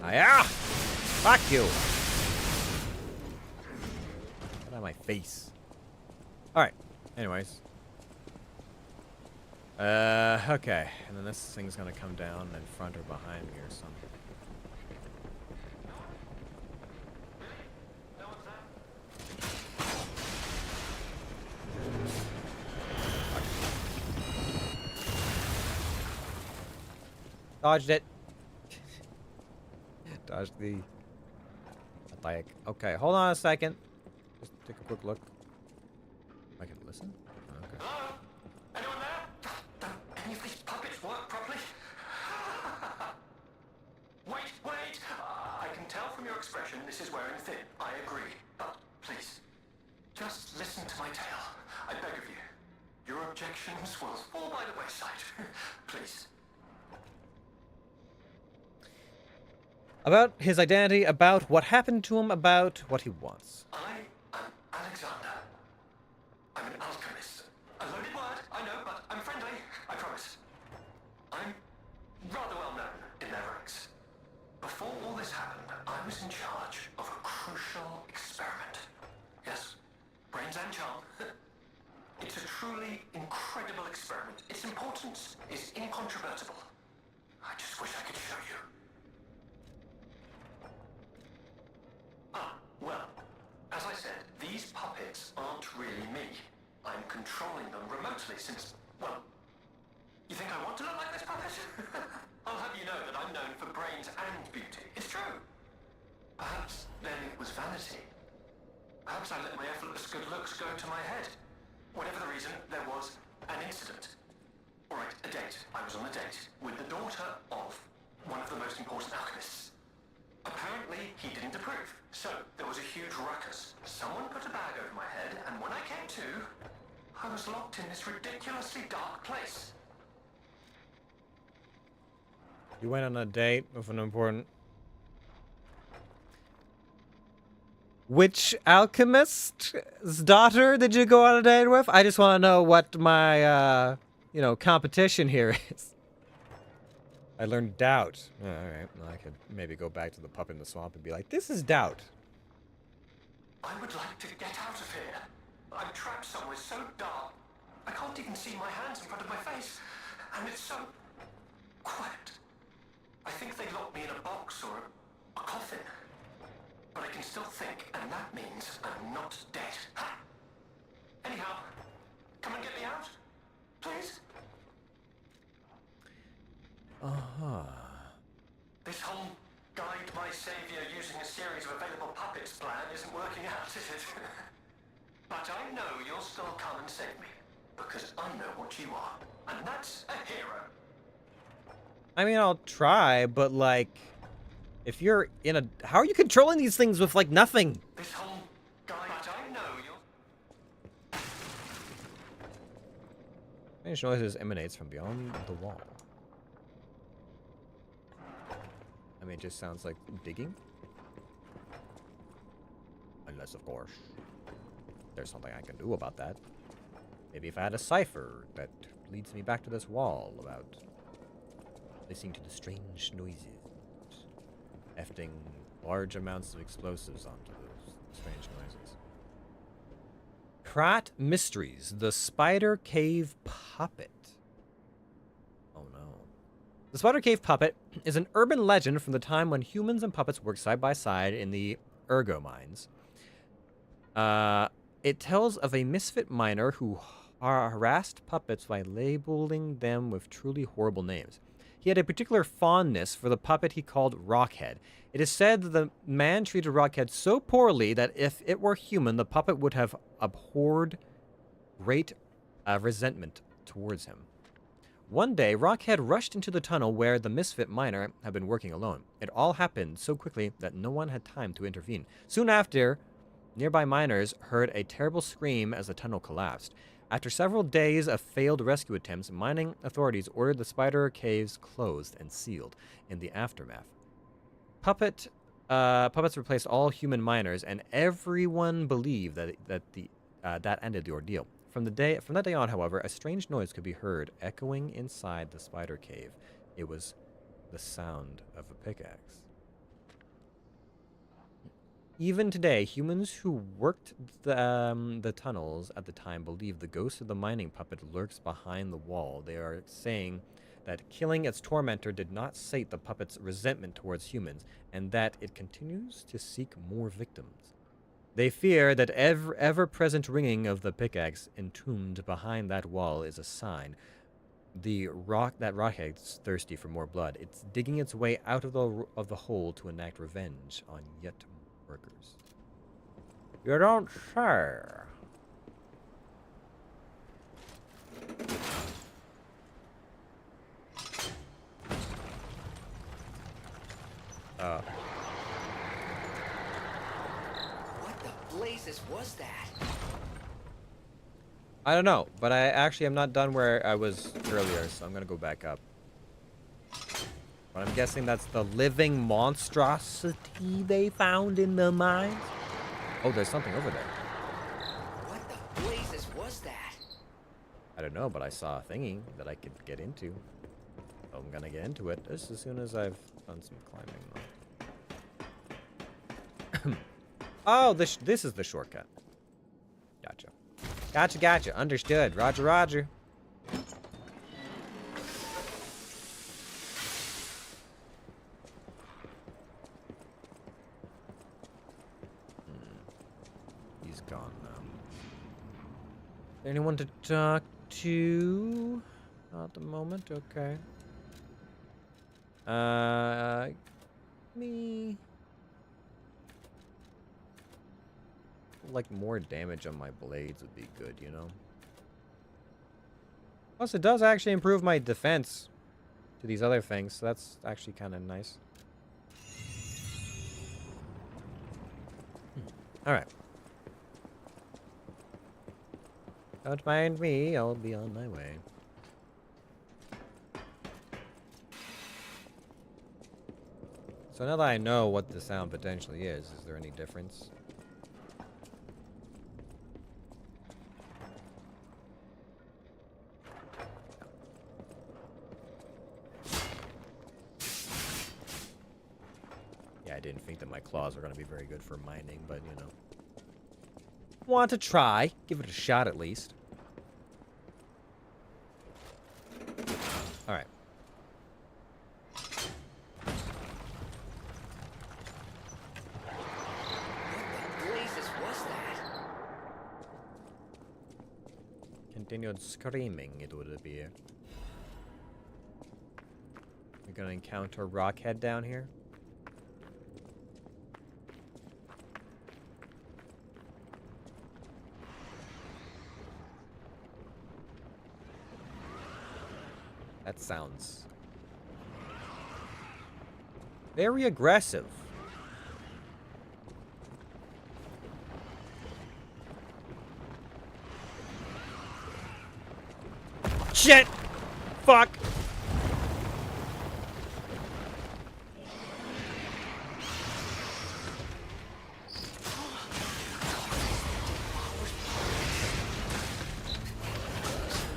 Ah, fuck you! Get out of my face. Alright, anyways. Okay. And then this thing's gonna come down in front or behind me or something. Dodged it. Dodged the attack. Okay, hold on a second. Just take a quick look. I can listen? Okay.
Hello? Anyone there? Don't any of these puppets work properly? Wait! I can tell from your expression this is wearing thin. I agree. But please, just listen to my tale. I beg of you.
actions will fall by the wayside. Please.
About his identity, about what happened to him, about what he wants.
I am Alexander. I'm an alchemist. A loaded word, I know, but I'm friendly, I promise. I'm rather well known in their ranks. Before all this happened, I was in charge of a crucial experiment. Yes, brains and charm. It's a truly incredible experiment. Its importance is incontrovertible. I just wish I could show you. Well, as I said, these puppets aren't really me. I'm controlling them remotely since, well, you think I want to look like this puppet? I'll have you know that I'm known for brains and beauty. It's true. Perhaps then it was vanity. Perhaps I let my effortless good looks go to my head. Whatever the reason, there was an incident. All right, a date. I was on a date with the daughter of one of the most important alchemists. Apparently, he didn't approve. So, there was a huge ruckus. Someone put a bag over my head, and when I came to, I was locked in this ridiculously dark place.
You went on a date with an important... Which alchemist's daughter did you go on a date with? I just want to know what my, competition here is. I learned doubt. Oh, alright, well, I could maybe go back to the puppet in the swamp and be like, this is doubt.
I would like to get out of here. I'm trapped somewhere so dark, I can't even see my hands in front of my face. And it's so quiet. I think they locked me in a box or a coffin. But I can still think, and that means I'm not dead. Ha! Anyhow, come and get me out, please. This whole guide my savior using a series of available puppets plan isn't working out, is it? But I know you'll still come and save me, because I know what you are, and that's a hero.
I mean, I'll try, but, like, if you're in a... How are you controlling these things with, like, nothing?
This whole guide, but I know you'll...
Strange noises emanates from beyond the wall. I mean, it just sounds like digging. Unless, of course, there's something I can do about that. Maybe if I had a cipher that leads me back to this wall about listening to the strange noises, hefting large amounts of explosives onto those strange noises. Krat Mysteries, the Spider Cave Puppet. Oh no. The Spider Cave Puppet is an urban legend from the time when humans and puppets worked side by side in the Ergo mines. It tells of a misfit miner who harassed puppets by labeling them with truly horrible names. He had a particular fondness for the puppet he called Rockhead. It is said that the man treated Rockhead so poorly that if it were human, the puppet would have abhorred great resentment towards him. One day, Rockhead rushed into the tunnel where the misfit miner had been working alone. It all happened so quickly that no one had time to intervene. Soon after, nearby miners heard a terrible scream as the tunnel collapsed. After several days of failed rescue attempts, mining authorities ordered the spider caves closed and sealed. In the aftermath, puppets replaced all human miners, and everyone believed that ended the ordeal. From that day on, however, a strange noise could be heard echoing inside the spider cave. It was the sound of a pickaxe. Even today, humans who worked the tunnels at the time believe the ghost of the mining puppet lurks behind the wall. They are saying that killing its tormentor did not sate the puppet's resentment towards humans, and that it continues to seek more victims. They fear that ever-present ringing of the pickaxe entombed behind that wall is a sign that Rockhead's thirsty for more blood. It's digging its way out of the hole to enact revenge on yet more workers. You don't say.
What the blazes was that?
I don't know, but I actually am not done where I was earlier, so I'm gonna go back up. But I'm guessing that's the living monstrosity they found in the mines. Oh, there's something over there.
What the blazes was that?
I don't know, but I saw a thingy that I could get into. So I'm gonna get into it just as soon as I've done some climbing. Oh, this is the shortcut. Gotcha. Gotcha. Understood. Roger. He's gone now. Anyone to talk to? Not at the moment. Okay. Me. Like more damage on my blades would be good, you know. Plus, it does actually improve my defense to these other things, so that's actually kind of nice. All right. Don't mind me, I'll be on my way. So now that I know what the sound potentially is there any difference? Yeah, I didn't think that my claws were going to be very good for mining, but you know. Want to try. Give it a shot at least. Alright.
What the blazes was that?
Continued screaming, it would appear. We're gonna encounter Rockhead down here. That sounds very aggressive. Shit! Fuck!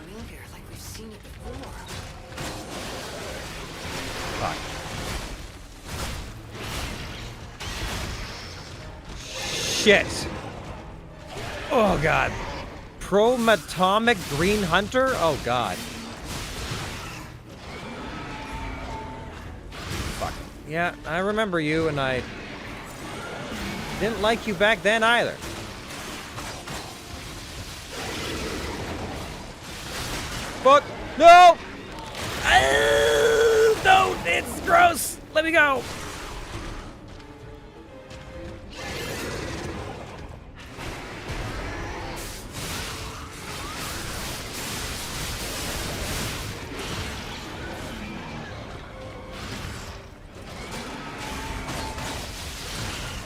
Familiar, like we've seen it before.
Fuck. Shit! Oh god. Chromatomic Green Hunter? Oh god. Fuck. Yeah, I remember you, and I didn't like you back then either. Fuck! No! No! It's gross! Let me go!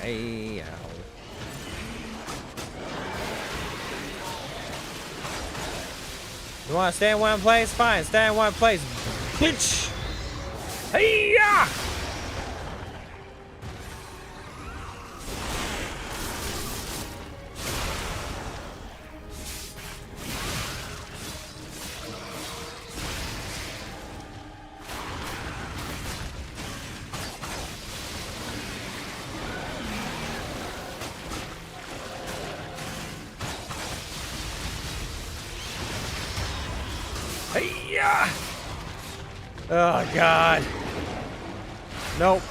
Hey, ow. You wanna stay in one place? Fine, stay in one place, bitch! Hey-ya! Hey-ya! Oh, God. Nope.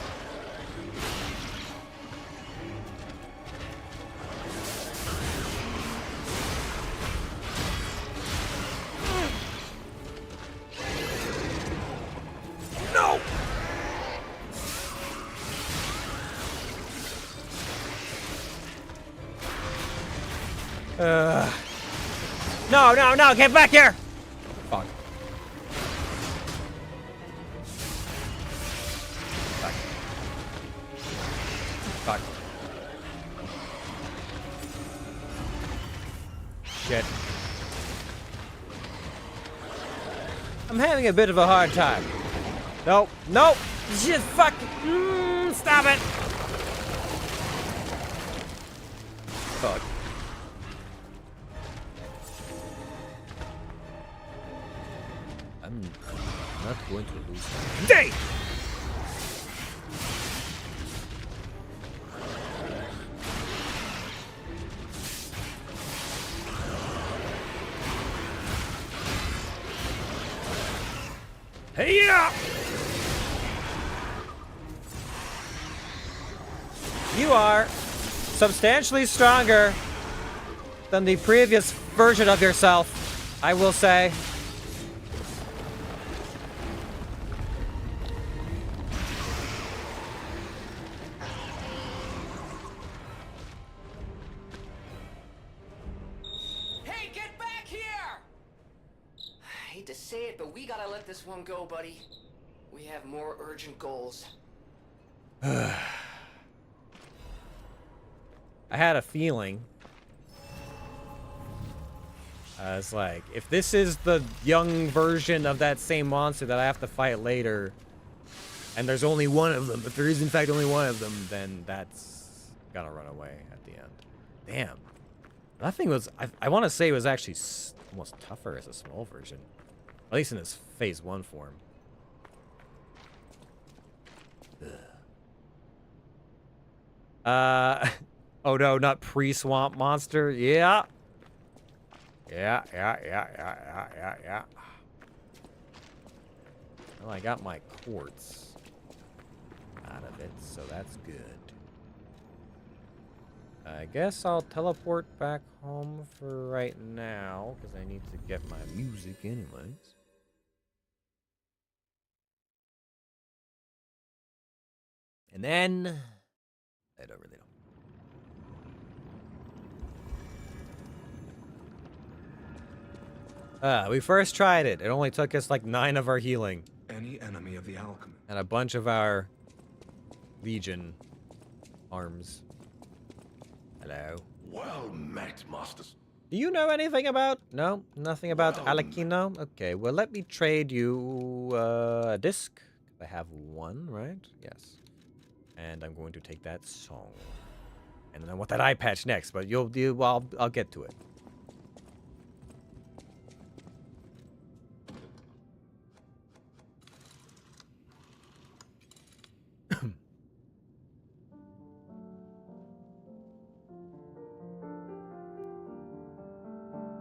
No! No, get back here! Fuck. Fuck. Shit. I'm having a bit of a hard time. Nope, nope, just fuck. Stop it. Fuck. I'm not going to lose today. Hey, yeah! You are substantially stronger than the previous version of yourself, I will say.
Hey, get back here! I hate to say it, but we gotta let this one go, buddy. We have more urgent goals.
I had a feeling. I was like, if this is the young version of that same monster that I have to fight later, and there's only one of them, if there is in fact only one of them, then that's gonna run away at the end. Damn. That thing was, I want to say it was actually almost tougher as a small version. At least in its phase 1 form. Oh no, not pre-swamp monster. Yeah. Yeah. Well, I got my quartz out of it, so that's good. I guess I'll teleport back home for right now, because I need to get my music anyways. And then head over there. We first tried it. It only took us like 9 of our healing.
Any enemy of the alchemist.
And a bunch of our Legion arms. Hello.
Well met, Masters.
Do you know anything about? No? Nothing about
Well,
Alakino? Okay, well let me trade you a disc. I have one, right? Yes. And I'm going to take that song. And then I want that eye patch next, but I'll get to it.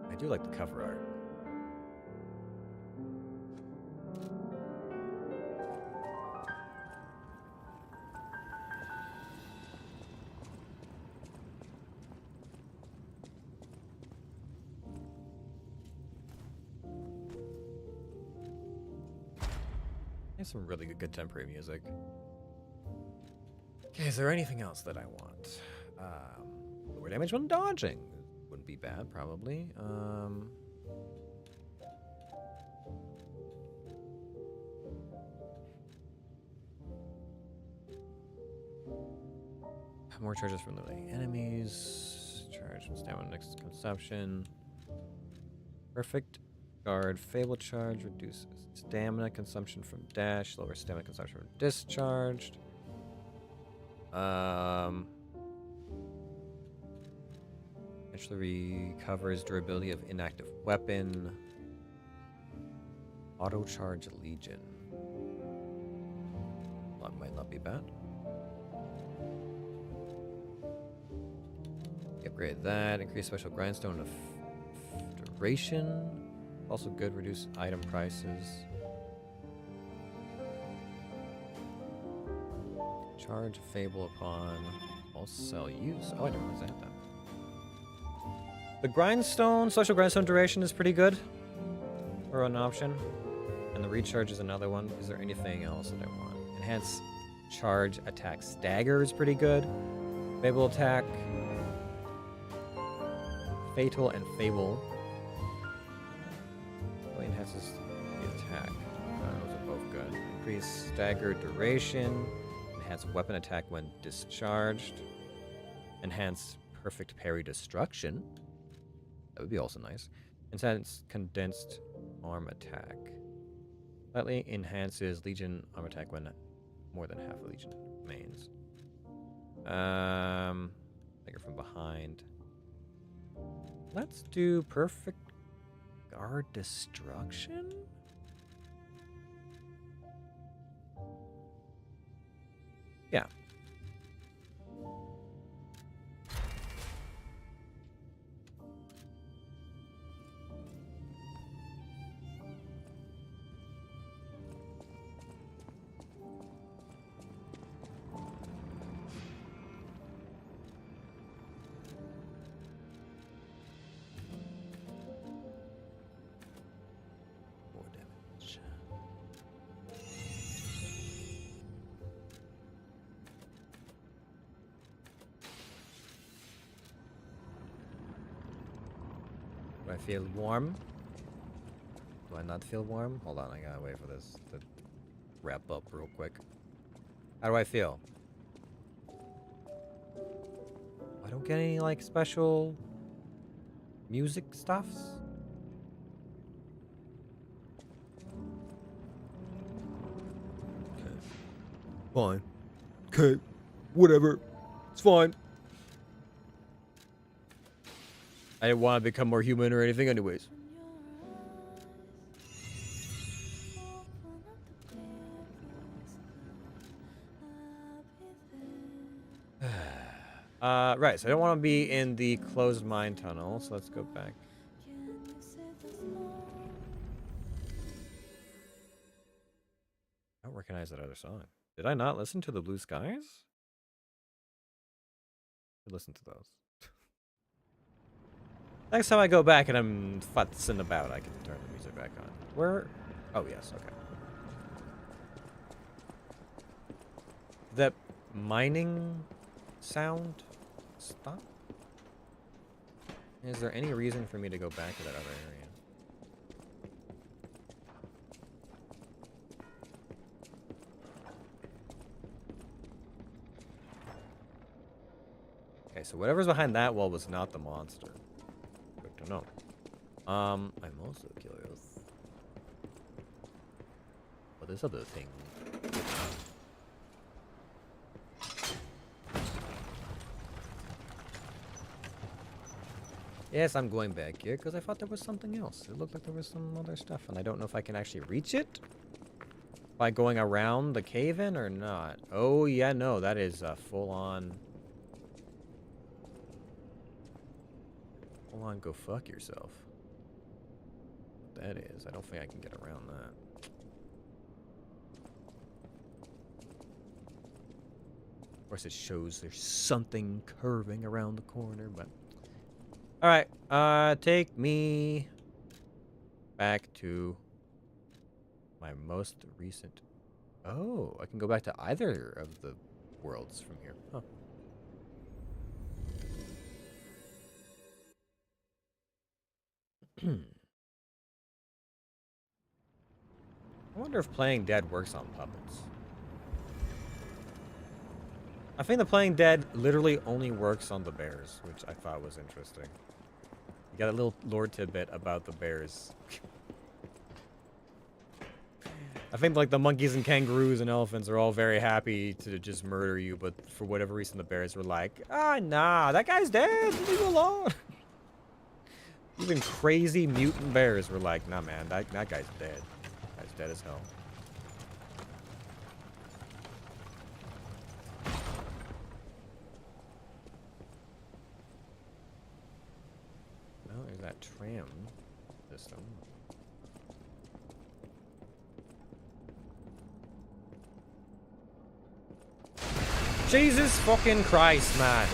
I do like the cover art. There's some really good contemporary music. Okay, is there anything else that I want? Lower damage when dodging. Wouldn't be bad, probably. More charges from eliminating enemies. Charge and stamina next consumption. Perfect. Guard. Fable charge. Reduce stamina consumption from dash. Lower stamina consumption from discharged. Actually recovers durability of inactive weapon. Auto charge Legion. That might not be bad. Upgrade that. Increase special grindstone of duration. Also good. Reduce item prices. Charge Fable upon all cell use. Oh, I didn't realize I had that. The grindstone, social grindstone duration is pretty good. Or an option. And the recharge is another one. Is there anything else that I want? Enhance charge attack stagger is pretty good. Fable attack. Fatal and Fable. Really enhances the attack. Those are both good. Increase stagger duration. Enhance weapon attack when discharged. Enhance perfect parry destruction. That would be also nice. Enhance condensed arm attack. Slightly enhances Legion armor attack when more than half the Legion remains. Trigger from behind. Let's do perfect guard destruction. Yeah. More damage. Do I feel warm? Do I not feel warm? Hold on, I gotta wait for this to wrap up real quick. How do I feel? I don't get any, like, special music stuffs? Okay. Fine. Okay. Whatever. It's fine. I didn't want to become more human or anything anyways. Right, so I don't want to be in the closed mine tunnel, so let's go back. I don't recognize that other song. Did I not listen to the Blue Skies? I listen to those. Next time I go back and I'm futzing about, I can turn the music back on. Where? Oh, yes, okay. That mining sound stop? Is there any reason for me to go back to that other area? Okay, so whatever's behind that wall was not the monster. Good to know. I'm also curious. What this other thing? Yes, I'm going back here because I thought there was something else. It looked like there was some other stuff, and I don't know if I can actually reach it by going around the cave-in or not. Oh, yeah, no, that is full-on... Full-on go fuck yourself. What that is, I don't think I can get around that. Of course, it shows there's something curving around the corner, but... Alright, take me back to my most recent... Oh, I can go back to either of the worlds from here. Huh. I wonder if playing dead works on puppets. I think the playing dead literally only works on the bears, which I thought was interesting. You got a little lore tidbit about the bears. I think like the monkeys and kangaroos and elephants are all very happy to just murder you, but for whatever reason the bears were like, ah, nah, that guy's dead, leave him alone. Even crazy mutant bears were like, nah, man, that guy's dead. That guy's dead as hell. There's that tram system. Jesus fucking Christ, man.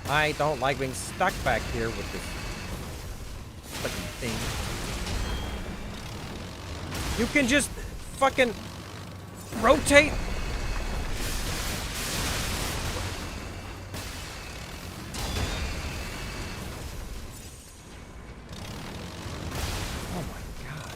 I don't like being stuck back here with this fucking thing. You can just fucking rotate. Oh my god.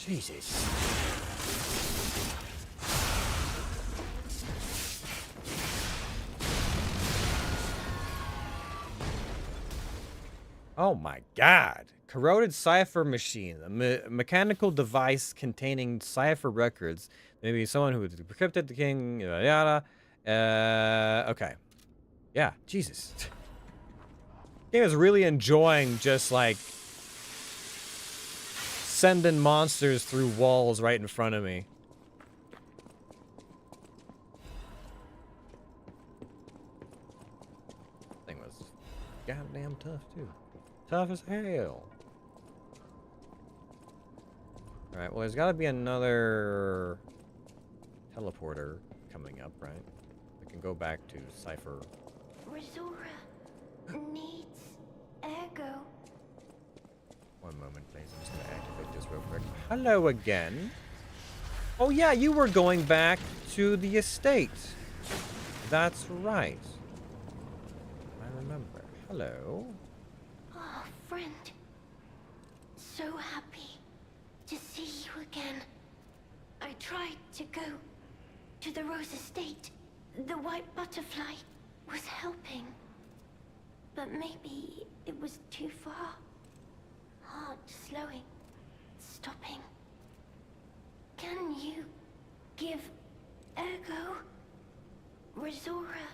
Jesus. Oh my god. Corroded cipher machine. A mechanical device containing cipher records. Maybe someone who decrypted the king, yada yada. Okay. Yeah, Jesus. Game is really enjoying just like sending monsters through walls right in front of me. Thing was goddamn tough too. Tough as hell. Alright, well there's gotta be another teleporter coming up, right? We can go back to Cypher.
Resora needs ergo.
One moment, please. I'm just gonna activate this real quick. Hello again. Oh yeah, you were going back to the estate. That's right. I remember. Hello.
Oh, friend. So happy to see you again. I tried to go to the Rose Estate. The white butterfly was helping. But maybe it was too far. Heart slowing, stopping. Can you give ergo? Resora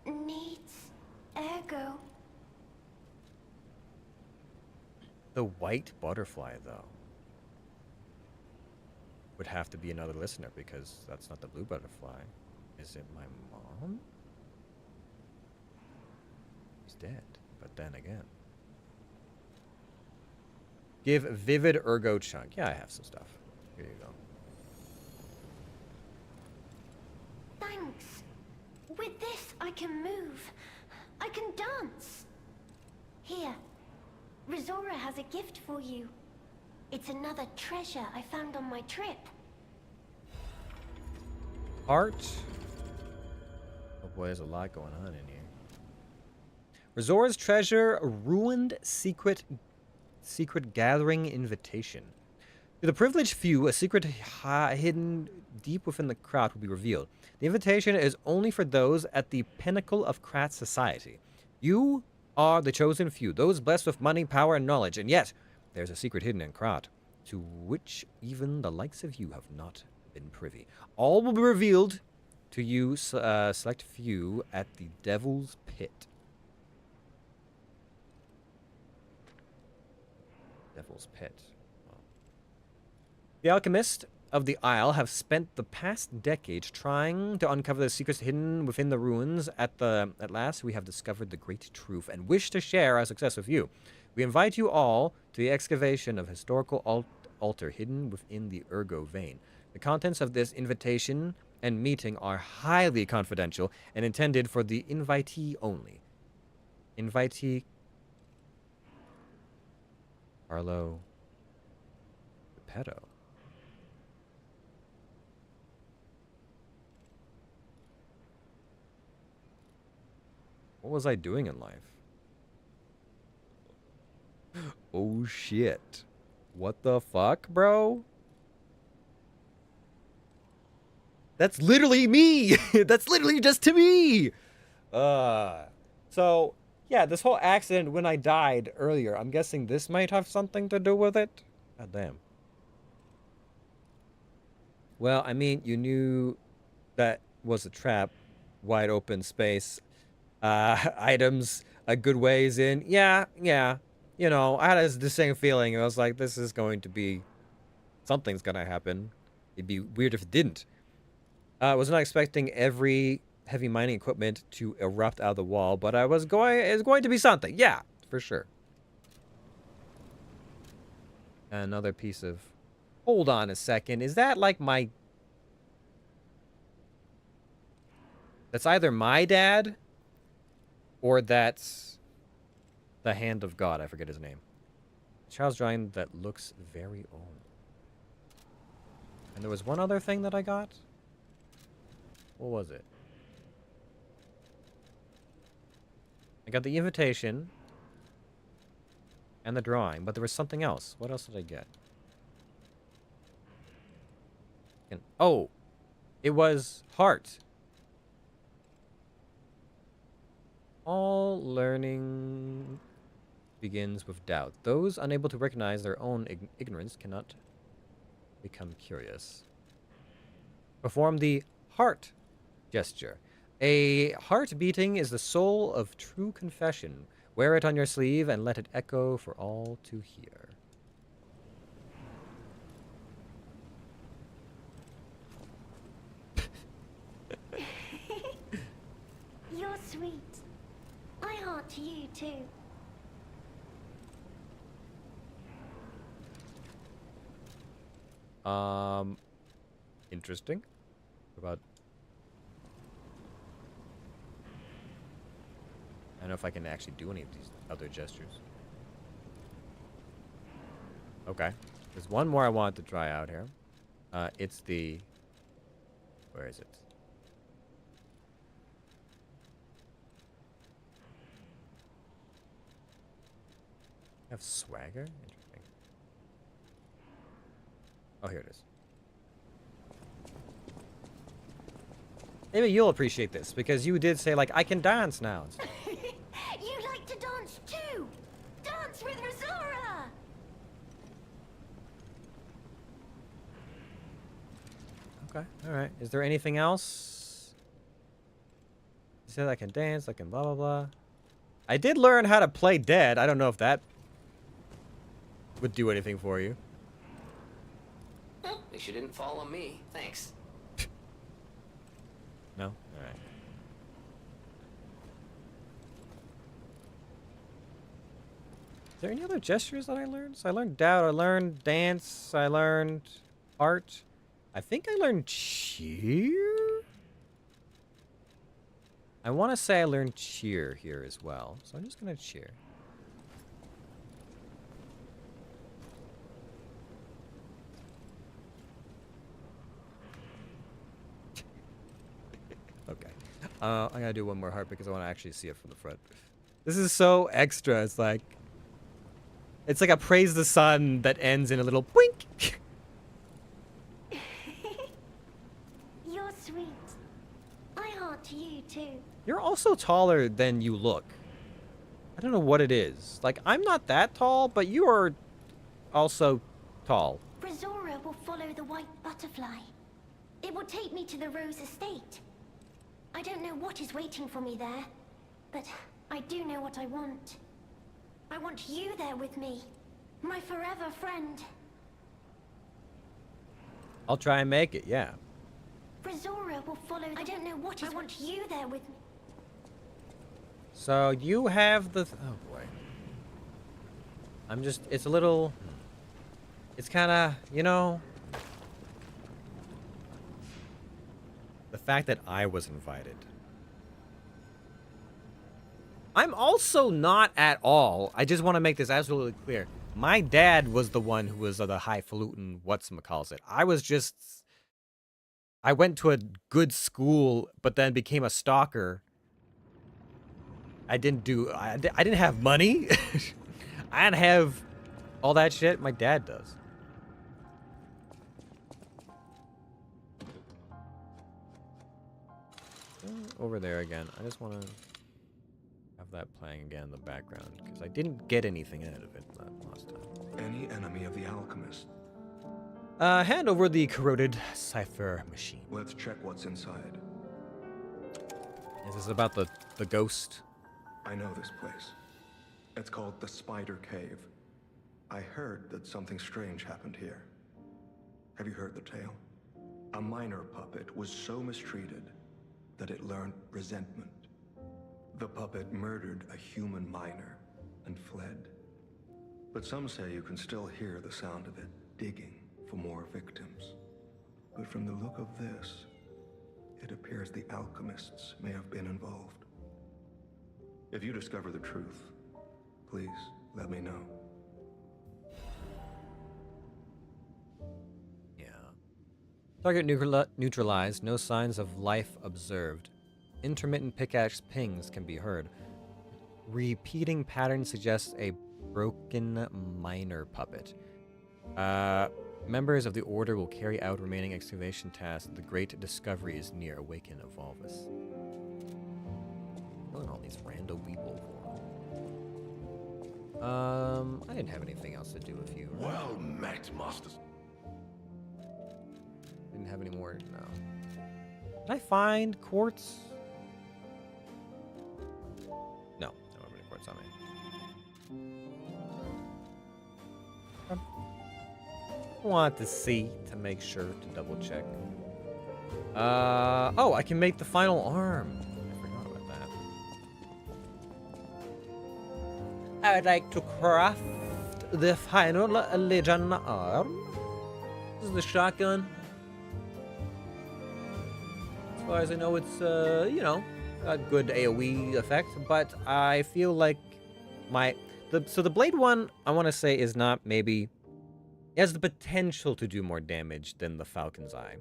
needs ergo.
The white butterfly, though, would have to be another listener because that's not the blue butterfly. Is it my mom? She's dead, but then again. Give vivid ergo chunk. Yeah, I have some stuff. Here you go.
Thanks. With this, I can move. I can dance. Here, Resora has a gift for you. It's another treasure I found on my trip.
Heart. Oh boy, there's a lot going on in here. Resora's treasure, a ruined secret gathering invitation. To the privileged few, a secret hidden deep within the crowd will be revealed. The invitation is only for those at the pinnacle of Krat's society. You are the chosen few, those blessed with money, power, and knowledge, and yet there's a secret hidden in Krat, to which even the likes of you have not been privy. All will be revealed to you, select few, at the Devil's Pit. Devil's Pit. Wow. The alchemists of the Isle have spent the past decades trying to uncover the secrets hidden within the ruins. At last, we have discovered the great truth and wish to share our success with you. We invite you all to the excavation of historical altar hidden within the Ergo vein. The contents of this invitation and meeting are highly confidential and intended for the invitee only. Invitee Carlo Geppetto. What was I doing in life? Oh shit. What the fuck, bro? That's literally me! That's literally just to me! So, yeah, this whole accident when I died earlier, I'm guessing this might have something to do with it? God damn. Well, I mean, you knew that was a trap. Wide open space. Items a good ways in. Yeah. You know, I had the same feeling. I was like, this is going to be... something's gonna happen. It'd be weird if it didn't. I was not expecting every heavy mining equipment to erupt out of the wall, but it's going to be something. Yeah, for sure. Another piece of... Hold on a second. Is that like my... That's either my dad, or that's the hand of God. I forget his name. Child's drawing that looks very old. And there was one other thing that I got. What was it? I got the invitation and the drawing, but there was something else. What else did I get? Oh, it was heart. All learning begins with doubt. Those unable to recognize their own ignorance cannot become curious. Perform the heart gesture. A heart beating is the soul of true confession. Wear it on your sleeve and let it echo for all to hear.
You're sweet. I heart to you too.
Interesting. About I don't know if I can actually do any of these other gestures. Okay. There's one more I want to try out here. It's the... Where is it? Have swagger? Interesting. Oh, here it is. Maybe you'll appreciate this, because you did say, like, I can dance now.
You like to dance too! Dance with Razora!
Okay, alright. Is there anything else? You said I can dance, I can blah, blah, blah. I did learn how to play dead. I don't know if that would do anything for you.
At least you didn't follow me. Thanks.
No? Alright. Is there any other gestures that I learned? So I learned doubt, I learned dance, I learned art. I think I learned cheer? I want to say I learned cheer here as well. So I'm just going to cheer. Okay. I gotta do one more heart because I want to actually see it from the front. This is so extra. It's like a praise the sun that ends in a little boink.
You're sweet. I heart to you too.
You're also taller than you look. I don't know what it is. Like, I'm not that tall, but you are also tall.
Razora will follow the white butterfly. It will take me to the Rose Estate. I don't know what is waiting for me there, but I do know what I want. I want you there with me, my forever friend.
I'll try and make it, yeah.
Razora will follow I don't know what is I want you there with me.
So you have the... oh, boy. I'm just... it's a little... it's kind of, you know... the fact that I was invited. I'm also not at all... I just want to make this absolutely clear. My dad was the one who was the highfalutin whatchamacallit. I was just... I went to a good school, but then became a stalker. I didn't have money. I didn't have all that shit. My dad does. Over there again. I just want to have that playing again in the background because I didn't get anything out of it last time.
Any enemy of the alchemist.
Hand over the corroded cipher machine.
Let's check what's inside.
Is this about the ghost?
I know this place. It's called the Spider Cave. I heard that something strange happened here. Have you heard the tale? A minor puppet was so mistreated that it learned resentment. The puppet murdered a human miner and fled. But some say you can still hear the sound of it digging for more victims. But from the look of this, it appears the alchemists may have been involved. If you discover the truth, please let me know.
Yeah. Target neutralized. No signs of life observed. Intermittent pickaxe pings can be heard. Repeating pattern suggests a broken miner puppet. Members of the Order will carry out remaining excavation tasks. The great discovery is near. Awaken Evolvus. Killing all these rando people for. I didn't have anything else to do with you. Right?
Well met, Master.
Didn't have any more. No. Did I find quartz? No, I don't have any quartz on me. Want to see to make sure to double check. Oh, I can make the final arm. I forgot about that. I would like to craft the final Legion arm. This is the shotgun. As far as I know, it's you know, a good AoE effect, but I feel like so the blade one I want to say is not maybe. It has the potential to do more damage than the Falcon's Eye,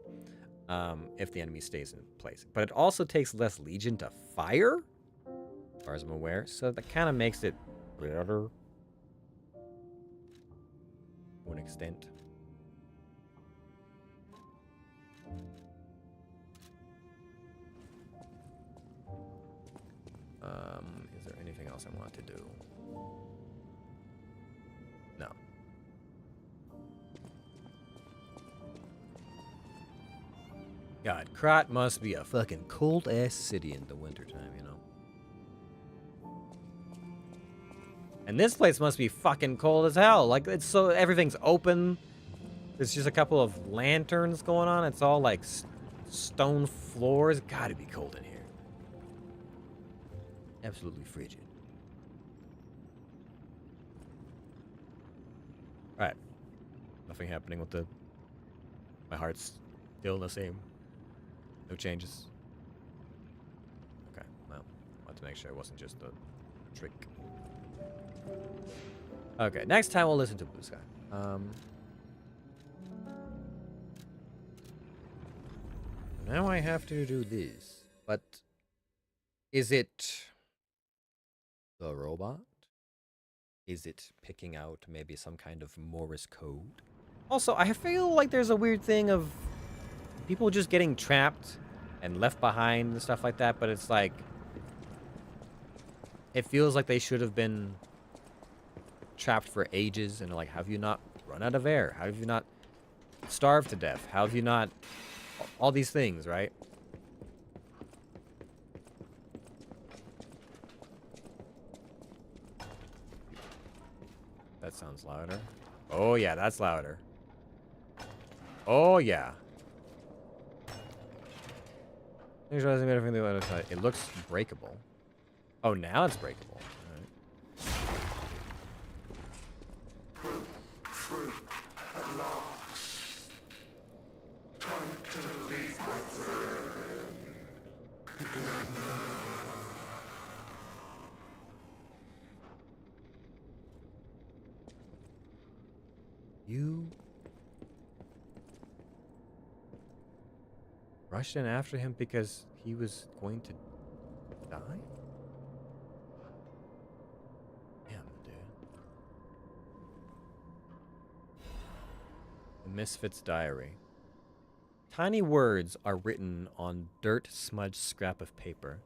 if the enemy stays in place. But it also takes less Legion to fire, as far as I'm aware, so that kind of makes it better to an extent. Is there anything else I want to do? No. God, Krat must be a fucking cold-ass city in the wintertime, you know? And this place must be fucking cold as hell. Like, it's so... everything's open. There's just a couple of lanterns going on. It's all, like, stone floors. Gotta be cold in here. Absolutely frigid. Alright. Nothing happening with the... My heart's still the same. No changes. Okay, well, I wanted to make sure it wasn't just a trick. Okay, next time we'll listen to Blue Sky. Now I have to do this. But is it the robot? Is it picking out maybe some kind of Morse code? Also, I feel like there's a weird thing of people just getting trapped and left behind and stuff like that, but it's like... It feels like they should have been trapped for ages, and like, have you not run out of air? How have you not starved to death? How have you not... All these things, right? That sounds louder. Oh yeah, that's louder. Oh yeah. Visualizing everything the other side. It looks breakable. Oh, now it's breakable. You rushed in after him because he was going to die? Damn, dude. The Misfit's Diary. Tiny words are written on dirt-smudged scrap of paper.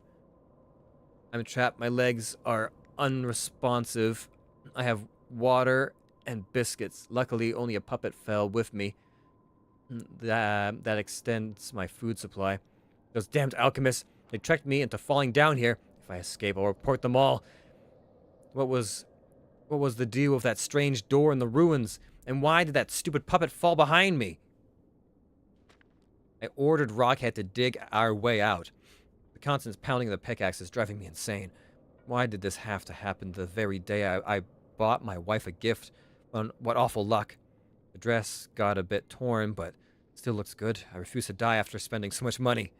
I'm trapped. My legs are unresponsive. I have water and biscuits. Luckily, only a puppet fell with me. That extends my food supply. Those damned alchemists, they tricked me into falling down here. If I escape, I'll report them all. What was the deal with that strange door in the ruins? And why did that stupid puppet fall behind me? I ordered Rockhead to dig our way out. The constant pounding of the pickaxe is driving me insane. Why did this have to happen the very day I bought my wife a gift? What awful luck. The dress got a bit torn, but still looks good. I refuse to die after spending so much money.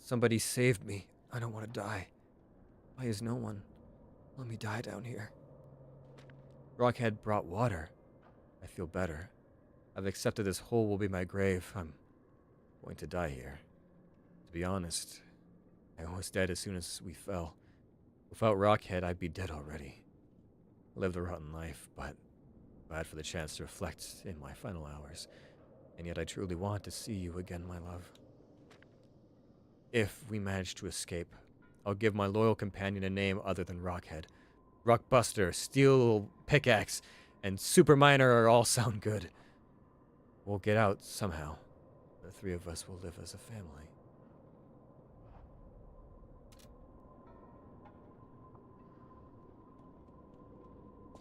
Somebody saved me. I don't want to die. Why is no one? Let me die down here. Rockhead brought water. I feel better. I've accepted this hole will be my grave. I'm going to die here. To be honest, I was dead as soon as we fell. Without Rockhead, I'd be dead already. I lived a rotten life, but Glad for the chance to reflect in my final hours. And yet I truly want to see you again, my love. If we manage to escape, I'll give my loyal companion a name other than Rockhead. Rockbuster, Steel Pickaxe, and Super Miner all sound good. We'll get out somehow. The three of us will live as a family.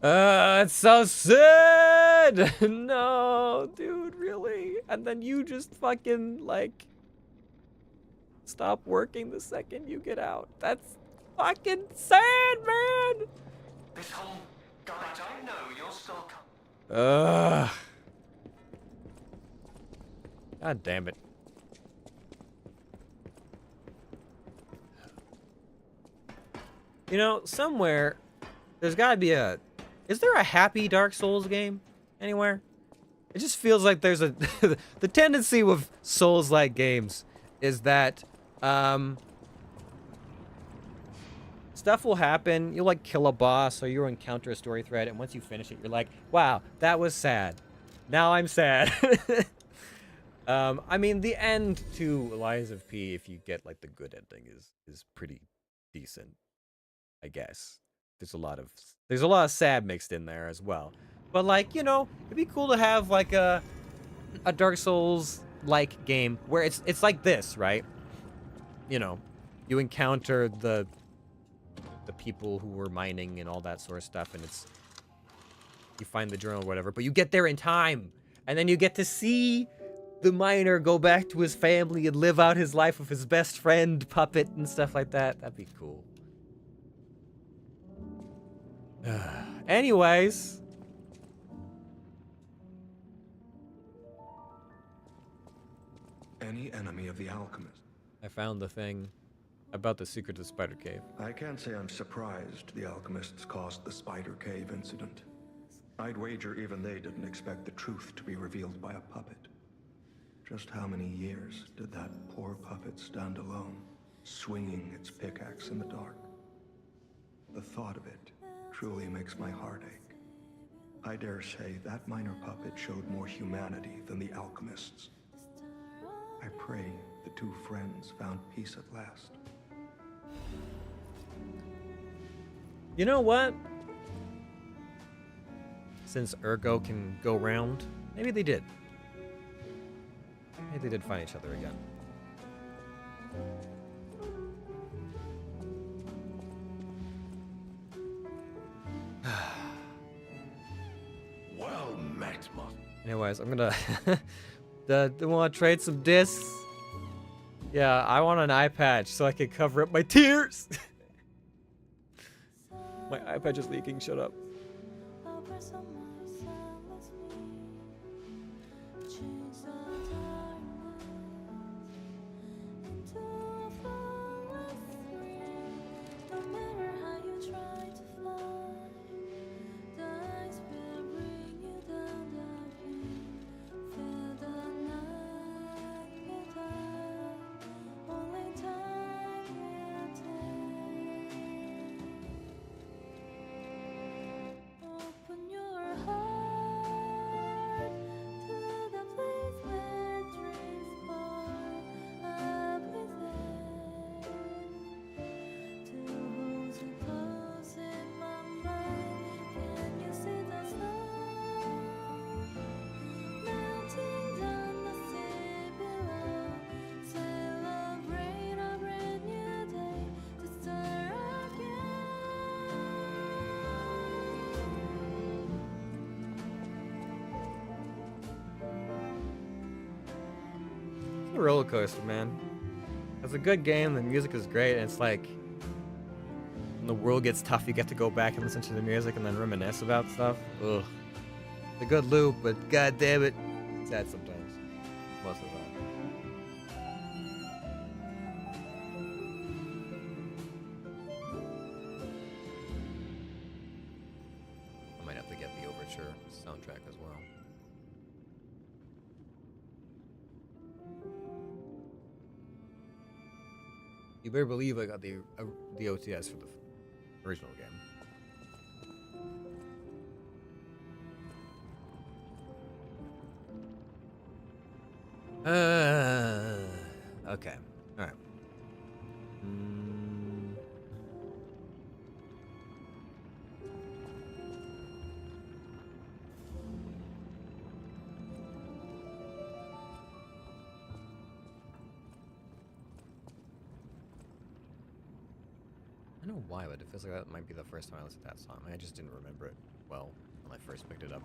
It's so sad! No, dude, really? And then you just fucking, like, stop working the second you get out. That's fucking sad, man!
This whole... God, I know you're still...
Ugh. God damn it. You know, somewhere, there's gotta be a... Is there a happy Dark Souls game anywhere? It just feels like there's a... the tendency with Souls-like games is that, stuff will happen, you'll like kill a boss, or you'll encounter a story thread, and once you finish it, you're like, wow, that was sad. Now I'm sad. I mean, the end to Lies of P, if you get like the good ending, is pretty decent, I guess. There's a lot of sad mixed in there as well. But like, you know, it'd be cool to have like a Dark Souls like game where it's like this, right? You know, you encounter the people who were mining and all that sort of stuff, and you find the journal or whatever, but you get there in time, and then you get to see the miner go back to his family and live out his life with his best friend puppet and stuff like that. That'd be cool. Anyways,
Any enemy of the alchemist.
I found the thing about the secret of the Spider Cave.
I can't say I'm surprised the alchemists caused the Spider Cave incident. I'd wager even they didn't expect the truth to be revealed by a puppet. Just how many years did that poor puppet stand alone, swinging its pickaxe in the dark? The thought of it truly makes my heart ache. I dare say that minor puppet showed more humanity than the alchemists. I pray the two friends found peace at last.
You know what? Since Ergo can go round, maybe they did. Maybe they did find each other again.
Well met, Mott.
Anyways, I'm gonna... do want to trade some discs? Yeah, I want an eye patch so I can cover up my tears. My eye patch is leaking, shut up. It's a roller coaster, man. It's a good game, the music is great, and it's like when the world gets tough, you get to go back and listen to the music and then reminisce about stuff. Ugh. It's a good loop, but god damn it, it's sad sometimes. Most of the time. I might have to get the Overture soundtrack as well. You better believe I got the OTS for the original game. Okay. All right. I don't know why, but it feels like that might be the first time I listened to that song. I just didn't remember it well when I first picked it up.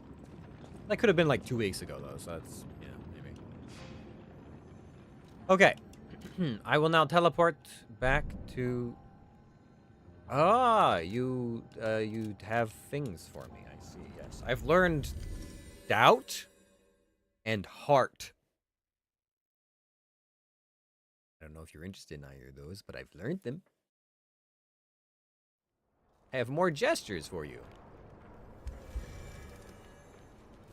That could have been like 2 weeks ago, though, so that's, yeah, maybe. Okay. I will now teleport back to... Ah, you have things for me, I see, yes. I've learned doubt and heart. I don't know if you're interested in either of those, but I've learned them. I have more gestures for you.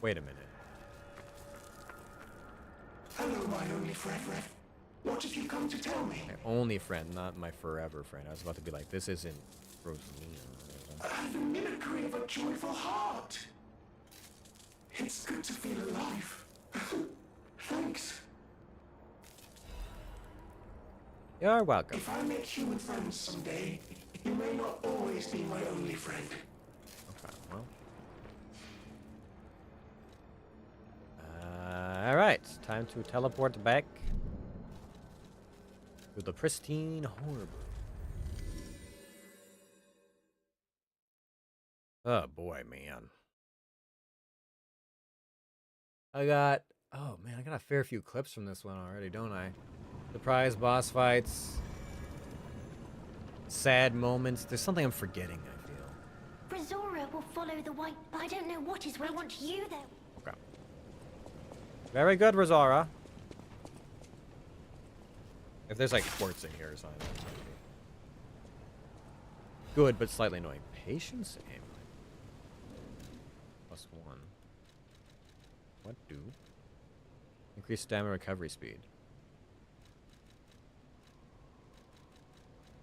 Wait a minute.
Hello, my only friend. What have you come to tell me?
My only friend, not my forever friend. I was about to be like, this isn't Rosalina.
The mimicry of a joyful heart. It's good to feel alive. Thanks.
You're welcome.
If I make human friends someday, you may not always be my only friend.
Okay, well. Alright, time to teleport back to the pristine harbor. Oh boy, man. I got a fair few clips from this one already, don't I? Surprise boss fights. Sad moments. There's something I'm forgetting, I feel.
Rizora will follow the white. I don't know what is. I want you there.
Okay. Very good, Rizara. If there's like quartz in here or something. Good, but slightly annoying. Patience aim. +1. What do? Increase stamina recovery speed.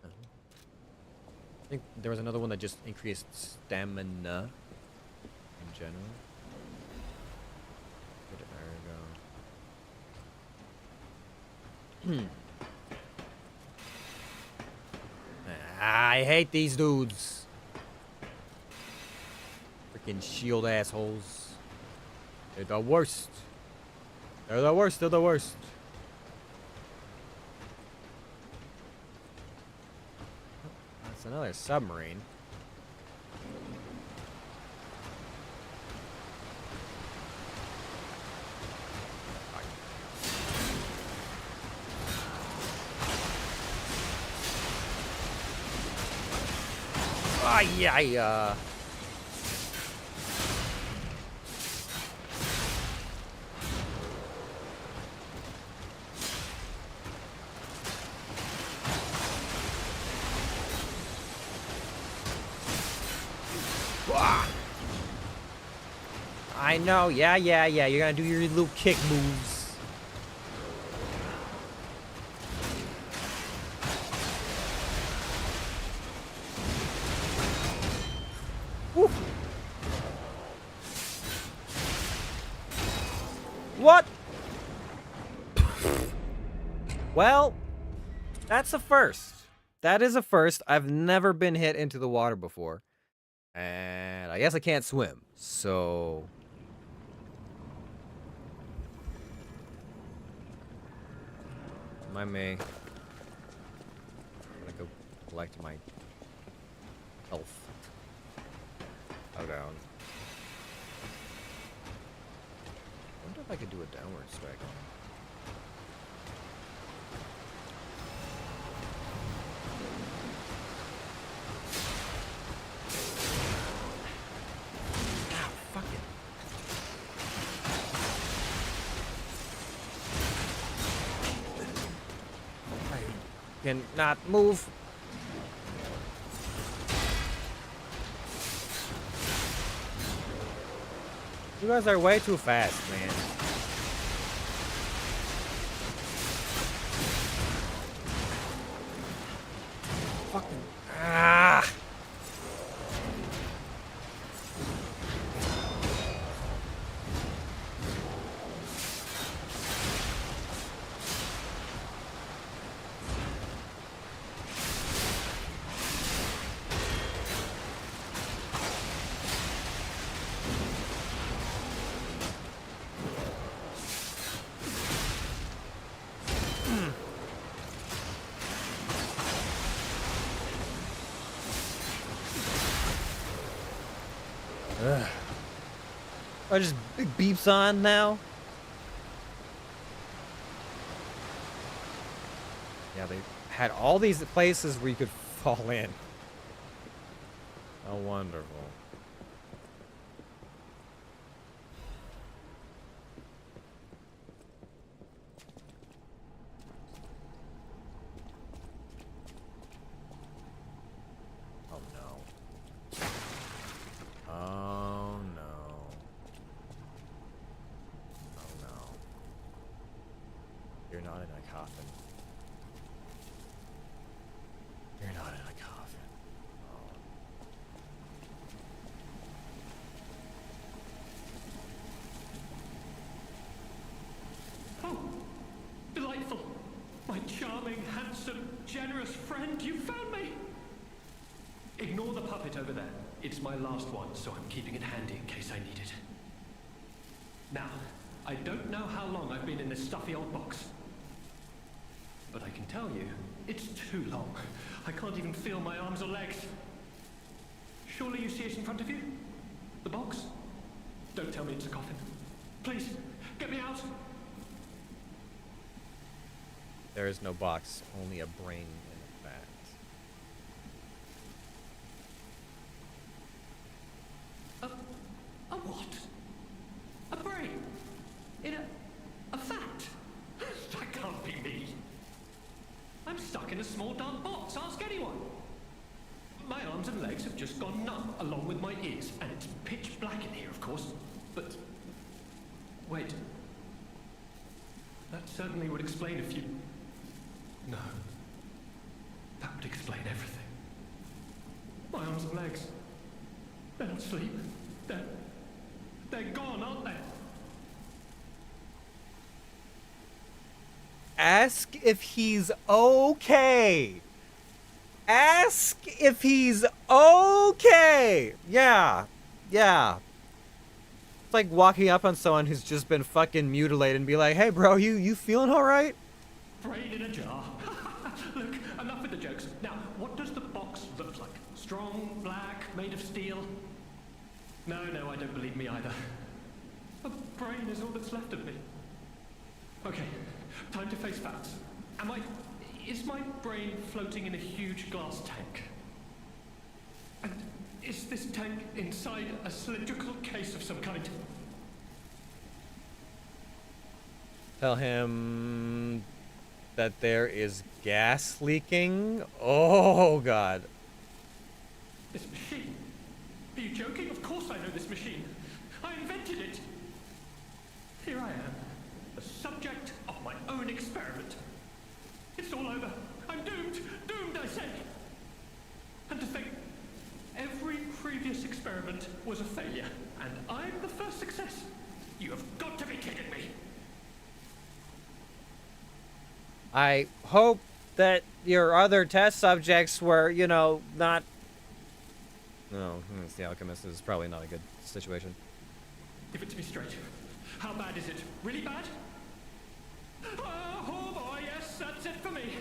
I think there was another one that just increased stamina in general. There we go. I hate these dudes. Freaking shield assholes. They're the worst. They're the worst. They're the worst. That's another submarine. Yeah. I know. Yeah. You're gonna do your little kick moves. Woo. What? Well, that's a first. That is a first. I've never been hit into the water before. And I guess I can't swim. So... me. I'm gonna go collect my health. Go down. I wonder if I could do a downward strike on him. Ow, fuck it. I cannot move. You guys are way too fast, man. Fucking... Ah! Ugh. Oh, it just beeps on now? Yeah, they had all these places where you could fall in. How wonderful. Oh no. Oh no. Oh no. You're not in a coffin. You're not in a coffin. Oh.
Oh, delightful. My charming, handsome, generous friend, you found me. Ignore the puppet over there. It's my last one, so I'm keeping it handy in case I need it. Now, I don't know how long I've been in this stuffy old box. But I can tell you, it's too long. I can't even feel my arms or legs. Surely you see it in front of you? The box? Don't tell me it's a coffin. Please, get me out.
There is no box, only a brain in a vat.
A what? A brain? In a vat? That can't be me. I'm stuck in a small dark box, ask anyone. My arms and legs have just gone numb, along with my ears, and it's pitch black in here, of course. But, wait. That certainly would explain a few... No. That would explain everything. My arms and legs. They're not asleep. They're gone, aren't they?
Ask if he's okay. Ask if he's okay. Yeah. Yeah. It's like walking up on someone who's just been fucking mutilated and be like, hey bro, you feeling alright?
Brain in a jar. Look, enough with the jokes. Now, what does the box look like? Strong, black, made of steel? No, I don't believe me either. A brain is all that's left of me. Okay, time to face facts. Is my brain floating in a huge glass tank? And is this tank inside a cylindrical case of some kind?
Tell him that there is gas leaking. Oh god.
This machine? Are you joking? Of course I know this machine. I invented it. Here I am, the subject of my own experiment. It's all over. I'm doomed. Doomed, I say. And to think, every previous experiment was a failure, and I'm the first success. You have got to be kidding me.
I hope that your other test subjects were, not... No, it's the alchemist. This is probably not a good situation.
Give it to me straight. How bad is it? Really bad? Oh boy, yes, that's it for me.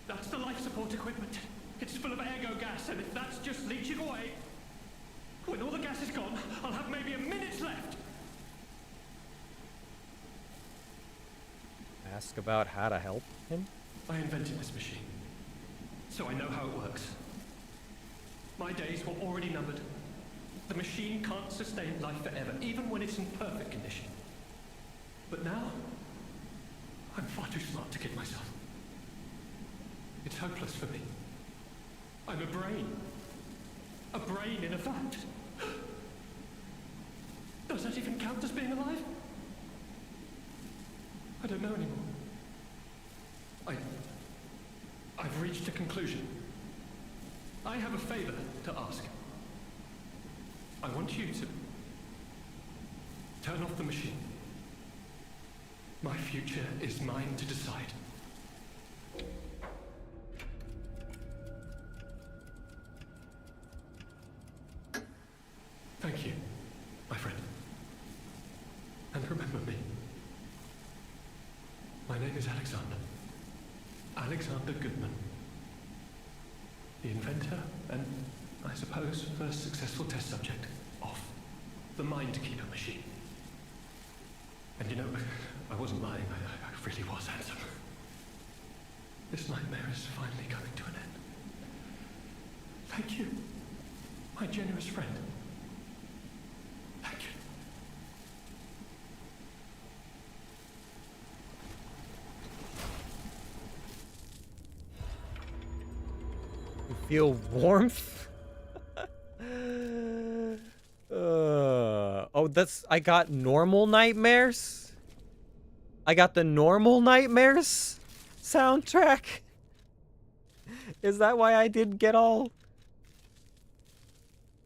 That's the life support equipment. It's full of ergo gas, and if that's just leaching away, when all the gas is gone, I'll have maybe a minute left.
Ask about how to help him?
I invented this machine, so I know how it works. My days were already numbered. The machine can't sustain life forever, even when it's in perfect condition. But now, I'm far too smart to kid myself. It's hopeless for me. I'm a brain. A brain in a vat. Does that even count as being alive? I don't know anymore. I've reached a conclusion. I have a favor to ask. I want you to turn off the machine. My future is mine to decide. Thank you, my friend. And remember me. My name is Alexander. Alexander Goodman. The inventor and, I suppose, first successful test subject. The mind-keeper machine. And you know, I wasn't lying. I really was handsome. This nightmare is finally coming to an end. Thank you, my generous friend. Thank you.
You feel warmth? Oh, I got normal nightmares? I got the normal nightmares soundtrack? Is that why I did get all?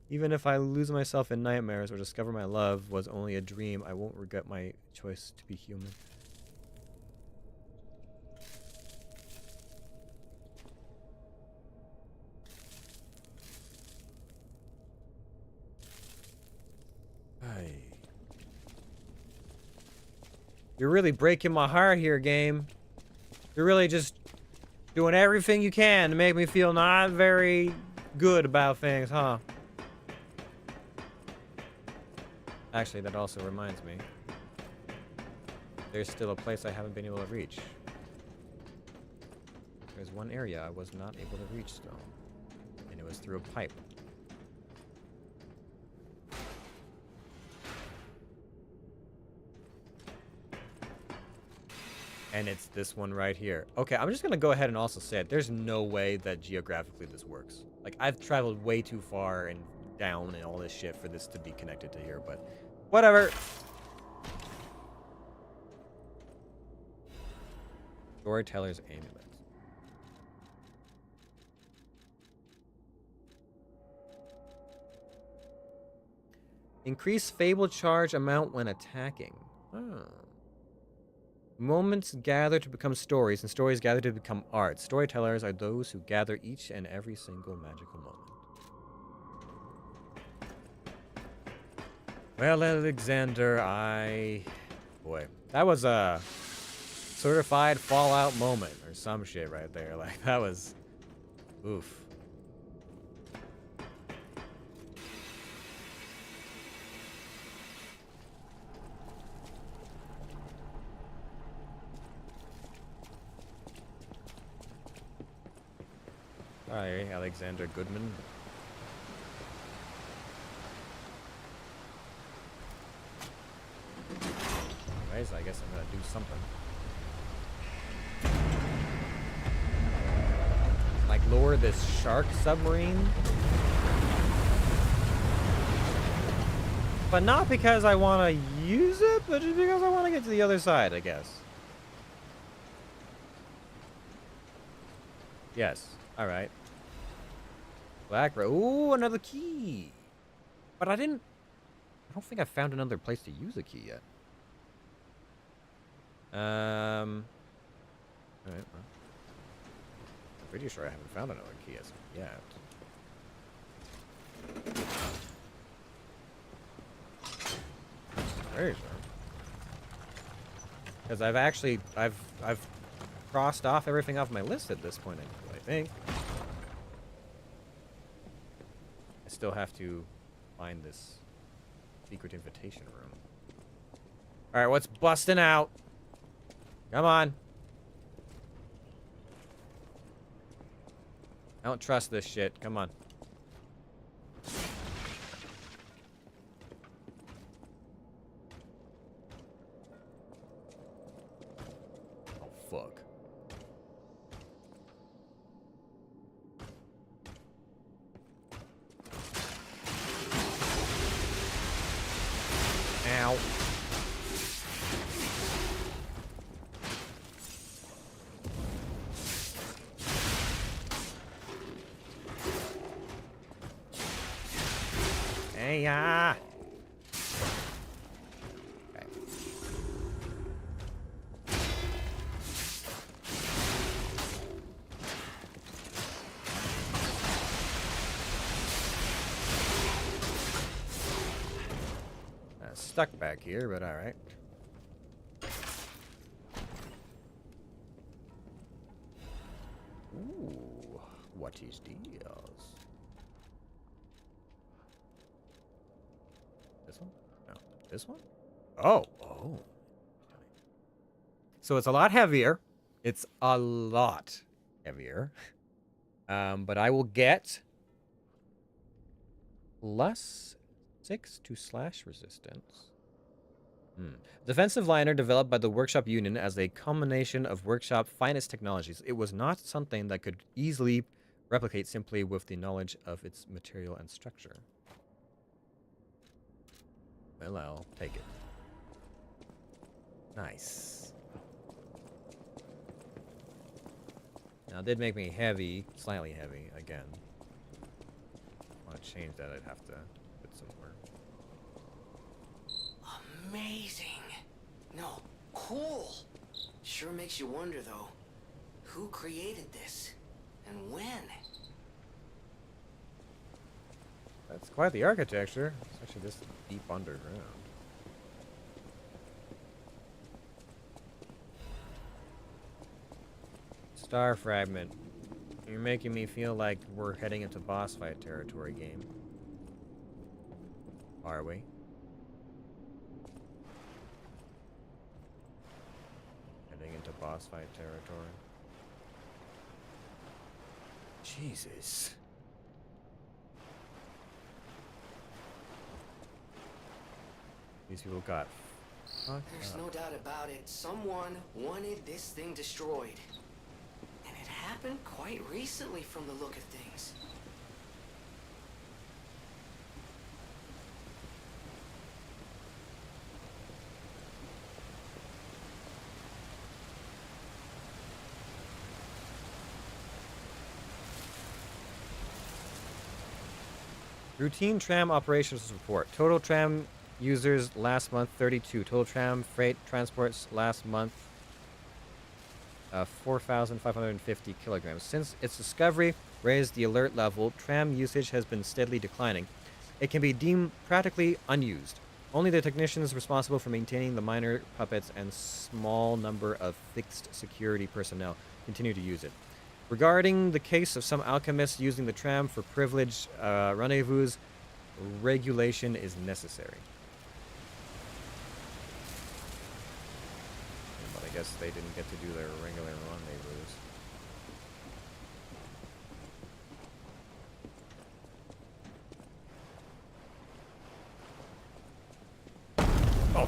Even if I lose myself in nightmares or discover my love was only a dream, I won't regret my choice to be human. Hey. You're really breaking my heart here, game. You're really just doing everything you can to make me feel not very good about things, huh? Actually, that also reminds me. There's still a place I haven't been able to reach. There's one area I was not able to reach still. And it was through a pipe. And it's this one right here. Okay, I'm just gonna go ahead and also say it. There's no way that geographically this works. Like, I've traveled way too far and down and all this shit for this to be connected to here, but whatever. Storyteller's amulet. Increase fable charge amount when attacking. Oh. Moments gather to become stories, and stories gather to become art. Storytellers are those who gather each and every single magical moment. Well, Alexander, boy, that was a certified Fallout moment or some shit right there. Like, that was... oof. Hi, Alexander Goodman. Anyways, I guess I'm gonna do something. Like, lure this shark submarine? But not because I want to use it, but just because I want to get to the other side, I guess. Yes. Alright. Black road. Ooh, another key. But I don't think I found another place to use a key yet. Alright, well. Pretty sure I haven't found another key as of yet. Very sure. Because I've crossed off everything off my list at this point, I think. I still have to find this secret invitation room. Alright, what's busting out? Come on. I don't trust this shit. Come on. Oh, fuck. Ow. Hey, ah. Okay. Stuck back here, but all right. Ooh, what is deals? This one? No. This one? Oh. Oh. So it's a lot heavier. It's a lot heavier. But I will get +6 to slash resistance. Defensive liner developed by the Workshop Union as a combination of Workshop finest technologies. It was not something that could easily replicate simply with the knowledge of its material and structure. Well, I'll take it. Nice. Now, it did make me heavy, slightly heavy, again. If I want to change that, I'd have to put somewhere.
Amazing. No, cool. Sure makes you wonder, though. Who created this? And when?
That's quite the architecture. It's actually this deep underground. Star fragment. You're making me feel like we're heading into boss fight territory, game. Are we? Heading into boss fight territory. Jesus. These people got fucked
There's
up.
no doubt about it. Someone wanted this thing destroyed. And it happened quite recently from the look of things.
Routine tram operations report. Total tram users last month 32. Total tram freight transports last month 4,550 kilograms. Since its discovery raised the alert level, tram usage has been steadily declining. It can be deemed practically unused. Only the technicians responsible for maintaining the minor puppets and small number of fixed security personnel continue to use it. Regarding the case of some alchemists using the tram for privileged rendezvous, regulation is necessary. But I guess they didn't get to do their regular rendezvous. Oh!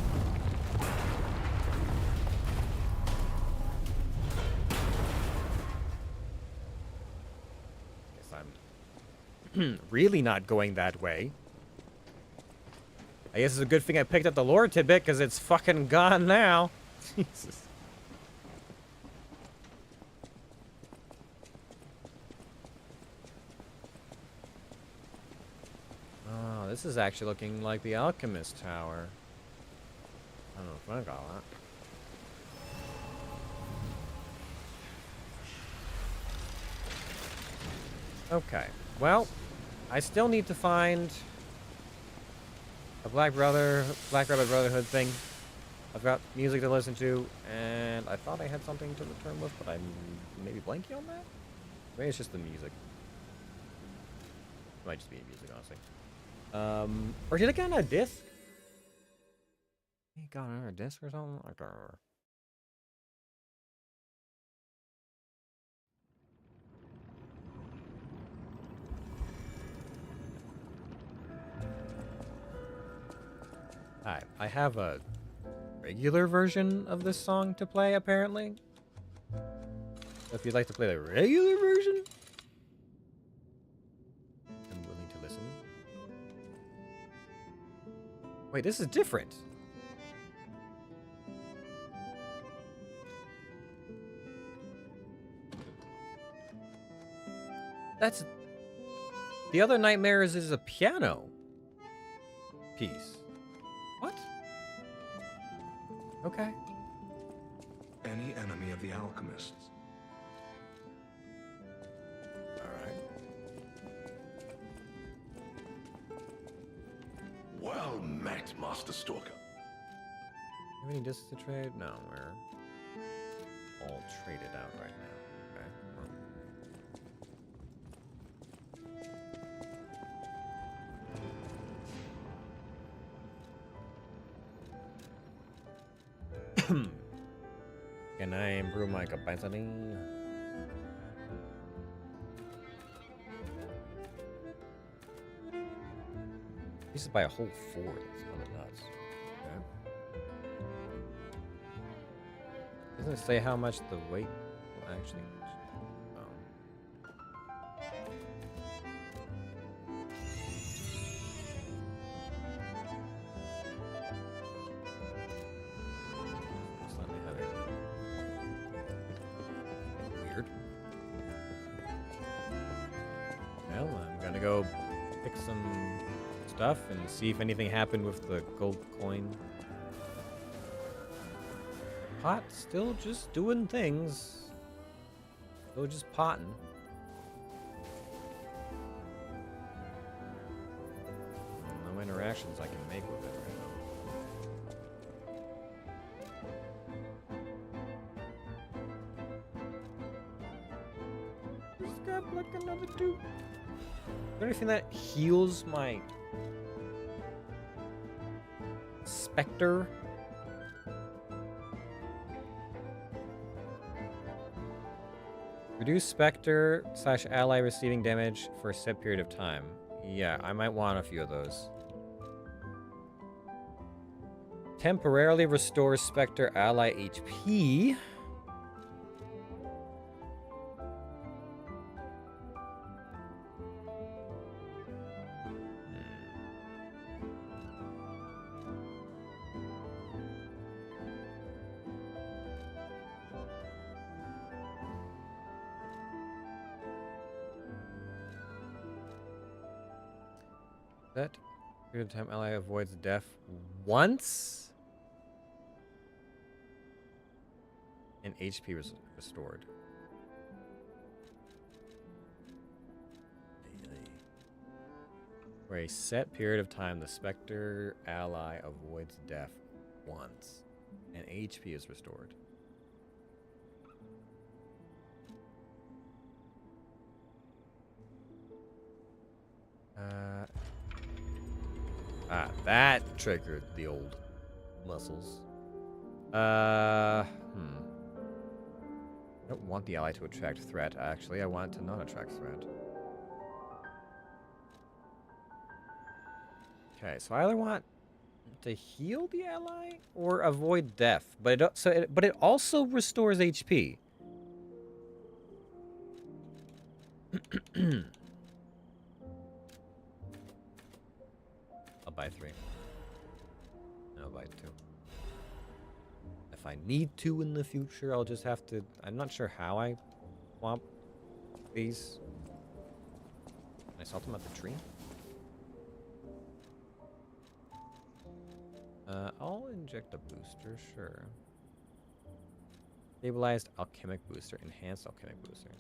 I'm really not going that way. I guess it's a good thing I picked up the lore tidbit, because it's fucking gone now. Jesus. Oh, this is actually looking like the Alchemist Tower. I don't know if I got that. Okay, well, I still need to find a Black Rabbit Brotherhood thing. I've got music to listen to, and I thought I had something to return with, but I'm maybe blanking on that? Maybe it's just the music. It might just be music, honestly. Or did I get on a disc? You got on a disc or something? I can't remember. Hi, I have a regular version of this song to play, apparently. So if you'd like to play the regular version, I'm willing to listen. Wait, this is different. That's... The other Nightmares is a piano piece. What? Okay.
Any enemy of the alchemists.
Alright.
Well met, Master Stalker.
Have any discs to trade? No, we're all traded out right now. Okay. Well. Can I improve my capacity? This is by a whole 4. That's kind of nuts. Okay. Doesn't it say how much the weight will actually? Weird. Well, I'm gonna go pick some stuff and see if anything happened with the gold coin. Pot still just doing things. Still just potting. No interactions I can make with it right now. Just got like another 2. Is there anything that heals my Spectre? Reduce Spectre / ally receiving damage for a set period of time. Yeah, I might want a few of those. Temporarily restores Spectre ally HP. That period of time ally avoids death once and HP restored. For a set period of time, the Spectre ally avoids death once and HP is restored. That triggered the old muscles. I don't want the ally to attract threat, actually. I want it to not attract threat. Okay, so I either want to heal the ally or avoid death, but it also restores HP. I'll buy 3. No, I'll buy 2. If I need to in the future, I'll just have to. I'm not sure how I swap these. Can I salt them at the tree? I'll inject a booster, sure. Stabilized alchemic booster, enhanced alchemic booster.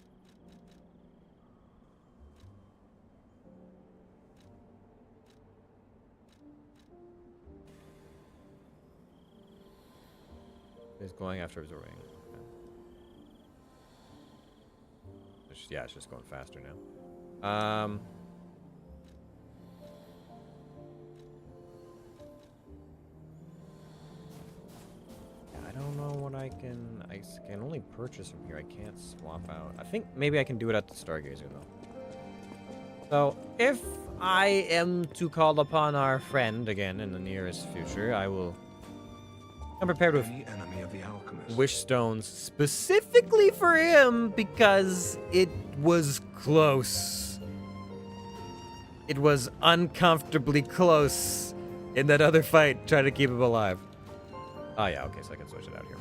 It's going after absorbing. Okay. Yeah, it's just going faster now. I don't know what I can only purchase from here. I can't swap out. I think maybe I can do it at the Stargazer though. So if I am to call upon our friend again in the nearest future, I'm prepared with
enemy of the alchemist.
wish stones specifically for him because it was close. It was uncomfortably close in that other fight, trying to keep him alive. Oh yeah, okay, so I can switch it out here.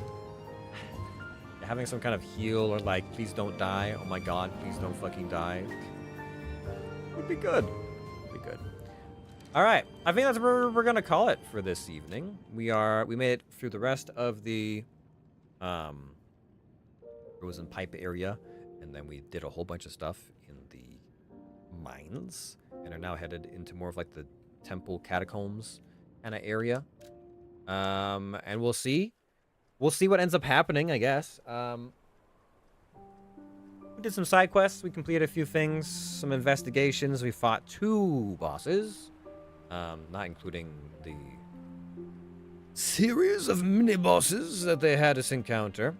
Having some kind of heal or like, please don't die. Oh my god, please don't fucking die. Would be good. Would be good. All right, I think that's where we're gonna call it for this evening. We made it through the rest of the frozen pipe area, and then we did a whole bunch of stuff in the mines, and are now headed into more of like the temple catacombs kind of area. And we'll see what ends up happening, I guess. We did some side quests. We completed a few things, some investigations. We fought 2 bosses, not including the series of mini bosses that they had us encounter.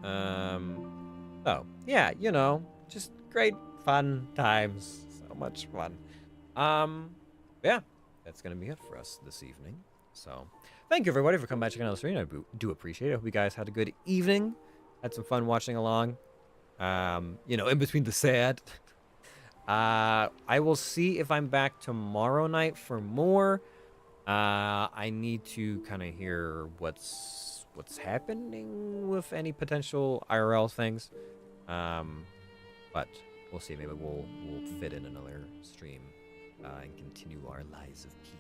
So yeah, you know, just great fun times. So much fun. Yeah, that's gonna be it for us this evening. So thank you everybody for coming by checking out the stream. I do appreciate it. I hope you guys had a good evening. Had some fun watching along. You know, in between the sad. I will see if I'm back tomorrow night for more. I need to kind of hear what's happening with any potential IRL things. But we'll see. Maybe we'll fit in another stream and continue our Lies of P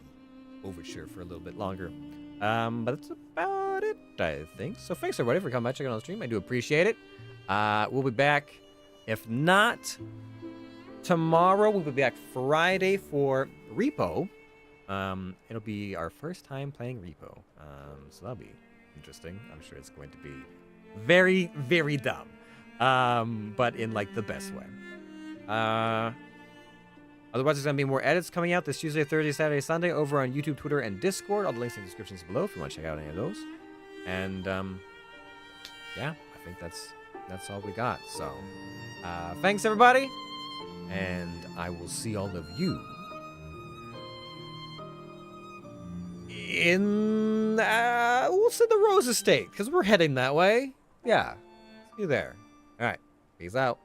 Overture for a little bit longer. But that's about it, I think. So thanks everybody for coming by checking out the stream. I do appreciate it. We'll be back. If not tomorrow, we'll be back Friday for Repo. It'll be our first time playing Repo. So that'll be interesting. I'm sure it's going to be very, very dumb. But in like the best way. Otherwise, there's going to be more edits coming out this Tuesday, Thursday, Saturday, Sunday over on YouTube, Twitter, and Discord. All the links in the descriptions below if you want to check out any of those. And yeah, I think that's all we got. So thanks everybody, and I will see all of you in we'll say the Rose Estate, because we're heading that way. Yeah, see you there. All right, peace out.